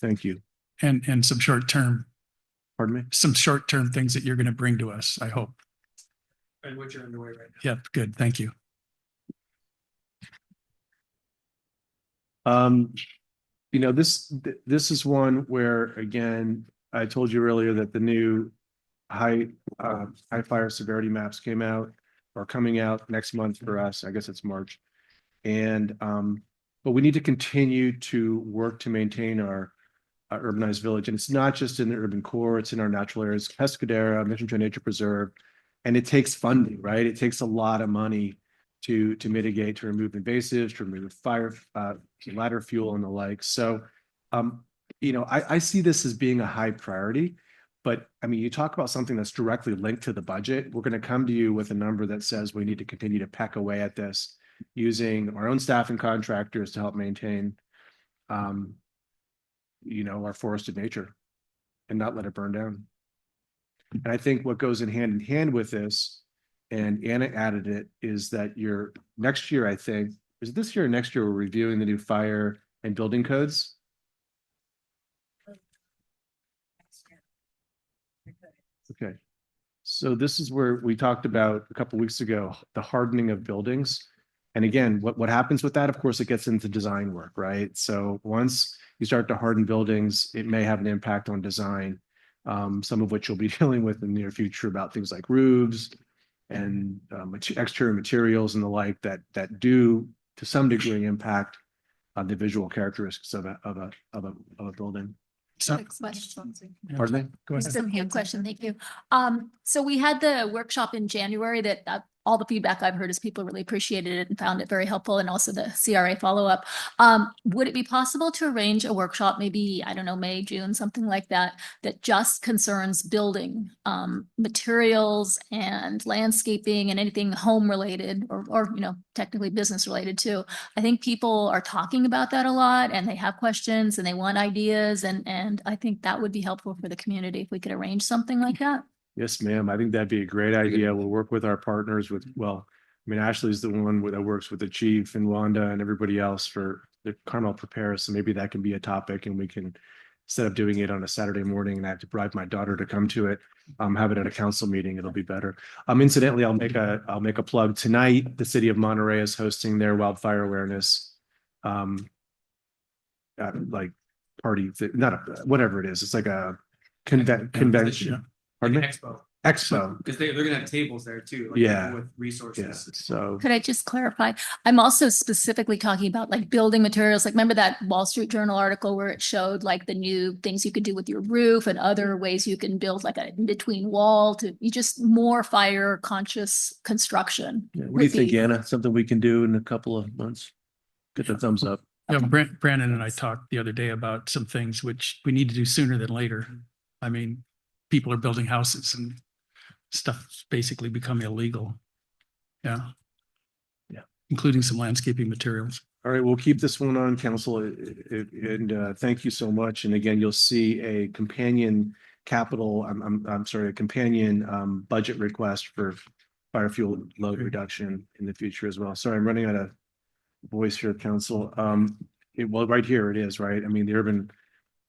Thank you. And some short-term, pardon me, some short-term things that you're going to bring to us, I hope. And which are underway right now. Yep. Good. Thank you. You know, this is one where, again, I told you earlier that the new high fire severity maps came out or coming out next month for us. I guess it's March. And but we need to continue to work to maintain our urbanized village. And it's not just in the urban core, it's in our natural areas, Pescadero, Mission Trail Nature Preserve. And it takes funding, right? It takes a lot of money to mitigate, to remove invasives, to remove fire, ladder fuel and the like. So, you know, I see this as being a high priority, but I mean, you talk about something that's directly linked to the budget. We're going to come to you with a number that says we need to continue to peck away at this using our own staff and contractors to help maintain, you know, our forested nature and not let it burn down. And I think what goes in hand with this, and Anna added it, is that next year, I think, is it this year or next year, we're reviewing the new fire and building codes? Okay. So this is where we talked about a couple of weeks ago, the hardening of buildings. And again, what happens with that? Of course, it gets into design work, right? So once you start to harden buildings, it may have an impact on design, some of which you'll be dealing with in the near future about things like roofs and exterior materials and the like that do to some degree impact the visual characteristics of a building. Pardon me? Go ahead. Just a hand question. Thank you. So we had the workshop in January that all the feedback I've heard is people really appreciated it and found it very helpful, and also the CRA follow-up. Would it be possible to arrange a workshop, maybe, I don't know, May, June, something like that, that just concerns building materials and landscaping and anything home related or, you know, technically business related too? I think people are talking about that a lot and they have questions and they want ideas. And I think that would be helpful for the community if we could arrange something like that. Yes, ma'am. I think that'd be a great idea. We'll work with our partners Ashley's the one that works with the chief and Wanda and everybody else for the Carmel Prepares. So maybe that can be a topic and we can, instead of doing it on a Saturday morning and I have to bribe my daughter to come to it, have it at a council meeting. It'll be better. Incidentally, I'll make a plug. Tonight, the city of Monterey is hosting their wildfire awareness like party, whatever it is. It's like a convention. Like Pardon an me? expo. Because they're gonna have tables there too. Like, Yeah. with resources. Yeah. So Could I just clarify? I'm also specifically talking about like building materials. Like, remember that Wall Street Journal article where it showed like the new things you could do with your roof and other ways you can build like a in-between wall to you just more fire conscious construction. yeah. What do you think, Anna? Something we can do in a couple of months? Get the thumbs up. Yeah, Brandon and I talked the other day about some things which we need to do sooner than later. I mean, people are building houses and stuff's basically become illegal. Yeah. Including some landscaping materials. All right, we'll keep this one on council and thank you so much. And again, you'll see a companion a companion budget request for fire fuel load reduction in the future as well. Sorry, I'm running out of voice here, council. Well, right here it is, right? I mean, the urban,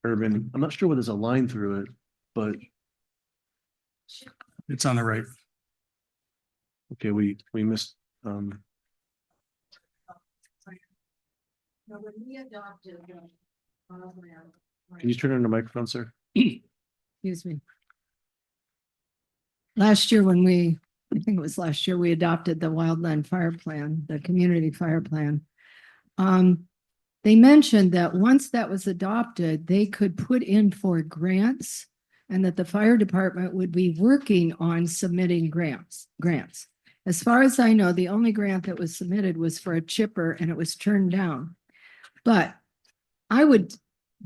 I'm not sure whether there's a line through it, but it's on the right. Okay, we missed. When we adopted Can you turn on the microphone, sir? Excuse me. Last year I think it was last year, we adopted the wildland fire plan, the community fire plan. They mentioned that once that was adopted, they could put in for grants and that the fire department would be working on submitting grants. As far as I know, the only grant that was submitted was for a chipper and it was turned down. But I would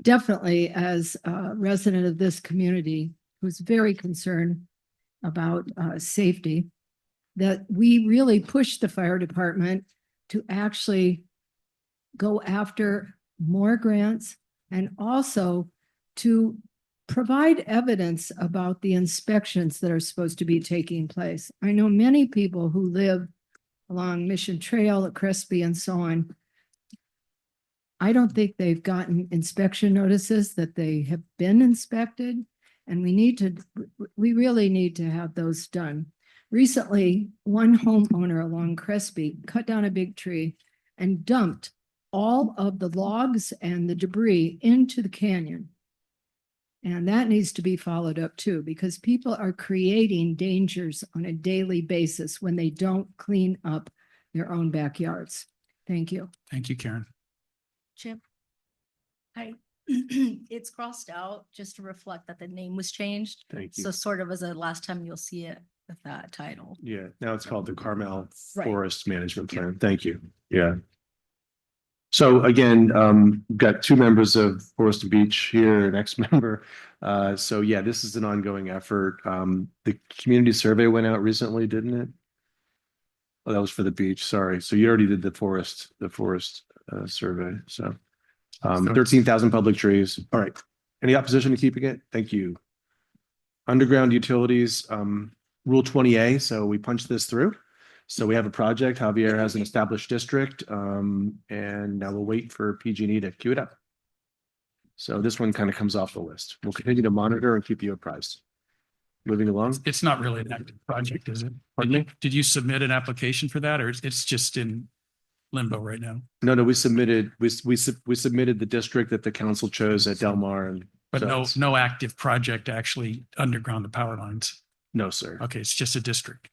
definitely, as a resident of this community who's very concerned about safety, that we really push the fire department to actually go after more grants and also to provide evidence about the inspections that are supposed to be taking place. I know many people who live along Mission Trail at Crespi and so on. I don't think they've gotten inspection notices that they have been inspected, and we really need to have those done. Recently, one homeowner along Crespi cut down a big tree and dumped all of the logs and the debris into the canyon. And that needs to be followed up too, because people are creating dangers on a daily basis when they don't clean up their own backyards. Thank you. Thank you, Karen. Chip? Hi. It's crossed out just to reflect that the name was changed. Thank you. So sort of as a last time you'll see it with that title. Yeah, now it's called the Carmel Right. Forest Management Plan. Thank you. Yeah. So again, we've got two members of Forest and Beach here, an ex-member. So yeah, this is an ongoing effort. The community survey went out recently, didn't it? Oh, that was for the beach. Sorry. So you already did the forest survey. So 13,000 public trees. All right. Any opposition to keeping it? Thank you. Underground utilities, Rule 20A. So we punched this through. So we have a project. Javier has an established district, and now we'll wait for PG&E to queue it up. So this one kind of comes off the list. We'll continue to monitor and keep you apprised. Moving along. It's not really an active project, is it? Pardon me? Did you submit an application for that, or it's just in limbo right now? No, we submitted the district that the council chose at Del Mar, and But so no, it's- no active project to actually underground the power lines. No, sir. Okay, it's just a district.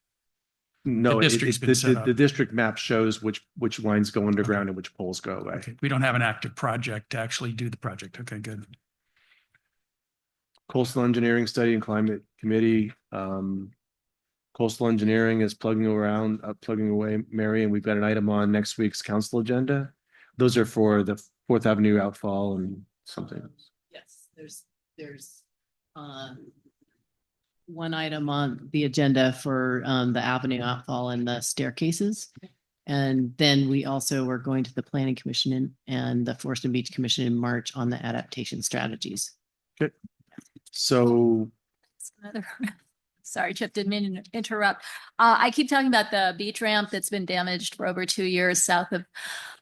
No, The district's been set up. the district map shows which lines go underground and which poles go away. Okay, we don't have an active project to actually do the project. Okay, good. Coastal Engineering Study and Climate Committee. Coastal Engineering is plugging away, Mary, and we've got an item on next week's council agenda. Those are for the 4th Avenue outfall and something. Yes, there's one item on the agenda for the Avenue outfall and the staircases. And then we also are going to the Planning Commission and the Forest and Beach Commission in March on the adaptation strategies. Good. So Sorry, Chip, didn't mean to interrupt. I keep talking about the beach ramp that's been damaged for over 2 years south of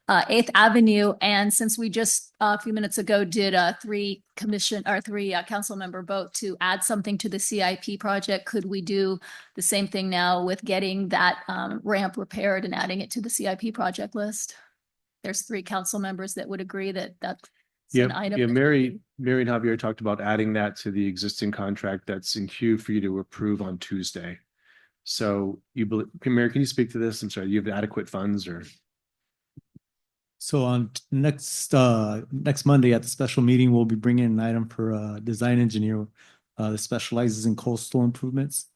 8th Avenue. And since we just a few minutes ago did a three council member vote to add something to the CIP project, could we do the same thing now with getting that ramp repaired and adding it to the CIP project list? There's 3 council members that would agree that that's an item. Yeah, Mary and Javier talked about adding that to the existing contract that's in queue for you to approve on Tuesday. So Mary, can you speak to this? I'm sorry, you have adequate funds or? So on next Monday at the special meeting, we'll be bringing an item for a design engineer that specializes in coastal improvements.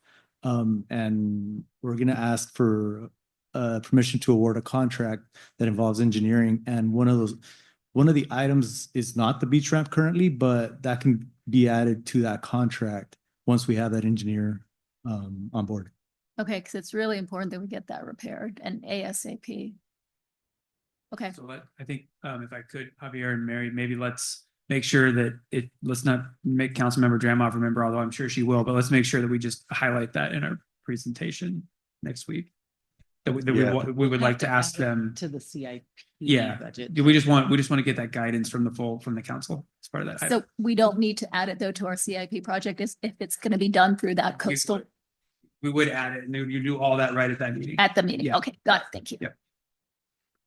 And we're going to ask for permission to award a contract that involves engineering. And one of the items is not the beach ramp currently, but that can be added to that contract once we have that engineer on board. Okay, because it's really important that we get that repaired and ASAP. Okay. So I think if I could, Javier and Mary, maybe let's make sure that let's not make Councilmember Dramoff remember, although I'm sure she will, but let's make sure that we just highlight that in our presentation next week. That we would like to ask them to the CIP budget. We just want to get that guidance from the council as part of that. So we don't need to add it though to our CIP project if it's going to be done through that coastal. We would add it and you do all that right at that meeting. At the meeting. Yeah. Okay, got it. Thank you. Yeah.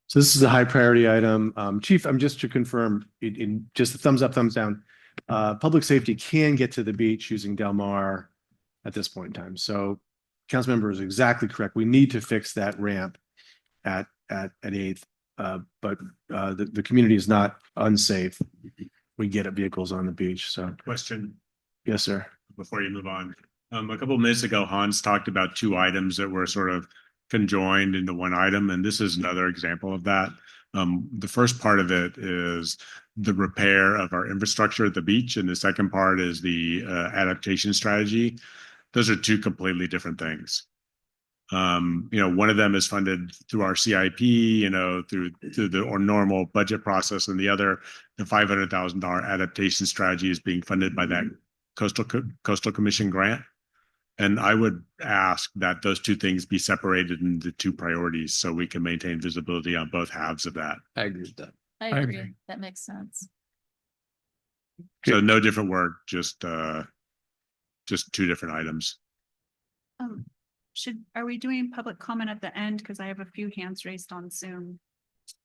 So this is a high priority item. Chief, I'm just to confirm in just a thumbs up, thumbs down. Public safety can get to the beach using Del Mar at this point in time. So Councilmember is exactly correct. We need to fix that ramp at 8th, but the community is not unsafe. We get vehicles on the beach. So Question. Yes, sir. before you move on. A couple of minutes ago, Hans talked about two items that were sort of conjoined into one item, and this is another example of that. The first part of it is the repair of our infrastructure at the beach, and the second part is the adaptation strategy. Those are two completely different things. One of them is funded through our CIP, through the or normal budget process, and the other, the $500,000 adaptation strategy, is being funded by that Coastal Commission grant. And I would ask that those two things be separated into two priorities so we can maintain visibility on both halves of that. I agree with that. I agree. That makes sense. So no different work, just two different items. Are we doing public comment at the end? Because I have a few hands raised on Zoom,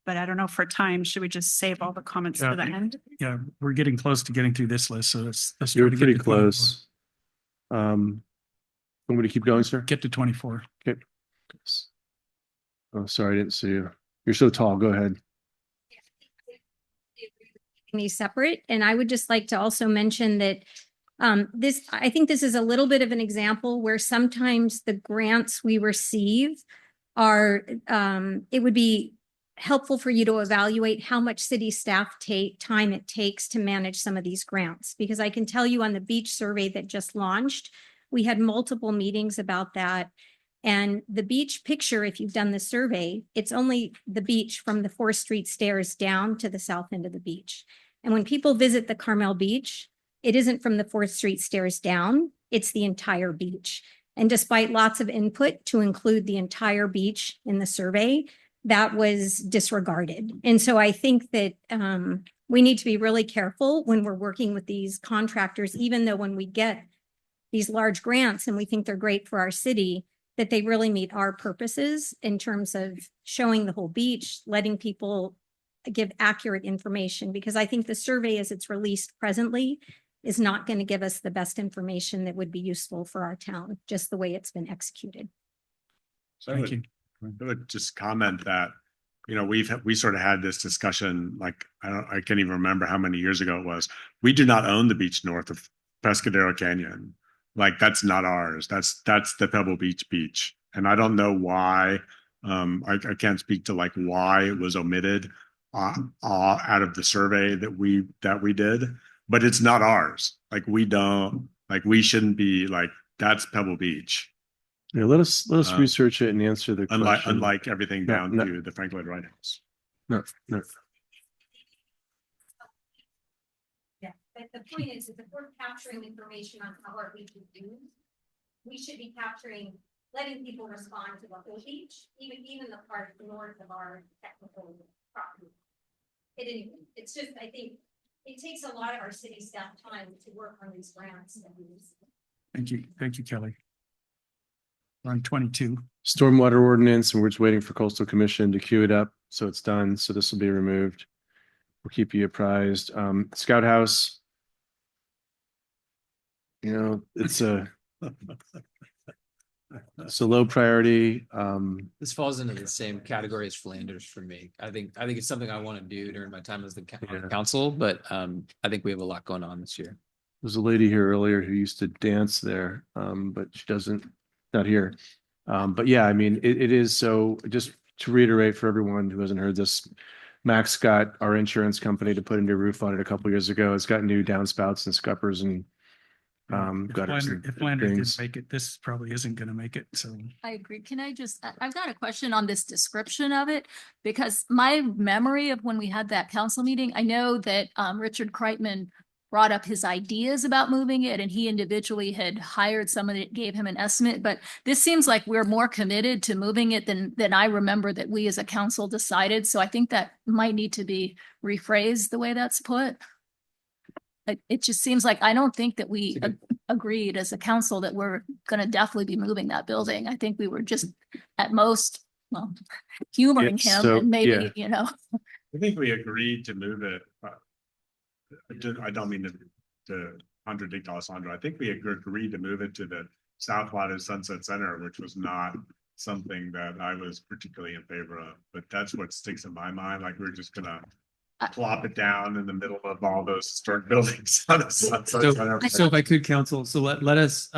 but I don't know for time. Should we just save all the comments for the end? Yeah, we're getting close to getting through this list, so let's You're try to get pretty to 24. close. Want me to keep going, sir? Get to 24. Okay. Oh, sorry, I didn't see you. You're so tall. Go ahead. These separate, and I would just like to also mention that I think this is a little bit of an example where sometimes the grants we receive are it would be helpful for you to evaluate how much city staff time it takes to manage some of these grants, because I can tell you on the beach survey that just launched, we had multiple meetings about that. And the beach picture, if you've done the survey, it's only the beach from the 4th Street stairs down to the south end of the beach. And when people visit the Carmel Beach, it isn't from the 4th Street stairs down, it's the entire beach. And despite lots of input to include the entire beach in the survey, that was disregarded. And so I think that we need to be really careful when we're working with these contractors, even though when we get these large grants and we think they're great for our city, that they really meet our purposes in terms of showing the whole beach, letting people give accurate information, because I think the survey as it's released presently is not going to give us the best information that would be useful for our town, just the way it's been executed. So I would just comment that, we sort of had this discussion, like, I can't even remember how many years ago it was. We do not own the beach north of Pescadero Canyon. Like, that's not ours. That's the Pebble Beach beach. And I don't know why, I can't speak to like why it was omitted out of the survey that we did, but it's not ours. We shouldn't be like, that's Pebble Beach. Yeah, let us research it and answer the question. Unlike everything down to the Frank Lloyd Wright House. No. Yeah, but the point is if we're capturing information on how our beach is used, we should be letting people respond to the whole beach, even the part north of our technical property. It's just, I think it takes a lot of our city staff time to work on these grants. Thank you, Kelly. We're on 22. Stormwater ordinance, and we're just waiting for Coastal Commission to queue it up, so it's done. So this will be removed. We'll keep you apprised. Scout House. It's a low priority. This falls into the same category as Flanders for me. I think it's something I want to do during my time as the council, but I think we have a lot going on this year. There's a lady here earlier who used to dance there, but she not here. But yeah, I mean, it is. So just to reiterate for everyone who hasn't heard this, Max got our insurance company to put a new roof on it a couple years ago. It's got new downspouts and scuppers and if Flanders didn't make it, this probably isn't going to make it. So I agree. I've got a question on this description of it, because my memory of when we had that council meeting, I know that Richard Kreitman brought up his ideas about moving it, and he individually had hired someone that gave him an estimate. But this seems like we're more committed to moving it than I remember that we as a council decided. So I think that might need to be rephrased the way that's put. It just seems like I don't think that we agreed as a council that we're going to definitely be moving that building. I think we were just at most, humoring him, and maybe, I think we agreed to move it. I don't mean to contradict Alessandro. I think we agreed to move it to the South Latta Sunset Center, which was not something that I was particularly in favor of. But that's what sticks in my mind. Like, we're just gonna plop it down in the middle of all those historic buildings on a sunset. So if I could, counsel, so let us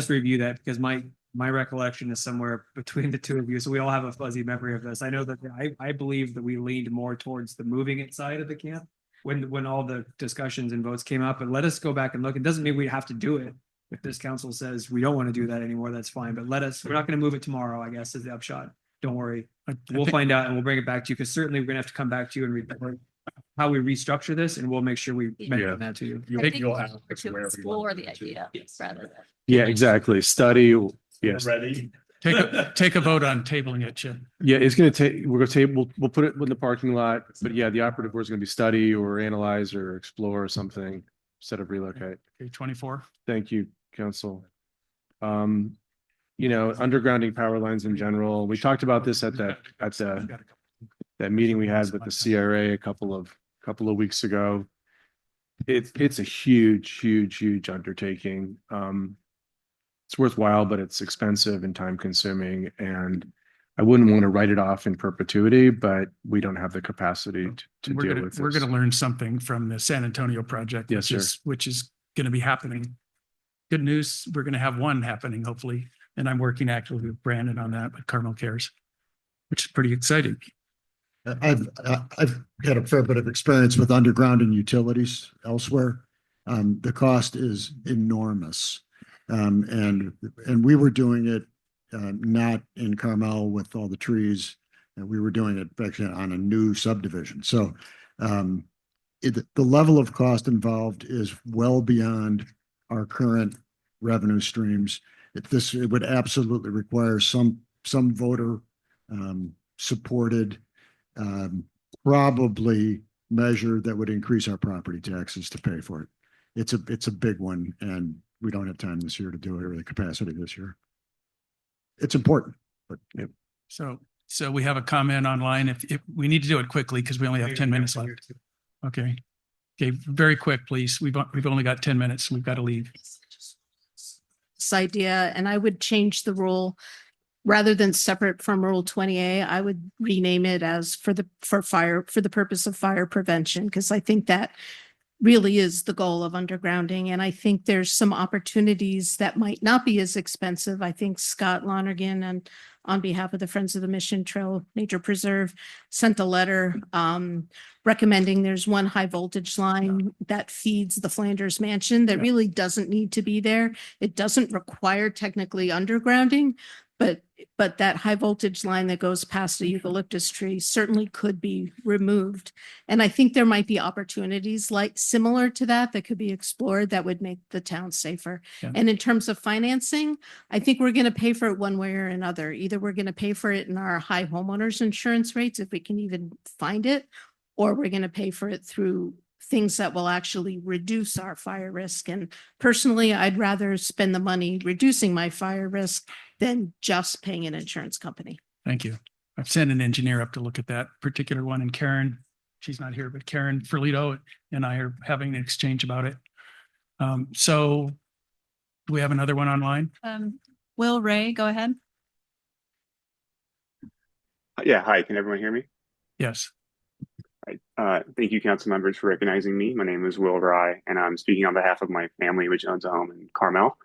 review that, because my recollection is somewhere between the two of you. So we all have a fuzzy memory of this. I know that I believe that we leaned more towards the moving it side of the camp when all the discussions and votes came up. And let us go back and look. It doesn't mean we have to do it. If this council says we don't want to do that anymore, that's fine. But we're not going to move it tomorrow, I guess, is the upshot. Don't worry. We'll find out and we'll bring it back to you, because certainly we're gonna have to come back to you and report how we restructure this, and we'll make sure we mention that to you. I think you'll have to explore the idea rather than. Yeah, exactly. Study. Yes. Ready? Take a vote on tabling it, Chip. Yeah, it's going to take, we're going to table, we'll put it in the parking lot, but yeah, the operative word is going to be study or analyze or explore or something instead of relocate. Okay, 24. Thank you, council. Undergrounding power lines in general. We talked about this at that meeting we had with the CRA a couple of weeks ago. It's a huge undertaking. It's worthwhile, but it's expensive and time consuming. And I wouldn't want to write it off in perpetuity, but we don't have the capacity to deal with this. We're going to learn something from the San Antonio project, Yes, which is going to be happening. Good news, we're going to have one happening, hopefully. And I'm working actively with Brandon on that with Carmel Cares, which is pretty exciting. I've had a fair bit of experience with undergrounding utilities elsewhere. The cost is enormous. And we were doing it not in Carmel with all the trees. And we were doing it actually on a new subdivision. So the level of cost involved is well beyond our current revenue streams. It would absolutely require some voter supported probably measure that would increase our property taxes to pay for it. It's a big one, and we don't have time this year to do it, or the capacity this year. It's important, but yeah. So we have a comment online. If we need to do it quickly, because we only have 10 minutes left. Okay, very quick, please. We've only got 10 minutes. We've got to leave. This idea, and I would change the rule rather than separate from Rule 20A. I would rename it as for the purpose of fire prevention, because I think that really is the goal of undergrounding. And I think there's some opportunities that might not be as expensive. I think Scott Lonergan, and on behalf of the Friends of the Mission Trail Nature Preserve, sent a letter recommending there's one high voltage line that feeds the Flanders Mansion that really doesn't need to be there. It doesn't require technically undergrounding, but that high voltage line that goes past the eucalyptus tree certainly could be removed. And I think there might be opportunities like similar to that could be explored that would make the town safer. Yeah. And in terms of financing, I think we're going to pay for it one way or another. Either we're going to pay for it in our high homeowners insurance rates, if we can even find it, or we're going to pay for it through things that will actually reduce our fire risk. And personally, I'd rather spend the money reducing my fire risk than just paying an insurance company. Thank you. I've sent an engineer up to look at that particular one, and Karen, she's not here, but Karen Ferlito and I are having an exchange about it. So do we have another one online? Will Ray, go ahead. Yeah, hi, can everyone hear me? Yes. Right. Thank you, council members, for recognizing me. My name is Will Rye, and I'm speaking on behalf of my family, which owns a home in Carmel.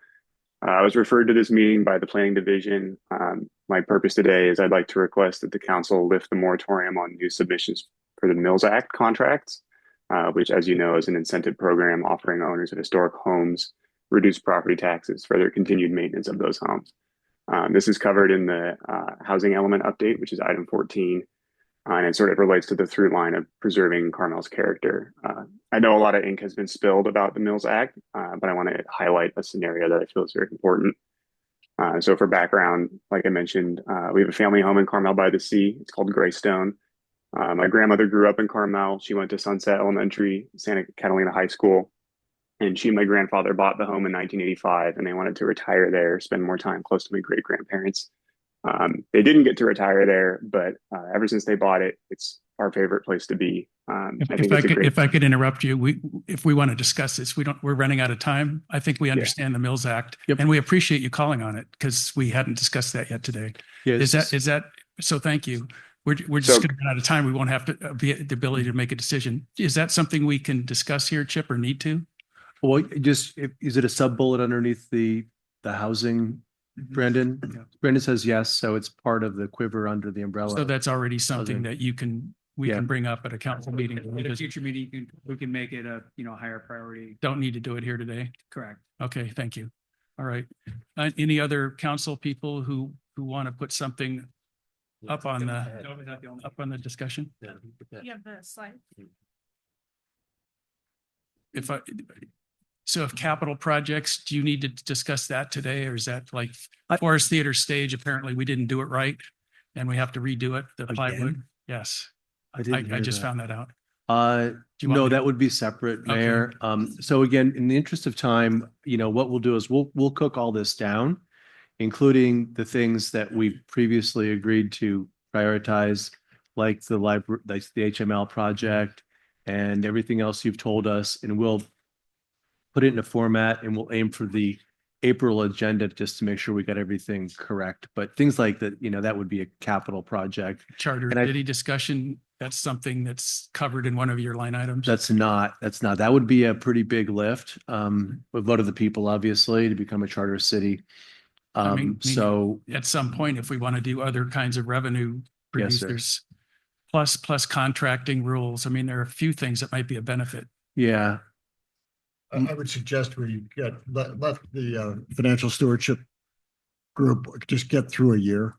I was referred to this meeting by the planning division. My purpose today is I'd like to request that the council lift the moratorium on new submissions for the Mills Act contracts, which, as you know, is an incentive program offering owners of historic homes reduced property taxes for their continued maintenance of those homes. This is covered in the housing element update, which is item 14. And it sort of relates to the through line of preserving Carmel's character. I know a lot of ink has been spilled about the Mills Act, but I want to highlight a scenario that I feel is very important. So for background, like I mentioned, we have a family home in Carmel-by-the-Sea. It's called Greystone. My grandmother grew up in Carmel. She went to Sunset Elementary, Santa Catalina High School, and she and my grandfather bought the home in 1985, and they wanted to retire there, spend more time close to my great-grandparents. They didn't get to retire there, but ever since they bought it, it's our favorite place to be. If I could interrupt you, if we want to discuss this, we're running out of time. I think we understand the Mills Act, and we appreciate you calling on it because we hadn't discussed that yet today. Yes. Is that so? Thank you. we're just So- going to run out of time. We won't have to be the ability to make a decision. Is that something we can discuss here, Chip, or need to? Well, is it a sub bullet underneath the housing, Brandon? Yeah. Brandon says yes, so it's part of the quiver under the umbrella. So that's already something Housing. that we Yeah. can bring up at a council meeting. At a future meeting, we can make it a, higher priority. Don't need to do it here today. Correct. Okay, thank you. All right. Any other council people who want to put something up on the discussion? You have the slide. If capital projects, do you need to discuss that today, or is that like Forest Theater stage? Apparently we didn't do it right and we have to redo it, the plywood. Yes. I didn't I hear just that. found that out. you want No, me to- that would be separate, Okay. Mayor. So again, in the interest of time, what we'll do is we'll cook all this down, including the things that we previously agreed to prioritize, like the library, like the HML project and everything else you've told us, and we'll put it in a format and we'll aim for the April agenda just to make sure we got everything correct. But things like that, that would be a capital project. Charter And I- city discussion, that's something that's covered in one of your line items. That's not, that would be a pretty big lift. With vote of the people, obviously, to become a charter city. I mean, So, at some point, if we want to do other kinds of revenue Yes, sir. producers, plus contracting rules, I mean, there are a few things that might be a benefit. yeah, I would suggest we let the financial stewardship group just get through a year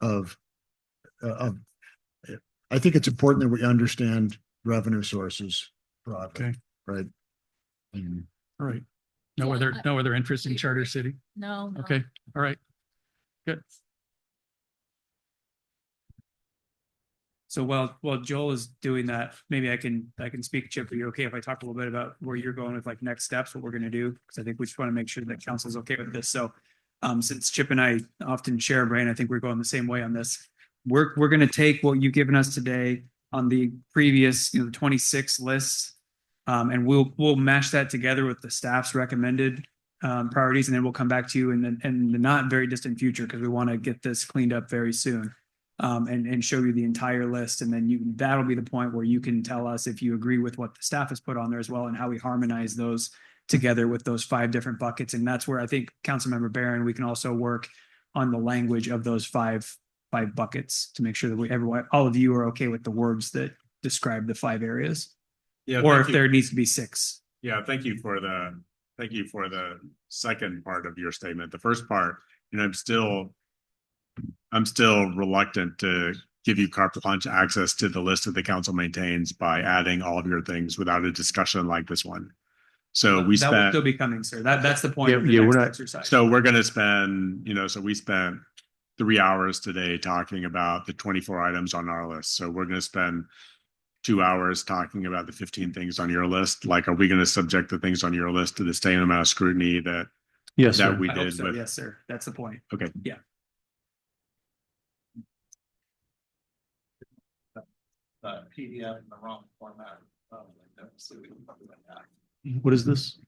of I think it's important that we understand revenue sources broadly, Okay. right? All right. No other interest in charter city? No. no. Okay, all right. Good. So while Joel is doing that, maybe I can speak, Chip. Are you okay if I talk a little bit about where you're going with like next steps, what we're going to do? Because I think we just want to make sure that council's okay with this. So since Chip and I often share a brain, I think we're going the same way on this. We're going to take what you've given us today on the previous, the 26 lists, and we'll mash that together with the staff's recommended priorities, and then we'll come back to you in the not very distant future, because we want to get this cleaned up very soon. And show you the entire list. And then that'll be the point where you can tell us if you agree with what the staff has put on there as well, and how we harmonize those together with those 5 different buckets. And that's where I think Councilmember Barron, we can also work on the language of those five buckets to make sure that all of you are okay with the words that describe the 5 areas. Yeah. Or thank if you. there needs to be 6. Yeah, thank you for the second part of your statement. The first part, I'm still reluctant to give you carte blanche access to the list that the council maintains by adding all of your things without a discussion like this one. So That will still be coming, sir. That's the point of the Yeah, next we're not- exercise. So we're going to spend, so we spent 3 hours today talking about the 24 items on our list. So we're going to spend 2 hours talking about the 15 things on your list. Like, are we going to subject the things on your list to the same amount of scrutiny that yes, sir. we I hope did so. with? Yes, sir. That's the point. Okay. Yeah. PDF in the wrong format. What is this?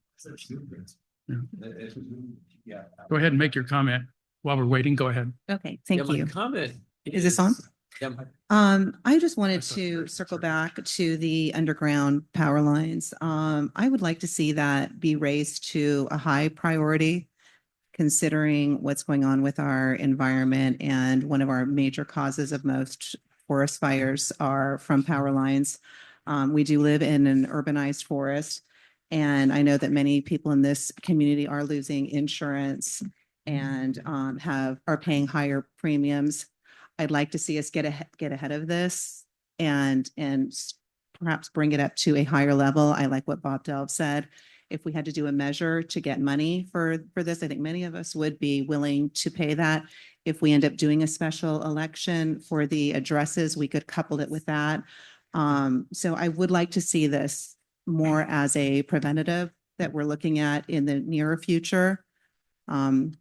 Yeah. Go ahead and make your comment while we're waiting. Go ahead. Okay, thank my you. comment. Is this on? Yeah, I just wanted to circle back to the underground power lines. I would like to see that be raised to a high priority, considering what's going on with our environment, and one of our major causes of most forest fires are from power lines. We do live in an urbanized forest, and I know that many people in this community are losing insurance and are paying higher premiums. I'd like to see us get ahead of this and perhaps bring it up to a higher level. I like what Bob Delve said. If we had to do a measure to get money for this, I think many of us would be willing to pay that. If we end up doing a special election for the addresses, we could couple it with that. So I would like to see this more as a preventative that we're looking at in the nearer future. And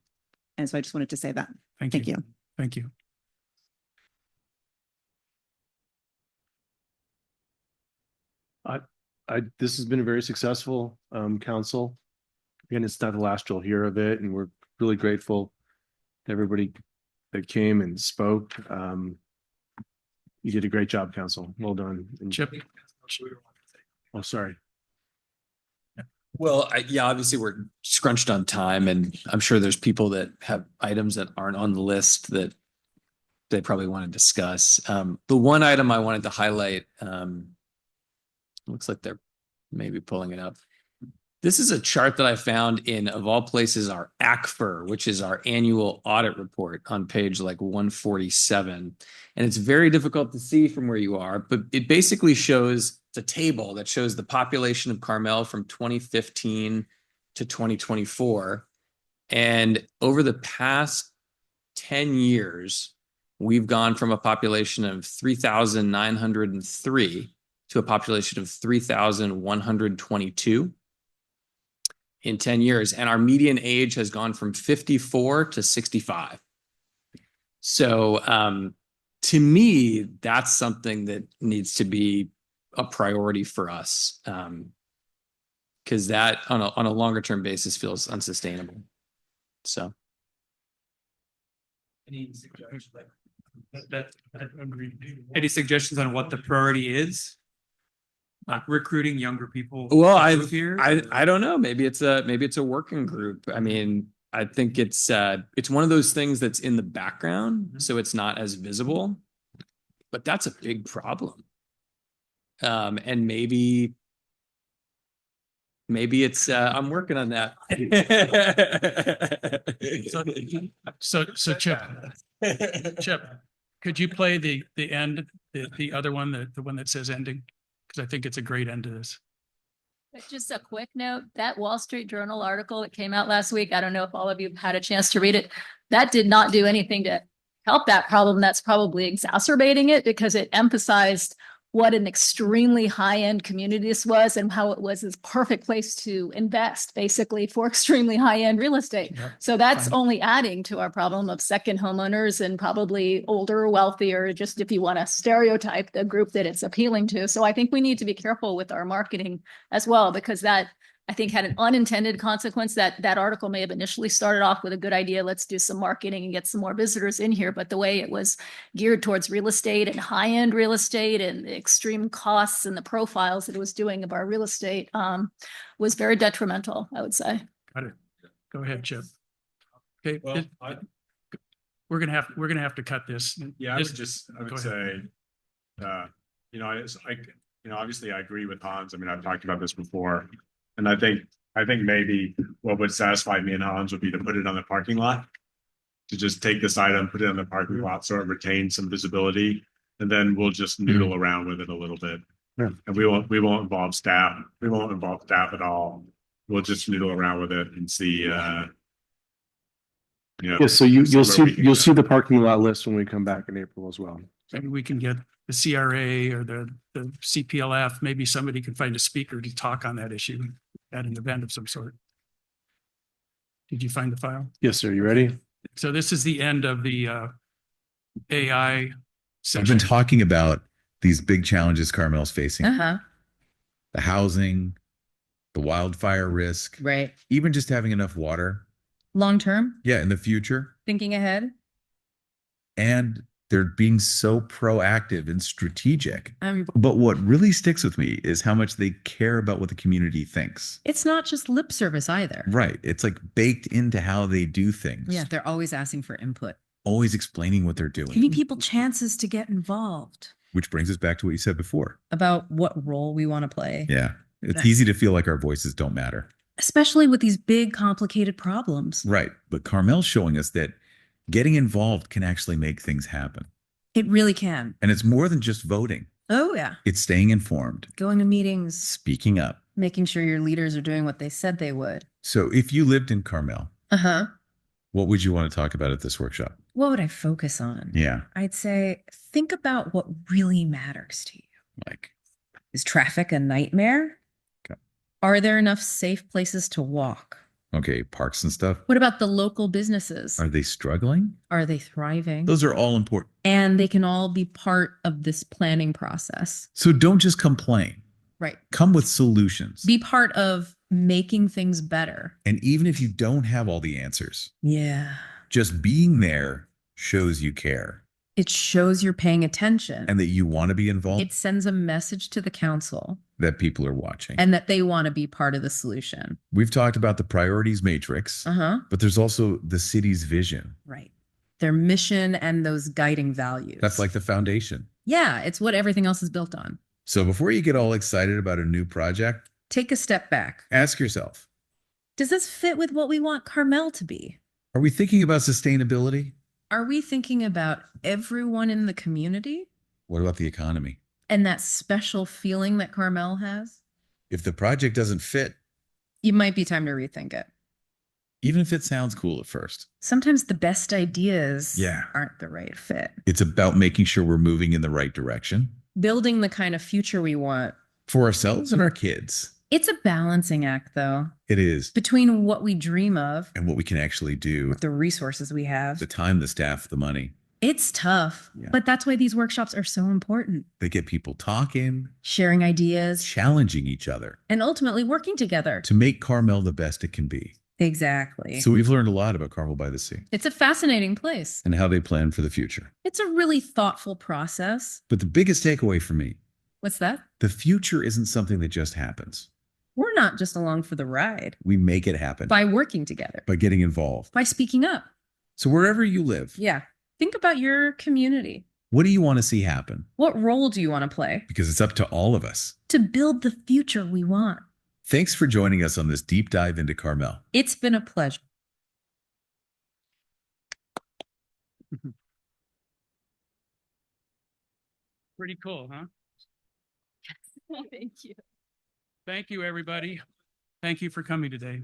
so I just wanted to say that. Thank you. Thank you. This has been a very successful council. Again, it's not the last you'll hear of it, and we're really grateful to everybody that came and spoke. You did a great job, council. Well done. And- Chip. Oh, sorry. Well, yeah, obviously we're scrunched on time, and I'm sure there's people that have items that aren't on the list that they probably want to discuss. The one item I wanted to highlight, looks like they're maybe pulling it up. This is a chart that I found in, of all places, our ACFR, which is our annual audit report on page like 147. And it's very difficult to see from where you are, but it basically shows, it's a table that shows the population of Carmel from 2015 to 2024. And over the past 10 years, we've gone from a population of 3,903 to a population of 3,122 in 10 years. And our median age has gone from 54 to 65. So to me, that's something that needs to be a priority for us, because that on a longer term basis feels unsustainable. So. Any suggestions? Any suggestions on what the priority is? Like recruiting younger people. Well, to move here? I don't know. Maybe it's a working group. I mean, I think it's one of those things that's in the background, so it's not as visible, but that's a big problem. And maybe it's I'm working on that. So Chip, could you play the end, the other one, the one that says ending? Because I think it's a great end to this. But just a quick note, that Wall Street Journal article that came out last week, I don't know if all of you had a chance to read it. That did not do anything to help that problem. That's probably exacerbating it, because it emphasized what an extremely high-end community this was and how it was this perfect place to invest, basically, for extremely high-end real estate. Yeah, so that's fine. only adding to our problem of second homeowners and probably older, wealthier, just if you want to stereotype the group that it's appealing to. So I think we need to be careful with our marketing as well, because that, I think, had an unintended consequence. That article may have initially started off with a good idea. Let's do some marketing and get some more visitors in here. But the way it was geared towards real estate and high-end real estate and the extreme costs and the profiles that it was doing of our real estate was very detrimental, I would say. Got it. Go ahead, Chip. Okay. Well, We're gonna have to cut this. Yeah, I This- would go say, obviously I agree with Hans. I mean, I've talked about this before. And I think maybe what would satisfy me and Hans would be to put it on the parking lot. To just take this item, put it on the parking lot so it retains some visibility. And then we'll just noodle around with it a little bit. Yeah. And we won't involve staff. We won't involve staff at all. We'll just noodle around with it and see, Yeah, so you'll see the parking lot list when we come back in April as well. Maybe we can get the CRA or the CPLF, maybe somebody can find a speaker to talk on that issue at an event of some sort. Did you find the file? Yes, sir. You ready? So this is the end of the AI I've section. been talking about these big challenges Carmel's facing. Uh-huh. The housing, the wildfire risk, Right. even just having enough water. Long term, Yeah, in the future. thinking ahead. And they're being so proactive and strategic. Um, But what really sticks with me is how much they care about what the community thinks. It's not just lip service either. Right. It's like baked into how they do things. Yeah, they're always asking for input. Always explaining what they're doing. Giving people chances to get involved Which brings us back to what you said before. about what role we want to play. Yeah. It's Nice. easy to feel like our voices don't matter. Especially with these big, complicated problems. Right. But Carmel's showing us that getting involved can actually make things happen. It really can. And it's more than just voting. Oh, yeah. It's staying informed, Going to meetings, speaking up. making sure your leaders are doing what they said they would. So if you lived in Carmel, Uh-huh. what would you want to talk about at this workshop? What would I focus on? Yeah. I'd say think about what really matters to you. Like, Is traffic a nightmare? Okay. Are there enough safe places to walk? okay, parks and stuff. What about the local businesses? Are they struggling? Are they thriving? Those are all important. And they can all be part of this planning process. So don't just complain. Right. Come with solutions. Be part of making things better. And even if you don't have all the answers, Yeah. just being there shows you care. It shows you're paying attention. and that you want to be involved, It sends a message to the council that people are watching. and that they want to be part of the solution. We've talked about the priorities matrix, Uh-huh. but there's also the city's vision. Right. Their mission and those guiding values. That's like the foundation. Yeah, it's what everything else is built on. So before you get all excited about a new project, Take a step back. ask yourself, Does this fit with what we want Carmel to be? are we thinking about sustainability? Are we thinking about everyone in the community What about the economy? and that special feeling that Carmel has? If the project doesn't fit, It might be time to rethink it. even if it sounds cool at first, Sometimes the best ideas Yeah. aren't the right fit. it's about making sure we're moving in the right direction Building the kind of future we want. for ourselves and our kids. It's a balancing act, though, It is. between what we dream of, And what we can actually do, the resources we have. the time, the staff, the money. It's tough, Yeah. but that's why these workshops are so important. They get people talking, Sharing ideas challenging each other and ultimately working together. to make Carmel the best it can be. Exactly. So we've learned a lot about Carmel-by-the-Sea It's a fascinating place. and how they plan for the future. It's a really thoughtful process. But the biggest takeaway for me, What's that? the future isn't something that just happens. We're not just along for the ride We make it happen by working together, by getting involved. by speaking up. So wherever you live, Yeah. Think about your community. what do you want to see happen? What role do you want to play Because it's up to all of us. to build the future we want? Thanks for joining us on this deep dive into Carmel. It's been a pleasure. Pretty cool, huh? Thank you. Thank you, everybody. Thank you for coming today.